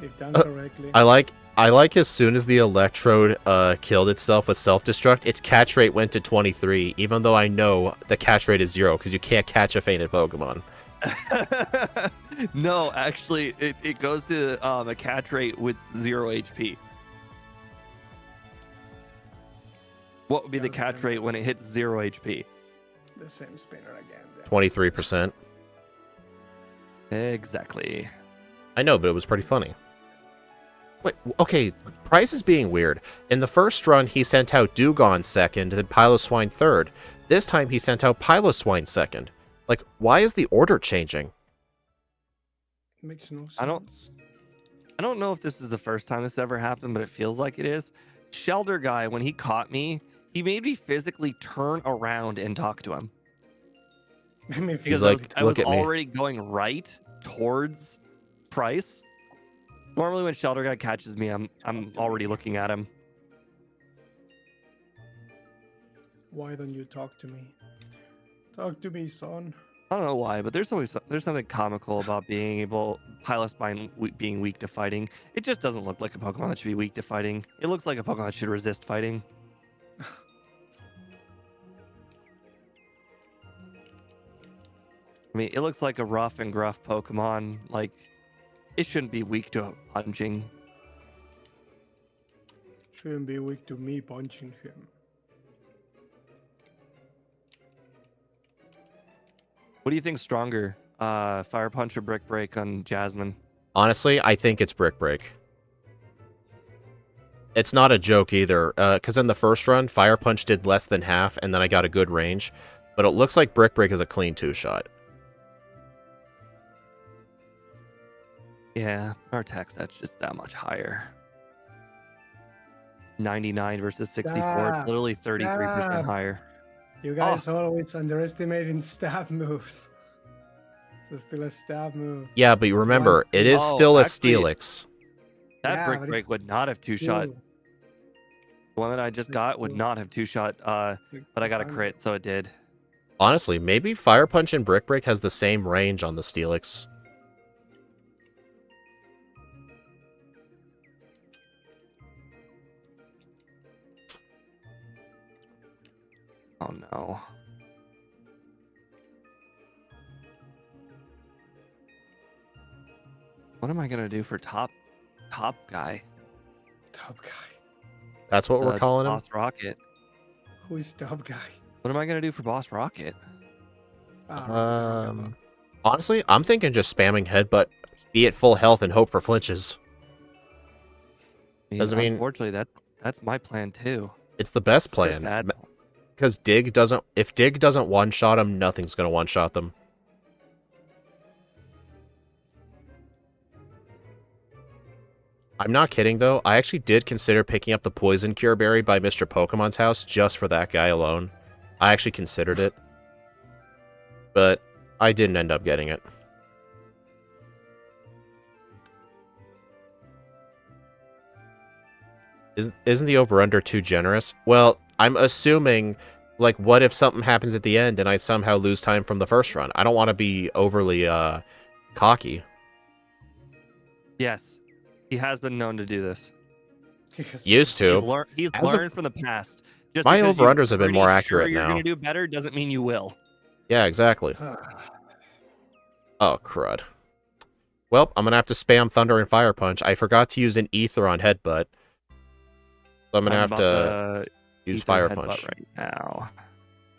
If done correctly. I like as soon as the electrode killed itself with self-destruct, its catch rate went to 23, even though I know the catch rate is 0 because you can't catch a fainted Pokemon. No, actually, it goes to a catch rate with 0 HP. What would be the catch rate when it hits 0 HP? The same spinner again. Then. 23%. Exactly. I know, but it was pretty funny. Wait, okay, Price is being weird. In the first run, he sent out Dugong second, then Piloswine third. This time, he sent out Piloswine second. Like, why is the order changing? Makes no sense. I don't know if this is the first time this ever happened, but it feels like it is. Shelter guy, when he caught me, he made me physically turn around and talk to him. Because like, I was "Look at me." already going right towards Price. Normally when Shelter guy catches me, I'm already looking at him. Why don't you talk to me? Talk to me, son. I don't know why, but there's something comical about being Piloswine being weak to fighting. It just doesn't look like a Pokemon that should be weak to fighting. It looks like a Pokemon that should resist fighting. I mean, it looks like a rough and gruff Pokemon. Like, it shouldn't be weak to punching. Shouldn't be weak to me punching him. What do you think's stronger? Fire Punch or Brick Break on Jasmine? Honestly, I think it's Brick Break. It's not a joke either, because in the first run, Fire Punch did less than half, and then I got a good range. But it looks like Brick Break is a clean 2-shot. Yeah, our attack stat's just that much higher. 99 versus 64, it's literally 33% higher. You guys always underestimating stab moves. So still a stab move. Yeah, but you remember, it is still a actually, Steelix. That Brick Break would not have 2-shot. The one that I just got would not have 2-shot, but I got a crit, so it did. Honestly, maybe Fire Punch and Brick Break has the same range on the Steelix. Oh no. What am I gonna do for top guy? Top guy. That's what we're calling him? Boss Rocket. Who's top guy? What am I gonna do for Boss Rocket? Honestly, I'm thinking just spamming Headbutt, be at full health, and hope for flinches. I mean, unfortunately, that's my plan too. It's the best plan. Because if Dig doesn't one-shot them, nothing's going to one-shot them. I'm not kidding, though. I actually did consider picking up the Poison Cure Berry by Mr. Pokemon's house just for that guy alone. I actually considered it. But I didn't end up getting it. Isn't the over-under too generous? Well, I'm assuming, like, what if something happens at the end and I somehow lose time from the first run? I don't want to be overly cocky. Yes, he has been known to do this. Used to. He's learned from the past. Just my over-unders have been more accurate now. You're going now. to do better doesn't mean you will. Yeah, exactly. Oh, crud. Well, I'm going to have to spam Thunder and Fire Punch. I forgot to use an Ether on Headbutt. So I'm going to have to use Fire Punch right now.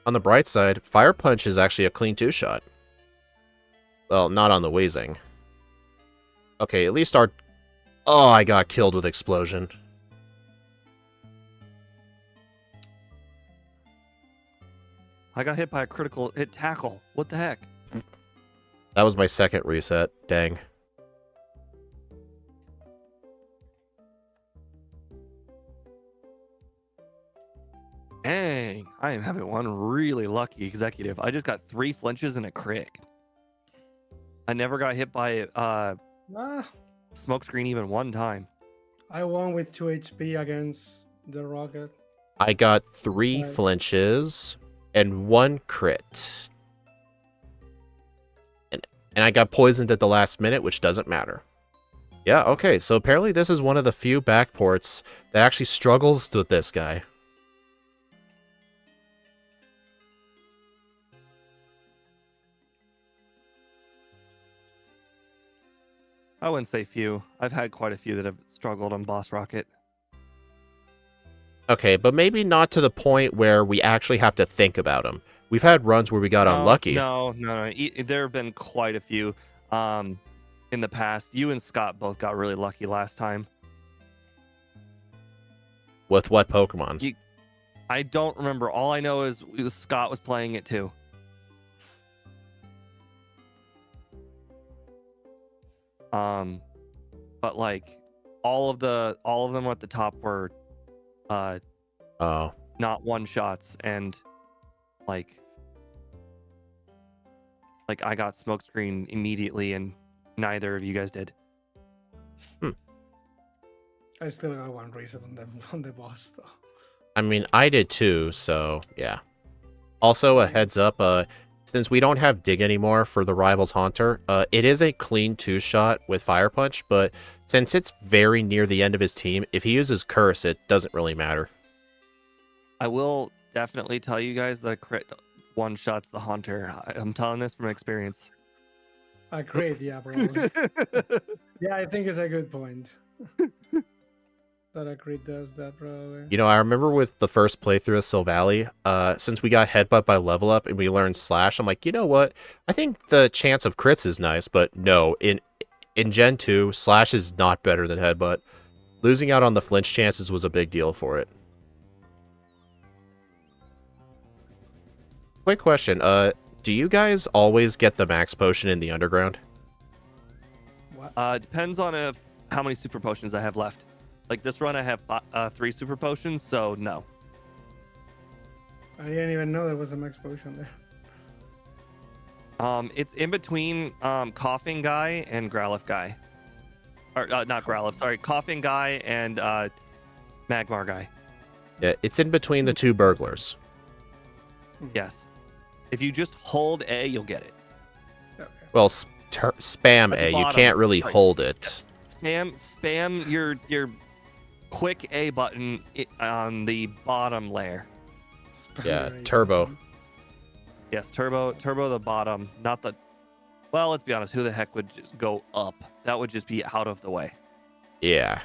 On the bright side, Fire Punch is actually a clean 2-shot. Well, not on the Weezing. Okay, at least our... Oh, I got killed with Explosion. I got hit by a critical hit tackle. What the heck? That was my second reset. Dang. Dang, I am having one really lucky executive. I just got 3 flinches and a crit. I never got hit by smokescreen even one time. I won with 2 HP against the Rocket. I got 3 flinches and 1 crit. And I got poisoned at the last minute, which doesn't matter. Yeah, okay, so apparently this is one of the few backports that actually struggles with this guy. I wouldn't say few. I've had quite a few that have struggled on Boss Rocket. Okay, but maybe not to the point where we actually have to think about him. We've had runs where we got unlucky. No. There have been quite a few in the past. You and Scott both got really lucky last time. With what Pokemon? I don't remember. All I know is Scott was playing it too. But like all of them at the top were not one shots, and like I got smokescreen immediately and neither of you guys did. I still got one reset on the boss though. I mean, I did too, so yeah. Also, a heads up, since we don't have Dig anymore for the Rivals Haunter, it is a clean 2-shot with Fire Punch, but since it's very near the end of his team, if he uses Curse, it doesn't really matter. I will definitely tell you guys that crit one-shots the Haunter. I'm telling this from experience. A crit, yeah, probably. Yeah, I think it's a good point. That a crit does that, probably. You know, I remember with the first playthrough of Sylvally, since we got headbutt by level up and we learned Slash, I'm like, you know what? I think the chance of crits is nice, but no, in Gen 2, Slash is not better than headbutt. Losing out on the flinch chances was a big deal for it. Quick question, do you guys always get the max potion in the underground? What? Depends on how many super potions I have left. Like this run, I have 3 super potions, so no. I didn't even know there was a max potion there. It's in between Coughing Guy and Growlithe Guy. Or not Growlithe, sorry, Coughing Guy and Magmar Guy. Yeah, it's in between the 2 burglars. Yes. If you just hold A, you'll get it. Okay. Well, spam A, you can't really hold it. Spam your quick A button on the bottom layer. Yeah, turbo. Yes, turbo the bottom, not the... Well, let's be honest, who the heck would just go up? That would just be out of the way. Yeah.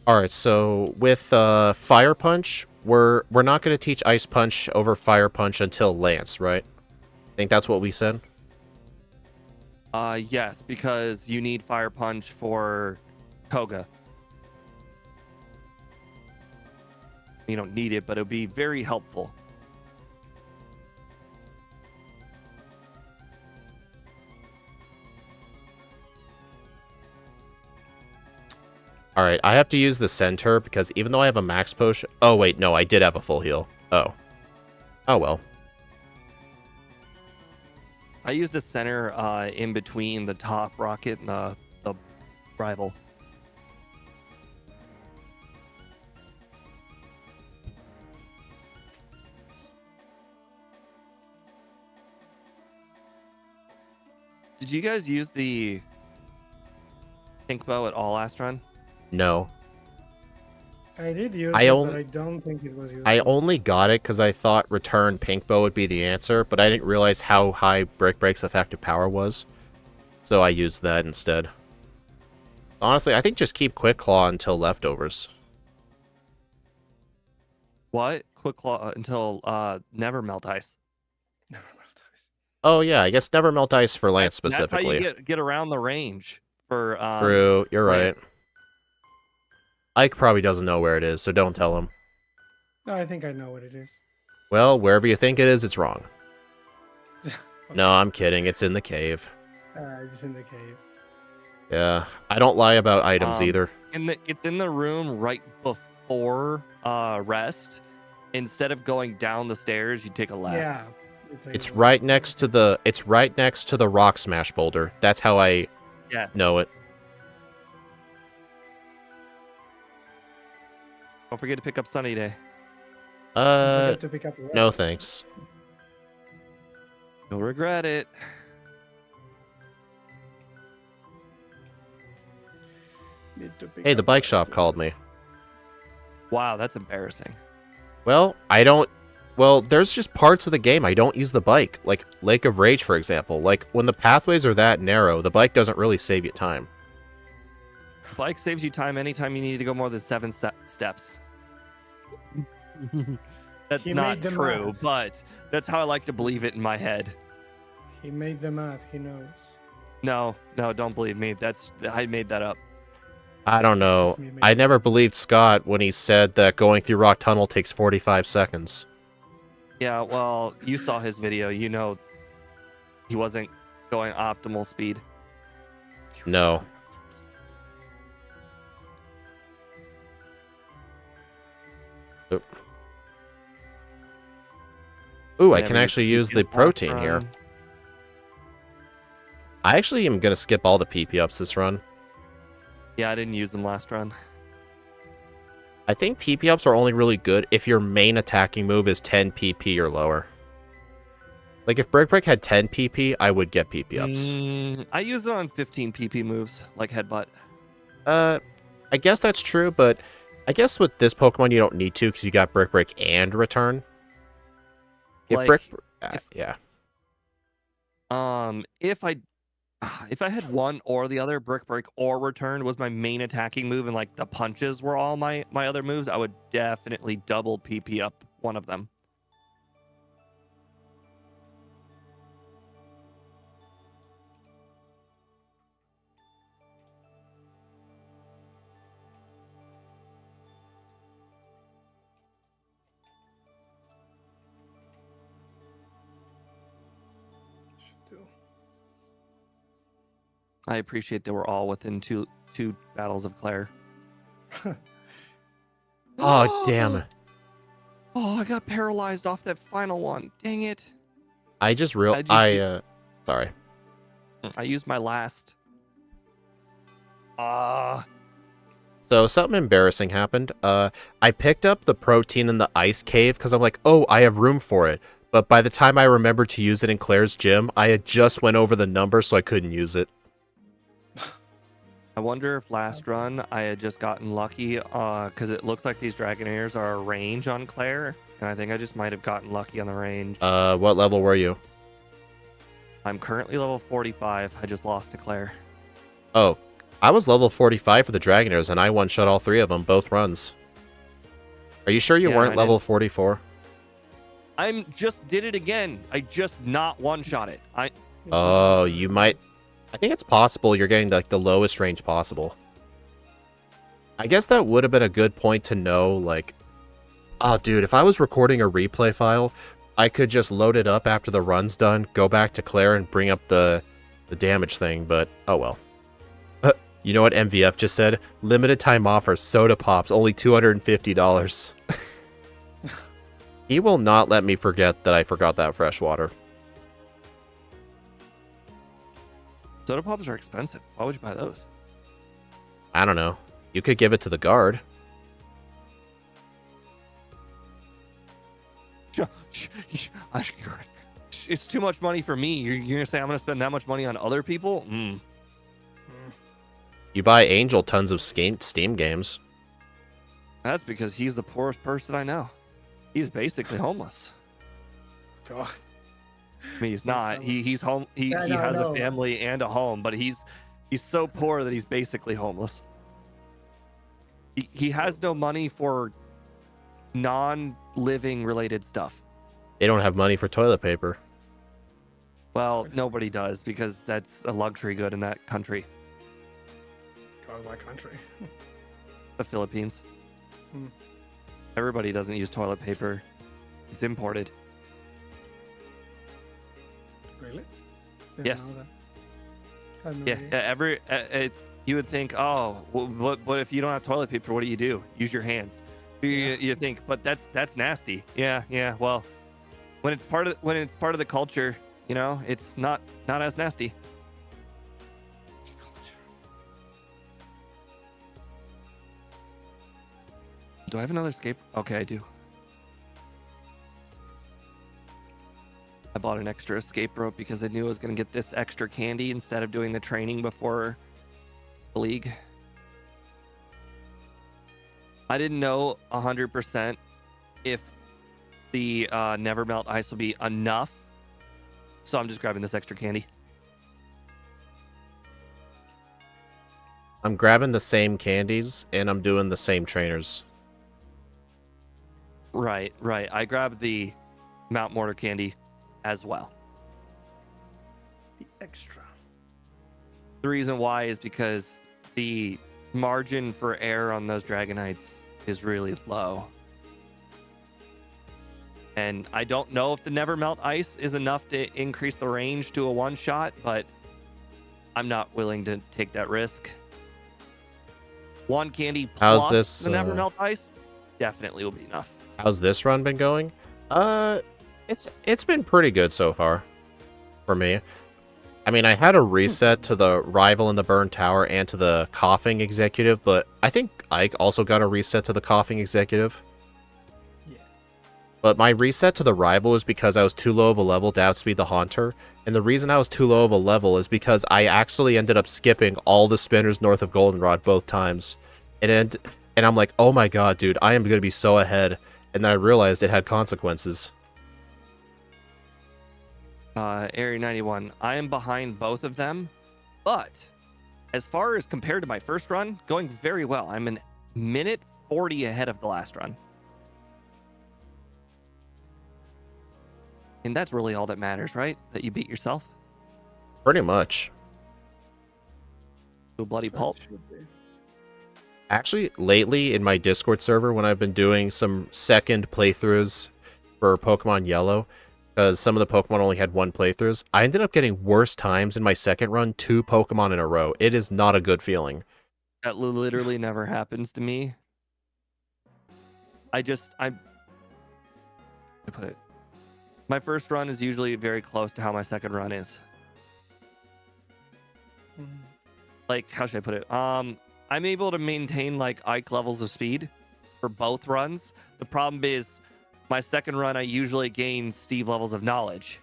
Alright, so with Fire Punch, we're not going to teach Ice Punch over Fire Punch until Lance, right? I think that's what we said. Yes, because you need Fire Punch for Koga. You don't need it, but it would be very helpful. Alright, I have to use the center because even though I have a max potion... Oh, wait, no, I did have a full heal. Oh. Oh, well. I used a center in between the top rocket and the rival. Did you guys use the pink bow at all last run? No. I did use but I don't think it was used. I only got it because I thought return pink bow would be the answer, but I didn't realize how high Brick Break's effective power was. So I used that instead. Honestly, I think just keep Quick Claw until leftovers. What? Quick Claw until Never Melt Ice. Never melt ice. Oh yeah, I guess Never Melt Ice for Lance specifically. That's how you get around the range for True, you're right. Lance. Ike probably doesn't know where it is, so don't tell him. No, I think I know what it is. Well, wherever you think it is, it's wrong. Okay. No, I'm kidding. It's in the cave. It's in the cave. Yeah, I don't lie about items either. It's in the room right before rest. Instead of going down the stairs, you take a left. Yeah. It's right next to the rock smash boulder. That's how I know it. Don't forget to pick up Sunny Day. Don't forget to pick up the No thanks. You'll regret it. Need to pick Hey, up the bike rest shop of called it. me. Wow, that's embarrassing. Well, I don't. Well, there's just parts of the game I don't use the bike, like Lake of Rage, for example. Like, when the pathways are that narrow, the bike doesn't really save you time. Bike saves you time anytime you need to go more than 7 steps. That's He not made the true, math. but that's how I like to believe it in my head. He made the math. He knows. No, don't believe me. I made that up. I don't It's know. just me making I it never up. believed Scott when he said that going through Rock Tunnel takes 45 seconds. Yeah, well, you saw his video. You know he wasn't going optimal speed. No. Ooh, I Whenever can you actually PP use the last protein here. run. I actually am going to skip all the PP ups this run. Yeah, I didn't use them last run. I think PP ups are only really good if your main attacking move is 10 PP or lower. Like, if Brick Break had 10 PP, I would get PP ups. I use it on 15 PP moves, like headbutt. I guess that's true, but I guess with this Pokemon you don't need to because you got Brick Break and Return. Like, yeah. If I had one or the other, Brick Break or Return was my main attacking move, and like the punches were all my other moves, I would definitely double PP up one of them. Should do. I appreciate they were all within two battles of Claire. Oh, damn. Oh, I got paralyzed off that final one. Dang it. I just sorry. I used my last. So something embarrassing happened. I picked up the protein in the ice cave because I'm like, oh, I have room for it. But by the time I remembered to use it in Claire's gym, I had just went over the number, so I couldn't use it. I wonder if last run I had just gotten lucky, because it looks like these Dragonairs are a range on Claire, and I think I just might have gotten lucky on the range. What level were you? I'm currently level 45. I just lost to Claire. Oh, I was level 45 for the Dragonairs, and I one-shot all 3 of them, both runs. Are you sure you Yeah, weren't I level did. 44? I just did it again. I just not one-shot it. Oh, you might... I think it's possible you're getting like the lowest range possible. I guess that would have been a good point to know, like... Oh, dude, if I was recording a replay file, I could just load it up after the run's done, go back to Claire, and bring up the damage thing, but oh well. You know what MVF just said? Limited time offer, soda pops, only $250. He will not let me forget that I forgot that fresh water. Soda pops are expensive. Why would you buy those? I don't know. You could give it to the guard. It's too much money for me. You're gonna say I'm gonna spend that much money on other people? You buy Angel tons of Steam games. That's because he's the poorest person I know. He's basically homeless. God. I mean, he's not. He's home. He Yeah, he no, has no. a family and a home, but he's so poor that he's basically homeless. He has no money for non-living related stuff. They don't have money for toilet paper. Well, nobody does because that's a luxury good in that country, God, my country. the Philippines. Hmm. Everybody doesn't use toilet paper. It's imported. Really? Yes. Know that. I had no Yeah, idea. you would think, oh, what if you don't have toilet paper? What do? Use your hands. You think, but that's nasty. Yeah. Well, when it's part of the culture, you know, it's not as nasty. Do I have another escape? Okay, I do. I bought an extra escape rope because I knew I was going to get this extra candy instead of doing the training before the league. I didn't know 100% if the Never Melt Ice will be enough, so I'm just grabbing this extra candy. I'm grabbing the same candies, and I'm doing the same trainers. Right. I grabbed the Mount Mortar candy as well. The extra. The reason why is because the margin for error on those Dragonites is really low. And I don't know if the Never Melt Ice is enough to increase the range to a one-shot, but I'm not willing to take that risk. One candy How's plus this, the Never Melt Ice definitely will be enough. How's this run been going? It's been pretty good so far for me. I mean, I had a reset to the Rival in the Burned Tower and to the Coughing Executive, but I think Ike also got a reset to the Coughing Executive. Yeah. But my reset to the Rival is because I was too low of a level to outspeed the Haunter, and the reason I was too low of a level is because I actually ended up skipping all the spinners north of Goldenrod both times. And I'm like, oh my god, dude, I am going to be so ahead. And then I realized it had consequences. Area 91, I am behind both of them, but as far as compared to my first run, going very well. I'm a minute 40 ahead of the last run. And that's really all that matters, right? That you beat yourself Pretty much. to a bloody pulp. Actually, lately in my Discord server, when I've been doing some second playthroughs for Pokemon Yellow, because some of the Pokemon only had one playthroughs, I ended up getting worse times in my second run, 2 Pokemon in a row. It is not a good feeling. That literally never happens to me. I put it. My first run is usually very close to how my second run is. Like, how should I put it? I'm able to maintain like Ike levels of speed for both runs. The problem is my second run, I usually gain Steve levels of knowledge.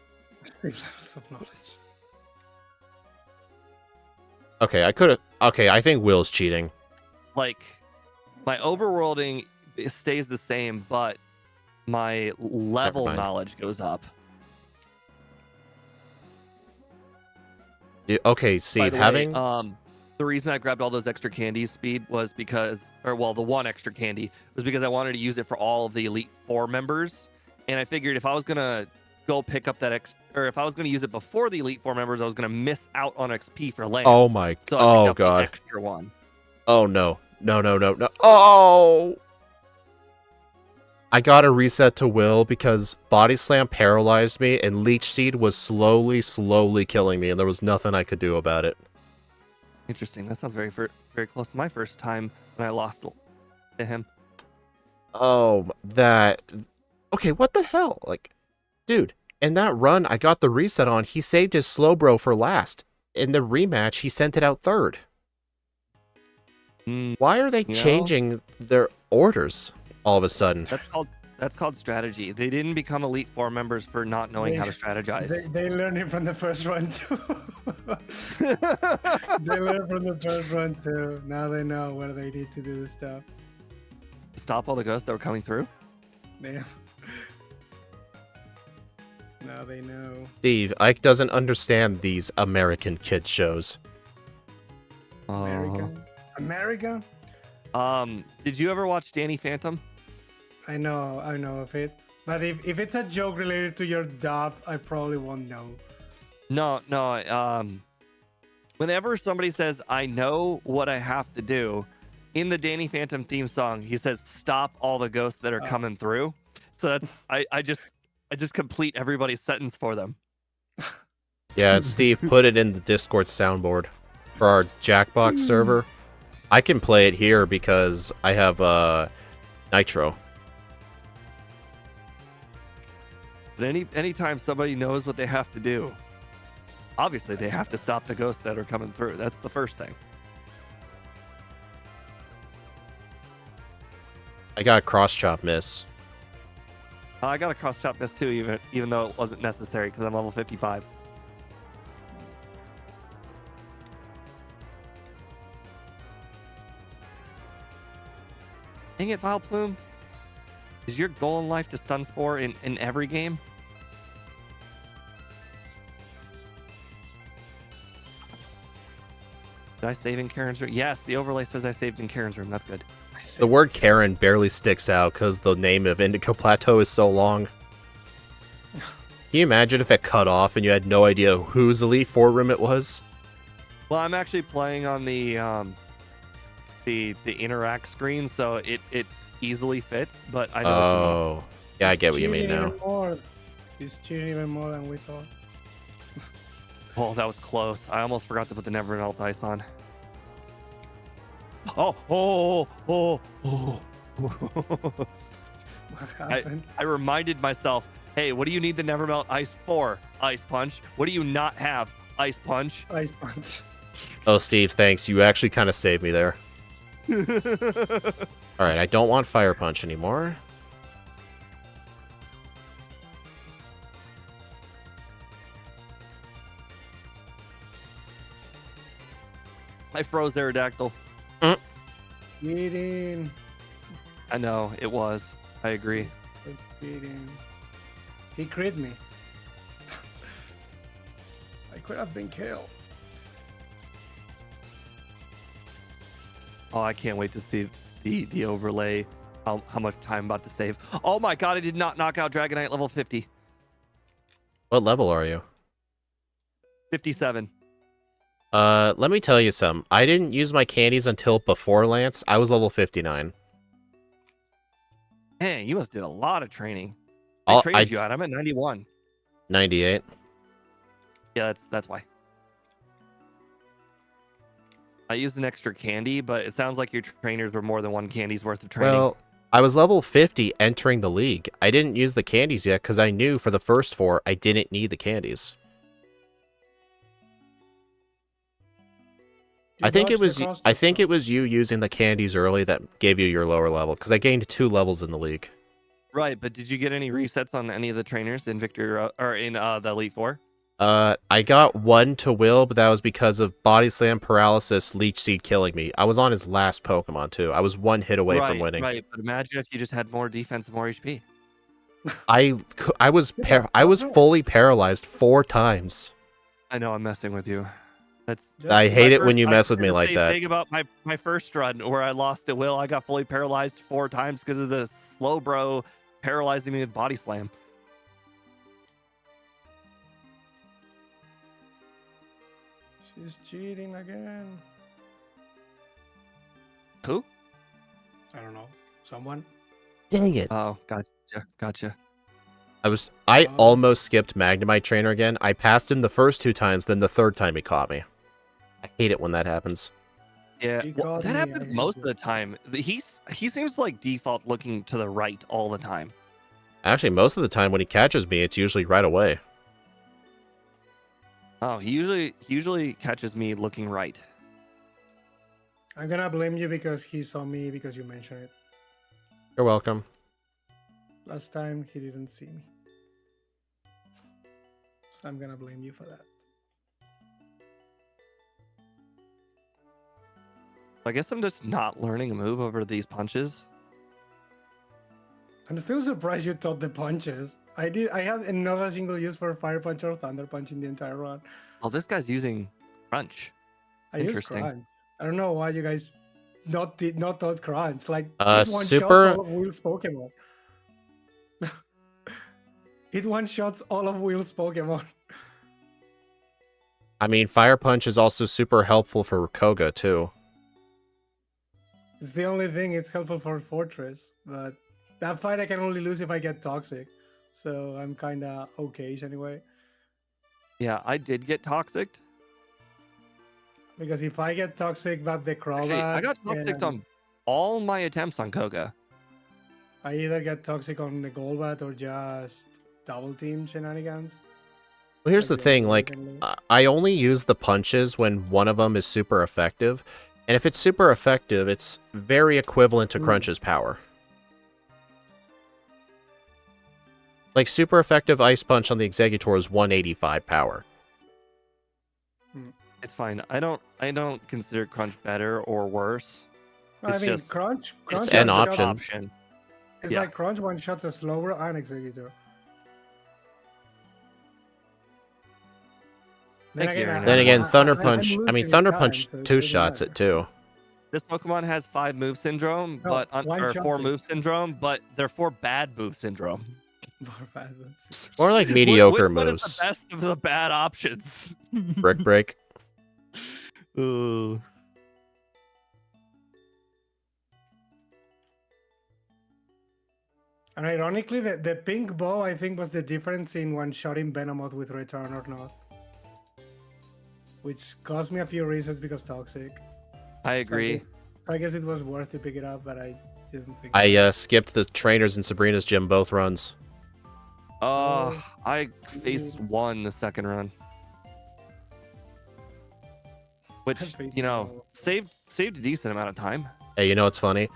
Levels of knowledge. Okay, I think Will's cheating. Like, my overworlding stays the same, but my level mind. knowledge goes up. Okay, Steve, having... The reason I grabbed all those extra candies, Speed, was because, the one extra candy was because I wanted to use it for all of the Elite Four members. And I figured if I was going to go pick up that if I was going to use it before the Elite Four members, I was going to miss out on XP for Lance. Oh my, so I picked up god. The extra one. Oh no. Oh! I got a reset to Will because Body Slam paralyzed me and Leech Seed was slowly killing me and there was nothing I could do about it. Interesting. That sounds very close to my first time when I lost to him. Oh, that... Okay, what the hell? Like, dude, in that run I got the reset on, he saved his Slowbro for last. In the rematch, he sent it out third. Why are they changing their orders all of a sudden? That's called strategy. They didn't become Elite Four members for not knowing how to strategize. They learned it from the first run too. They learned from the first run too. Now they know where they need to do the stuff. Stop all the ghosts that were coming through? Damn. Now they know. Steve, Ike doesn't understand these American kid shows. America? Did you ever watch Danny Phantom? I know of it. But if it's a joke related to your dub, I probably won't know. No. Whenever somebody says, I know what I have to do, in the Danny Phantom theme song, he says, stop all the ghosts that are coming through. So that's, I just complete everybody's sentence for them. Yeah, Steve put it in the Discord soundboard for our Jackbox server. I can play it here because I have Nitro. But anytime somebody knows what they have to do, obviously they have to stop the ghosts that are coming through. That's the first thing. I got a cross chop miss. I got a cross chop miss too, even though it wasn't necessary because I'm level 55. Dang it, Vile Plume. Is your goal in life to stun Spore in every game? Did I save in Karen's room? Yes, the overlay says I saved in Karen's room. That's good. The word Karen barely sticks out because the name of Indigo Plateau is so long. Can you imagine if it cut off and you had no idea whose Elite Four room it was? Well, I'm actually playing on the interact screen, so it easily fits. But I know what you mean. Oh, yeah, I get what you mean now. He's cheating even more than we thought. Oh, that was close. I almost forgot to put the Never Melt Ice on. Oh. What happened? I reminded myself, hey, what do you need the Never Melt Ice for? Ice Punch. What do you not have? Ice Punch. Ice punch. Oh, Steve, thanks. You actually kind of saved me there. Alright, I don't want Fire Punch anymore. I froze Aerodactyl. Cheating. I know, it was. I agree. Cheating. He crit me. I could have been killed. Oh, I can't wait to see the overlay, how much time I'm about to save. Oh my god, I did not knock out Dragonite level 50. What level are you? 57. Let me tell you something. I didn't use my candies until before Lance. I was level 59. Hey, you must did a lot of training. I traded you out. I'm at 91. 98. Yeah, that's why. I used an extra candy, but it sounds like your trainers were more than one candy's worth of training. Well, I was level 50 entering the league. I didn't use the candies yet because I knew for the first 4 I didn't need the candies. I think it was you using the candies early that gave you your lower level because I gained 2 levels in the league. Right, but did you get any resets on any of the trainers in Victory or in the Elite Four? I got 1 to Will, but that was because of Body Slam, Paralysis, Leech Seed killing me. I was on his last Pokemon too. I was 1 hit away from winning. Right, but imagine if you just had more defense and more HP. I was fully paralyzed 4 times. I know I'm messing with you. I hate it when you mess with me like that. Think about my first run where I lost to Will. I got fully paralyzed 4 times because of the slow bro paralyzing me with Body Slam. She's cheating again. Who? I don't know. Someone? Dang it. Oh, gotcha. I almost skipped Magnemite Trainer again. I passed him the first 2 times, then the 3rd time he caught me. I hate it when that happens. Yeah, that happens most of the time. He seems like default looking to the right all the time. Actually, most of the time when he catches me, it's usually right away. Oh, he usually catches me looking right. I'm gonna blame you because he saw me because you mentioned it. You're welcome. Last time he didn't see me. So I'm gonna blame you for that. I guess I'm just not learning a move over these punches. I'm still surprised you taught the punches. I had another single use for Fire Punch or Thunder Punch in the entire run. Oh, this guy's using Crunch. I used Crunch. I don't know why you guys not taught Crunch. Like it super... one-shots all of Will's Pokemon. It one-shots all of Will's Pokemon. I mean, Fire Punch is also super helpful for Koga, too. It's the only thing it's helpful for Fortress, but that fight I can only lose if I get Toxic. So I'm kind of okay anyway. Yeah, I did get Toxic. Because if I get Toxic, but the Crobat... I got Toxic on all my attempts on Koga. I either get Toxic on the Golbat or just double team shenanigans. Well, here's the thing, like, I only use the punches when one of them is super effective. And if it's super effective, it's very equivalent to Crunch's power. Like, super effective Ice Punch on the Executor is 185 power. It's fine. I don't consider Crunch better or worse. No, I It's mean, just Crunch it's just an an option. It's Yeah. like Crunch one shots a slower and Executor. Thank you, Aaron. Then again, Thunder I'm Punch. I mean, losing Thunder time, Punch so it two doesn't shots matter. it too. This Pokemon has 5 move syndrome, No, but one or shot 4 it. move syndrome, but they're 4 bad move syndrome. More bad ones. Or like mediocre Which one is moves. the best of the bad options? Brick Break. Ooh. And ironically, the pink bow, I think, was the difference in one-shotting Venomoth with return or not. Which caused me a few reasons because toxic. I agree. So I guess it was worth to pick it up, but I didn't think I skipped the trainers in Sabrina's gym both runs. I faced 1 the second run. Which, faced you know, one. saved a decent amount of time. Hey, you know what's funny?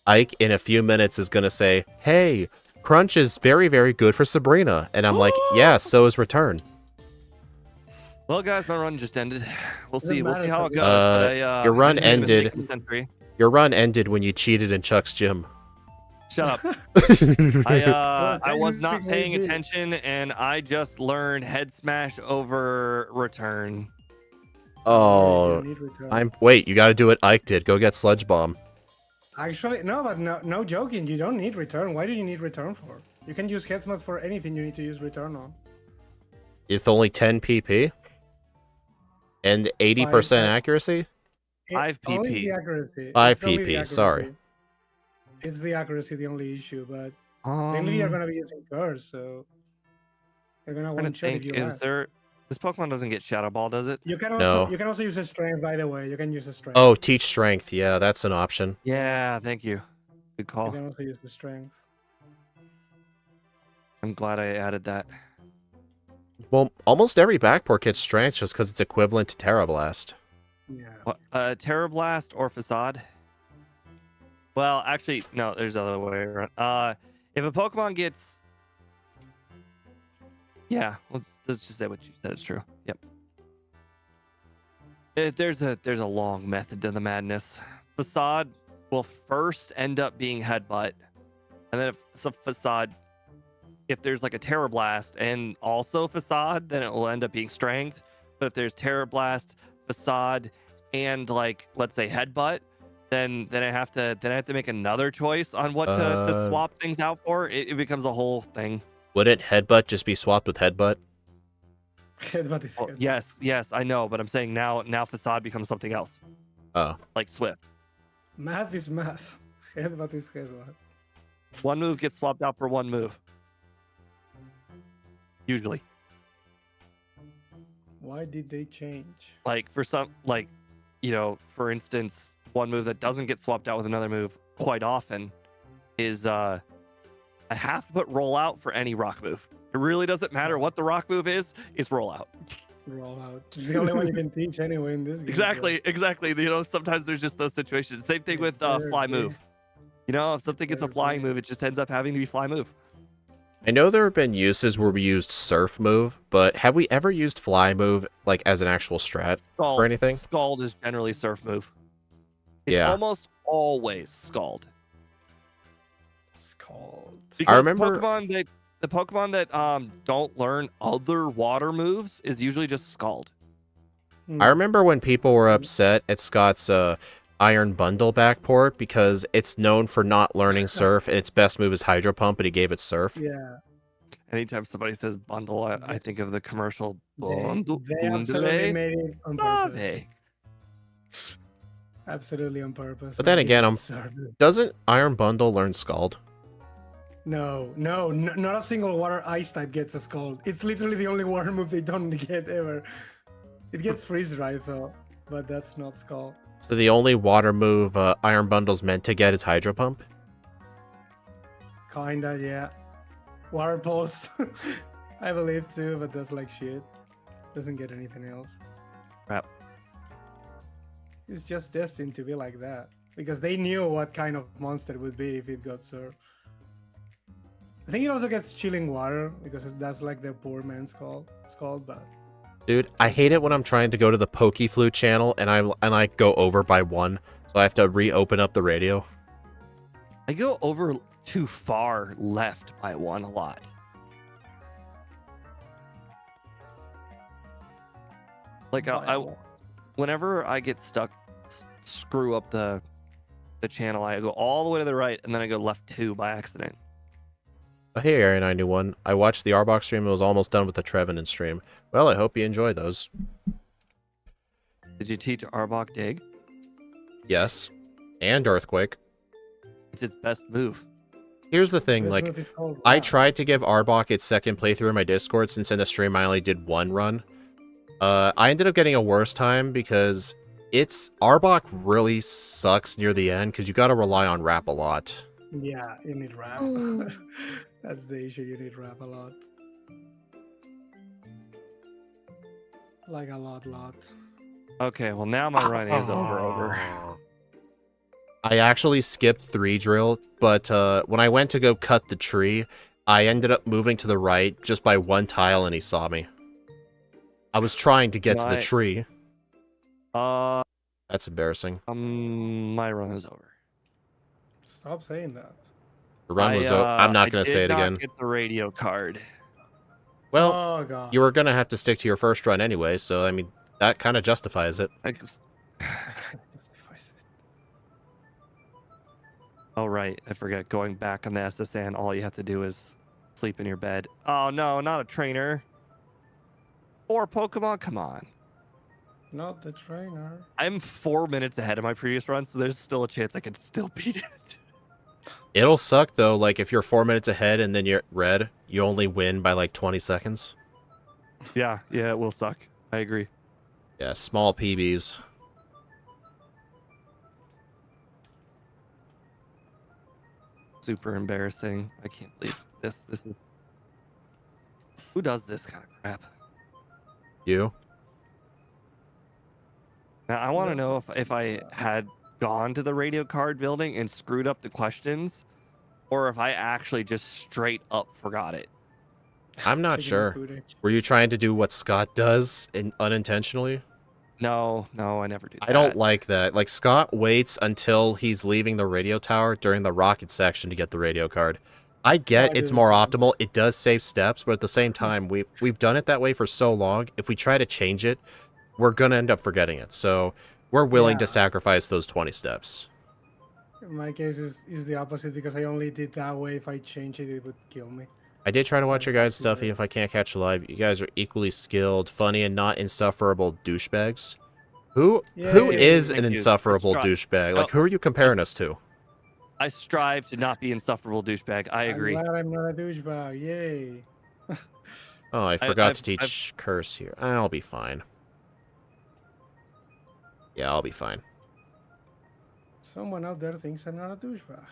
Ike, in a few minutes, is going to say, hey, Crunch is very, very good for Sabrina. And I'm like, yeah, so is Return. Well, guys, my run just ended. We'll Doesn't see. We'll see matter, how it Sabrina. goes. But your run I just made a mistake ended- in Sentry. Your run ended when you cheated in Chuck's gym. Shut up. Well, I was not technically paying you did. attention, and I just learned head smash over return. Oh, You need return. wait, you got to do what Ike did. Go get Sludge Bomb. Actually, no, but no joking. You don't need return. Why do you need return for? You can use head smash for anything you need to use return on. It's only 10 PP and 80% Five. accuracy. 5 Only PP. the accuracy. 5 It's only the PP, sorry. accuracy. It's the accuracy the only issue, but Um, mainly you're gonna be using curse, so you're gonna I'm one trying to shot if think. you Is want. there? This Pokemon doesn't get Shadow Ball, does it? You can No. also use a strength, by the way. You can use a strength. Oh, Teach Strength. Yeah, that's an option. Yeah. Thank you. Good You call. can also use the strength. I'm glad I added that. Well, almost every Backport gets Strength just because it's equivalent to Terra Blast. Yeah. What? Terra Blast or Facade? Well, actually, no. There's the other way around. If a Pokemon gets, yeah, let's just say what you said is true. Yep. There's a long method to the madness. Facade will first end up being Headbutt, and then if it's a Facade, if there's like a Terra Blast and also Facade, then it will end up being Strength. But if there's Terra Blast, Facade, and like let's say Headbutt, then I have to make another choice on what to swap things out for. It becomes a whole thing. Wouldn't Headbutt just be swapped with Headbutt? Headbutt is Well, good. yes, I know, but I'm saying now Facade becomes something else, Oh. like Swift. Math is math. Headbutt is headbutt. One move gets swapped out for one move. Usually. Why did they change? Like for some, like, you know, for instance, one move that doesn't get swapped out with another move quite often is I have to put roll out for any rock move. It really doesn't matter what the rock move is, it's roll out. Roll out. It's the only one you can teach anyway in this game. Exactly. You know, sometimes there's just those situations. Same thing with fly move. You know, if something gets a flying move, it just ends up having to be fly move. I know there have been uses where we used Surf Move, but have we ever used Fly Move like as an actual strat Scald, or anything? Scald is generally surf move. It's Yeah. almost always Scald. Scald. Because remember- the Pokemon that don't learn other water moves is usually just Scald. Hmm. I remember when people were upset at Scott's Iron Bundle Backport because it's known for not learning Surf and its best move is Hydro Pump, and he gave it Surf. Yeah. Anytime somebody says bundle, I think of the commercial bundle. They absolutely made it on purpose. Suave. Absolutely on purpose. But then They again, did I'm- serve it. Doesn't Iron Bundle learn Scald? No, not a single water ice type gets a Scald. It's literally the only water move they don't get ever. It gets freeze right though, but that's not Scald. So the only water move Iron Bundle's meant to get is Hydro Pump? Kinda, yeah. Water pulse, I believe too, but that's like shit. Doesn't get anything else. Crap. It's just destined to be like that because they knew what kind of monster it would be if it got served. I think it also gets chilling water because that's like the poor man's called, but Dude, I hate it when I'm trying to go to the Pokeflute channel and I go over by 1, so I have to reopen up the radio. I go over too far left by 1 a lot. Like whenever I get stuck, screw up the channel, I go all the way to the right and then I go left 2 by accident. Oh, hey, Area 91. I watched the Arbok stream and was almost done with the Trevenant stream. Well, I hope you enjoy those. Did you teach Arbok Dig? Yes. And Earthquake. It's its best move. Here's the thing, this like, move is called I Wow. tried to give Arbok its second playthrough in my Discord since in the stream I only did 1 run. I ended up getting a worse time because Arbok really sucks near the end because you gotta rely on Wrap a lot. Yeah, you need wrap. That's the issue. You need wrap a lot. Like a lot. Okay, well now my run is over. I actually skipped 3 drill, but when I went to go cut the tree, I ended up moving to the right just by 1 tile and he saw me. I was trying to get to the tree. That's embarrassing. My run is over. Stop saying that. The run was over. I'm not going to say it again. I did not get the radio card. Well, Oh god. you were going to have to stick to your first run anyway, so, I mean, that kind of justifies it. I can't justify it. Oh, right. I forget. Going back on the SSN, all you have to do is sleep in your bed. Oh, no, not a trainer. Or Pokemon? Come on. Not the trainer. I'm 4 minutes ahead of my previous run, so there's still a chance I could still beat it. It'll suck, though, like, if you're 4 minutes ahead and then you're red, you only win by, like, 20 seconds. Yeah, it will suck. I agree. Yeah, small PBs. Super embarrassing. I can't believe this. This is... Who does this kind of crap? You? Now, I want to know if I had gone to the radio card building and screwed up the questions, or if I actually just straight up forgot it. I'm not sure. Were you trying to do what Scott does unintentionally? No, I never do that. I don't like that. Like, Scott waits until he's leaving the radio tower during the rocket section to get the radio card. I get it's more optimal. It does save steps, but at the same time, we've done it that way for so long. If we try to change it, we're going to end up forgetting it. So we're willing to sacrifice those 20 steps. In my case, is the opposite because I only did that way. If I change it, it would kill me. I did try to watch your guys' stuff, even if I can't catch it live. You guys are equally skilled, funny, and not insufferable douchebags. Who is an insufferable douchebag? Like, who are you comparing us to? I strive to not be insufferable douchebag. I agree. I'm glad I'm not a douchebag. Yay. Oh, I forgot to teach curse here. I'll be fine. Yeah, I'll be fine. Someone out there thinks I'm not a douchebag.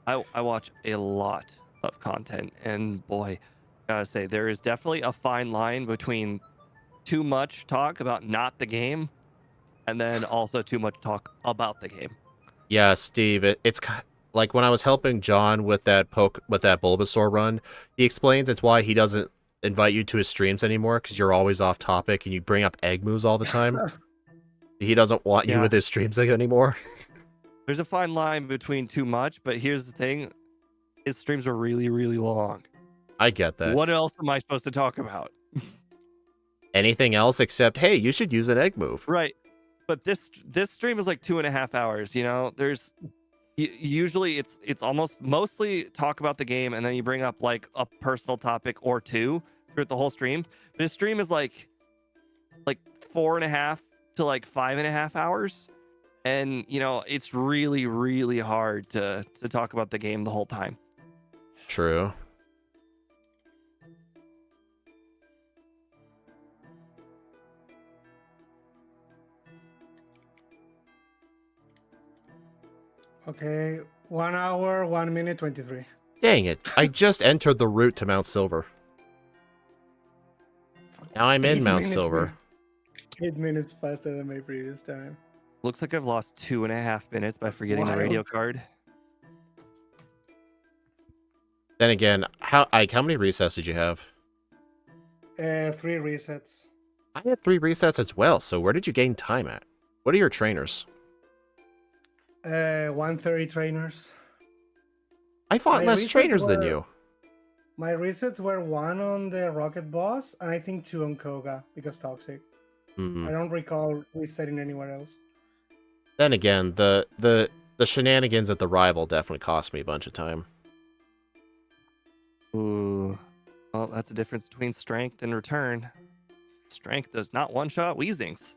I watch a lot of content, and boy, gotta say, there is definitely a fine line between too much talk about not the game, and then also too much talk about the game. Yeah, Steve, it's like when I was helping John with that Bulbasaur run, he explains it's why he doesn't invite you to his streams anymore, because you're always off topic and you bring up egg moves all the time. He doesn't want you with his streams anymore. There's a fine line between too much, but here's the thing. His streams are really, really long. I get that. What else am I supposed to talk about? Anything else except, hey, you should use an egg move. Right. But this stream is like 2.5 hours, you know? There's usually it's almost mostly talk about the game, and then you bring up like a personal topic or two throughout the whole stream. But his stream is like 4.5 to like 5.5 hours. And you know, it's really, really hard to talk about the game the whole time. True. Okay, 1 hour, 1 minute, 23. Dang it. I just entered the route to Mount Silver. Now I'm in Mount Silver. 8 minutes faster than my previous time. Looks like I've lost 2.5 minutes by forgetting the radio card. Then again, how many resets did you have? 3 resets. I had 3 resets as well, so where did you gain time at? What are your trainers? 130 trainers. I fought My less resets trainers than were- you. My resets were 1 on the rocket boss, and I think 2 on Koga because toxic. Hmm. I don't recall resetting anywhere else. Then again, the shenanigans at the rival definitely cost me a bunch of time. Ooh. Well, that's the difference between strength and return. Strength does not one-shot Weezings.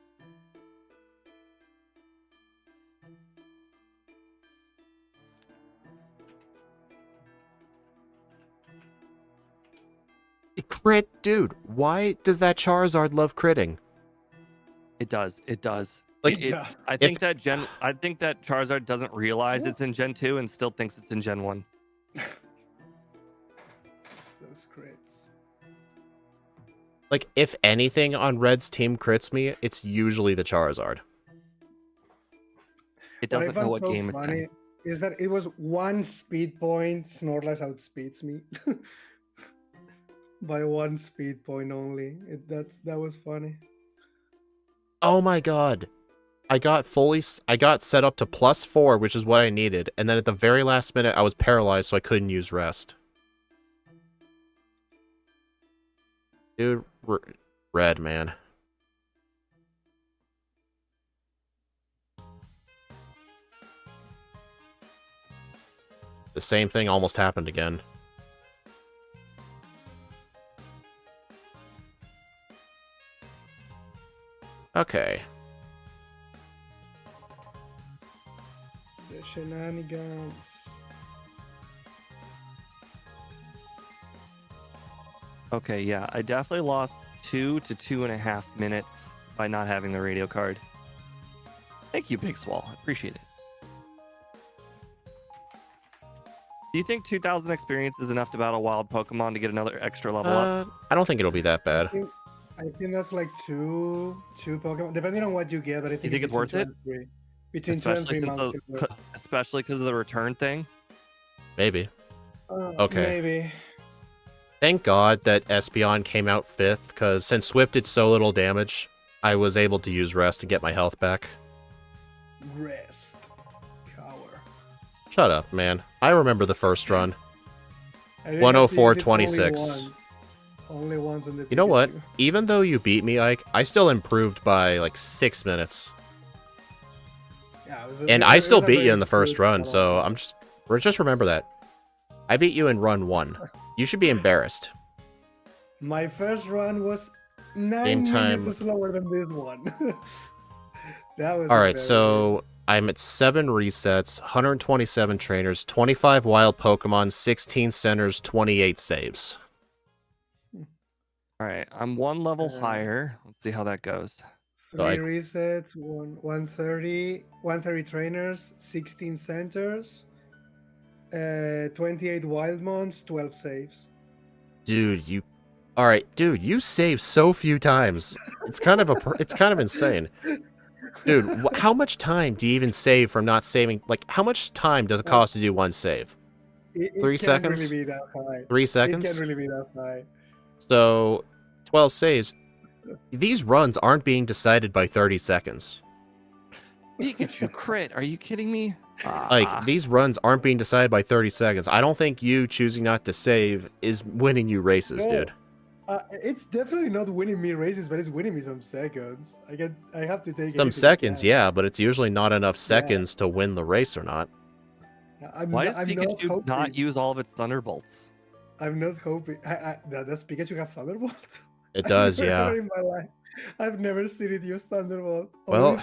Crit, dude. Why does that Charizard love critting? It does. It does. Like, It does. I think that Charizard doesn't realize it's in Gen 2 and still thinks it's in Gen 1. It's those crits. Like, if anything on Red's team crits me, it's usually the Charizard. It What I doesn't know found what so game it's funny in. is that it was 1 speed point. Snorlax outspeeds me by 1 speed point only. That was funny. Oh my god. I got set up to +4, which is what I needed, and then at the very last minute I was paralyzed, so I couldn't use rest. Dude, Red, man. The same thing almost happened again. Okay. The shenanigans. Okay, yeah, I definitely lost 2 to 2.5 minutes by not having the radio card. Thank you, Big Swall. I appreciate it. Do you think 2,000 experience is enough to battle wild Pokemon to get another extra level up? I don't think it'll be that bad. I think that's like two Pokemon, depending on what you get. But I think You think it's worth it? Between 2 and 3 months. Especially because of the return thing? Maybe. Okay. Maybe. Thank God that Espeon came out 5th, because since Swift did so little damage, I was able to use Rest to get my health back. Rest. Cower. Shut up, man. I remember the first run. 104.26. Only once on the You know what? Pikachu. Even though you beat me, Ike, I still improved by like 6 minutes. Yeah, And I still beat you in the first run, so just remember that. I beat you in run 1. You should be embarrassed. My first run was 9 Game time. minutes slower than this one. That was Alright, embarrassing. so I'm at 7 resets, 127 trainers, 25 wild Pokemon, 16 centers, 28 saves. Alright, I'm 1 level higher. Let's see how that goes. 3 like- resets, 130 trainers, 16 centers, 28 wild mons, 12 saves. Dude, you save so few times. It's kind of insane. Dude, how much time do you even save from not saving? Like, how much time does it cost to do one save? It 3 can't seconds? really be that high. 3 It seconds? can't really be that high. So, 12 saves. These runs aren't being decided by 30 seconds. Pikachu crit. Are you kidding me? Like, these runs aren't being decided by 30 seconds. I don't think you choosing not to save is winning you races, No. dude. It's definitely not winning me races, but it's winning me some seconds. I have to take Some anything I seconds, can. yeah, but it's usually not enough seconds to win the race or not. Why does I'm Pikachu not hoping. use all of its Thunderbolts? I'm not hoping. Does Pikachu have Thunderbolt? It does, I've yeah. never in my life. I've never seen it use Thunderbolt. Well-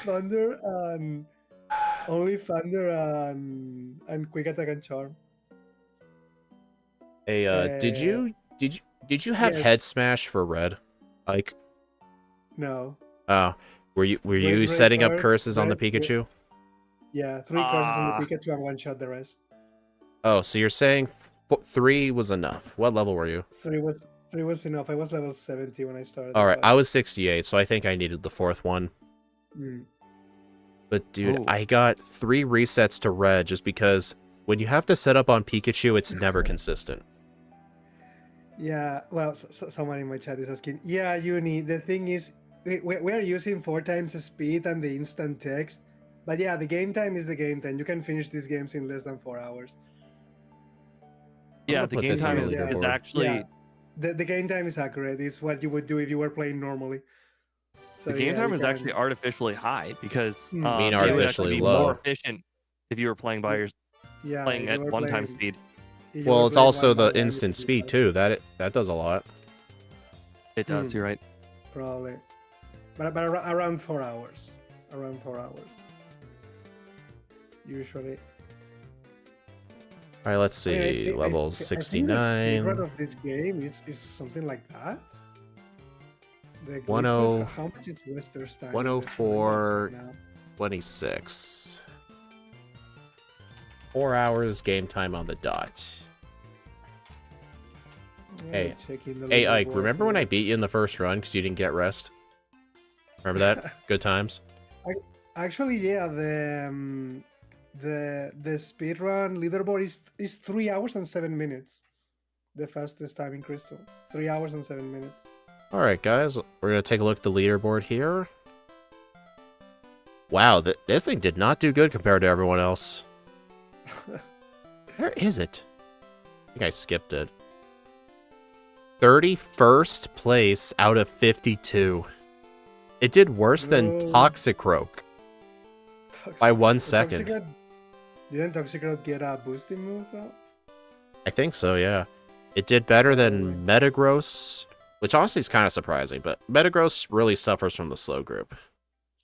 Only Thunder and Quick Attack and Charm. Hey, did you have yes. Head Smash for Red? Like, No. oh, were you Red setting up card, curses on the red- Pikachu? Yeah, 3 curses on the Pikachu and 1 shot the rest. Oh, so you're saying 3 was enough. What level were you? 3 was enough. I was level 70 when I started. All right, I was 68, so I think I needed the 4th one. Mm. But dude, Ooh. I got 3 resets to Red just because when you have to set up on Pikachu, it's never consistent. Yeah, well, someone in my chat is asking. Yeah, Uni. The thing is, we're using 4 times the speed and the instant text, but yeah, the game time is the game time. You can finish these games in less than 4 hours. I'm Yeah, gonna the put game this on time the Yeah, is leaderboard. actually yeah. The game time is accurate. It's what you would do if you were playing normally. So the game yeah, time you is actually can. artificially high because Hmm. Mean it would actually artificially be more low. efficient if you were playing by your Yeah, playing if you at were one time playing, speed. if you were Well, it's playing also one by the one, instant it would be speed too. That does a lot. It does. Hmm. You're right. probably, but around 4 hours. Around 4 hours. Usually. All right, let's I mean, see. Level I think the speedrun 69. of this game is something like that. The 10 glitchless, how much is Wester's time? 104 26. 4 hours game time on the dot. Hey, hey, Ike, remember when I beat you in the first run because you didn't get rest? Remember that? Good times. Actually, yeah, the speedrun leaderboard is 3 hours and 7 minutes. The fastest time in Crystal. 3 hours and 7 minutes. All right, guys, we're gonna take a look at the leaderboard here. Wow, this thing did not do good compared to everyone else. Where is it? I think I skipped it. 31st place out of 52. It did worse than No. Toxicroak by 1 second. Didn't Toxicroak get a boosting move though? I think so, yeah. It did better than Metagross, which honestly is kind of surprising, but Metagross really suffers from the slow group.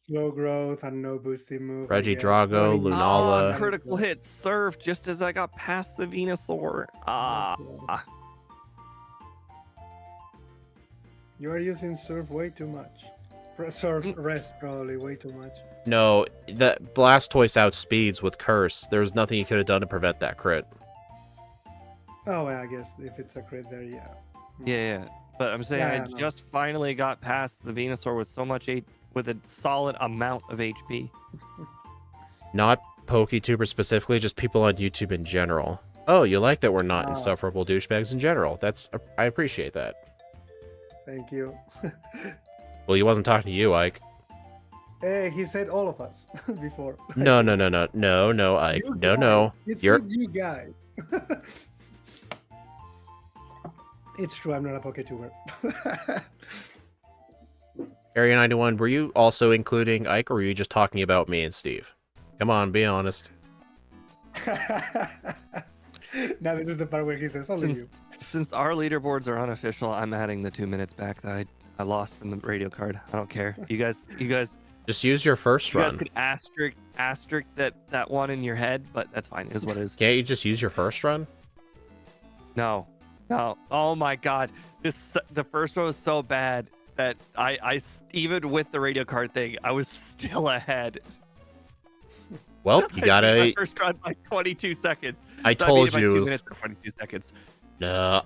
Slow growth and no boosting move. I guess. Regidrago, But I mean, Lunala. Ah, critical hit surf just as I got past the Venusaur. Ah. You are using surf way too much. Surf rest probably way too much. No, the Blastoise outspeeds with Curse. There's nothing you could have done to prevent that crit. Oh, well, I guess if it's a crit there, yeah. Yeah. But I'm saying Yeah, I no. just finally got past the Venusaur with so much with a solid amount of HP. Not PokeTuber specifically, just people on YouTube in general. Oh, you like that we're not Ah. insufferable douchebags in general. I appreciate that. Thank you. Well, he wasn't talking to you, Ike. Hey, he said all of us before. No, Ike. You No, guys. no. It You're said you guys. It's true, I'm not a PokeTuber. Area 91. Were you also including Ike, or were you just talking about me and Steve? Come on, be honest. Now this is the part where he says only you. Since our leaderboards are unofficial, I'm adding the 2 minutes back that I lost from the radio card. I don't care. You guys Just use your first you guys run. could asterisk that one in your head, but that's fine. It is what it is. Can't you just use your first run? No. Oh my god. The first one was so bad that I even with the radio card thing, I was still ahead. Well, you gotta. I beat my first run by 22 seconds. I So told beat it by you. 2 It was... minutes for 22 seconds. No,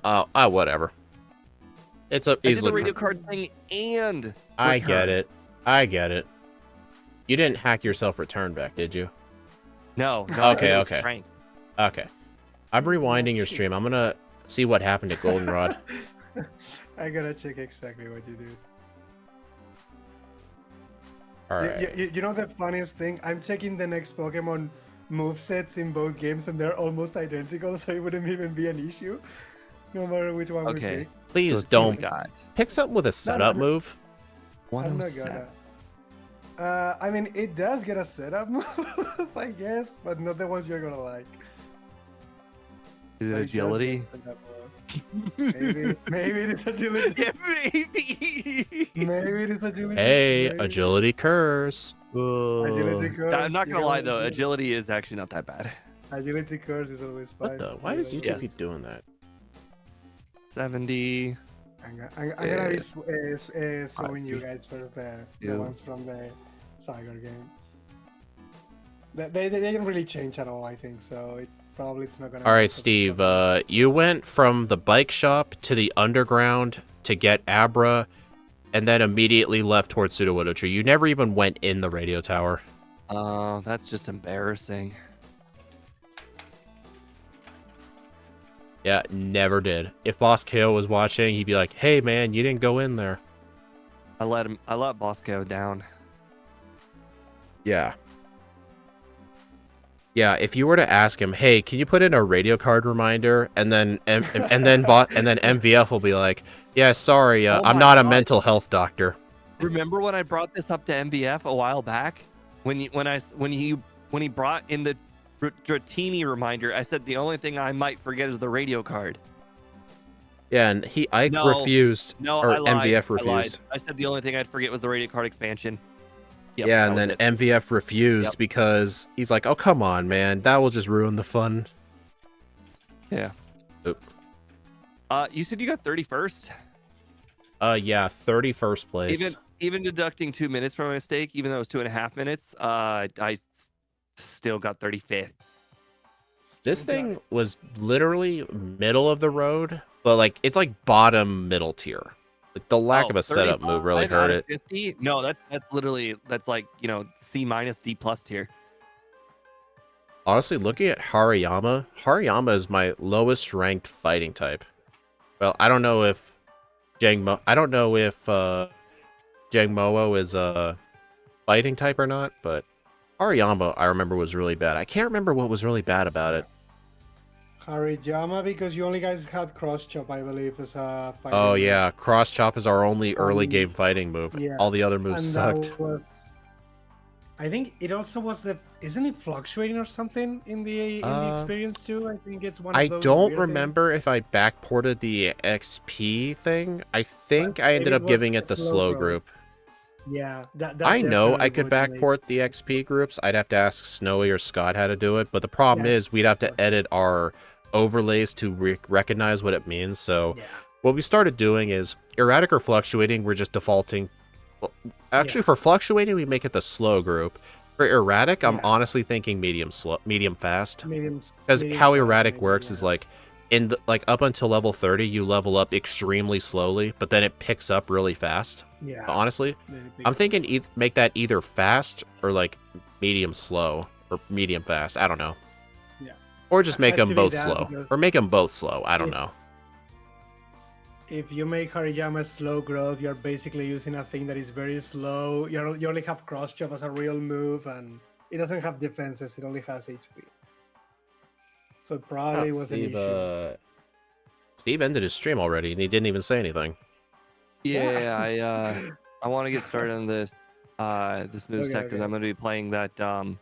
whatever. It's a I did the easily. radio card thing and I return. get it. I get it. You didn't hack yourself return back, did you? No. Okay, it was okay. Frank. Okay. I'm rewinding your stream. I'm gonna see what happened to Goldenrod. I gotta check exactly what you did. All right. You know the funniest thing? I'm checking the next Pokemon movesets in both games and they're almost identical, so it wouldn't even be an issue. No matter which one we Okay. pick. Please it's don't God. pick something with a setup no. move. I'm not 107. gonna. I mean, it does get a setup move, I guess, but not the ones you're gonna like. Is it But does agility? get a setup move. Maybe it is agility. Yeah, maybe. Maybe it is agility. Hey, Maybe. agility curse. Agility curse. I'm not you gonna lie gotta though, do- agility is actually not that bad. Agility curse is always fine. What the? Why does YouTube Yes. keep doing that? 70. I'm gonna be showing you guys first the Yeah. ones from the Sagar game. They didn't really change at all, I think. So it's not gonna. All be right, such a Steve. problem. You went from the bike shop to the underground to get Abra, and then immediately left towards Sudowoodo Tree. You never even went in the radio tower. Oh, that's just embarrassing. Yeah, never did. If Boss KO was watching, he'd be like, "Hey man, you didn't go in there." I let Boss go down. Yeah. Yeah, if you were to ask him, "Hey, can you put in a radio card reminder?" and then MVF will be like, "Yeah, sorry, Oh I'm my not a God. mental health doctor." Remember when I brought this up to MVF a while back? When he brought in the Dratini reminder, I said the only thing I might forget is the radio card. Yeah, and I No, refused, No, or I lied. MVF I lied. refused. I said the only thing I'd forget was the radio card expansion. Yep, Yeah, that and was then it. MVF refused Yep. because he's like, "Oh, come on, man. That will just ruin the fun." Yeah. Oop. You said you got 31st? Yeah, 31st place. Even deducting 2 minutes from a mistake, even though it was 2.5 minutes, I still got 35th. This thing was literally middle of the road, but like it's like bottom middle tier. Like the lack of a setup move really 35 hurt out of it. 50? No, that's literally like, C minus D plus tier. Honestly, looking at Hariyama is my lowest ranked fighting type. Well, I don't know if Jangmo is a fighting type or not, but Hariyama I remember was really bad. I can't remember what was really bad about it. Hariyama, because you only guys had cross chop, I believe, as a fighting Oh move. yeah, cross chop is our only early game fighting move. Yeah. All the other moves And sucked. that was, I think it also was isn't it fluctuating or something in the experience too? I think it's one of I those don't weird remember if I backported the XP thing. I think I ended maybe up it was giving the it the slow slow growth. group. Yeah, that I know definitely I could would make- backport the XP groups. I'd have to ask Snowy or Scott how to do it, but the problem Yeah, is we'd have to sure. edit our overlays to recognize what it means. So Yeah. what we started doing is erratic or fluctuating, we're just defaulting. Well, actually, for fluctuating, we make it the slow group. For erratic, I'm Yeah. honestly thinking medium fast. Mediums. Because medium how fast, erratic maybe, works yeah. is like up until level 30, you level up extremely slowly, but then it picks up really fast. Yeah. But honestly, maybe. I'm thinking make that either fast or like medium slow or medium fast. I don't know. Yeah. Or just make Had them to be both that slow, because- or make them both slow. I don't know. If you make Hariyama slow growth, you're basically using a thing that is very slow. You only have cross chop as a real move, and it doesn't have defenses. It only has HP. So it probably was an issue. Steve ended his stream already, and he didn't even say anything. Yeah, I want to get started on this this move set because okay. I'm going to be playing that the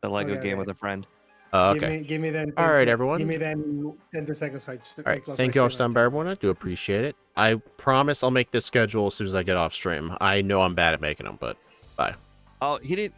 Lego game with a friend. Okay. Give me then. All right, everyone. Give me then 10 seconds. All right. Thank you all for stopping by, everyone. I do appreciate it. I promise I'll make this schedule as soon as I get off stream. I know I'm bad at making them, but bye. Oh, he didn't.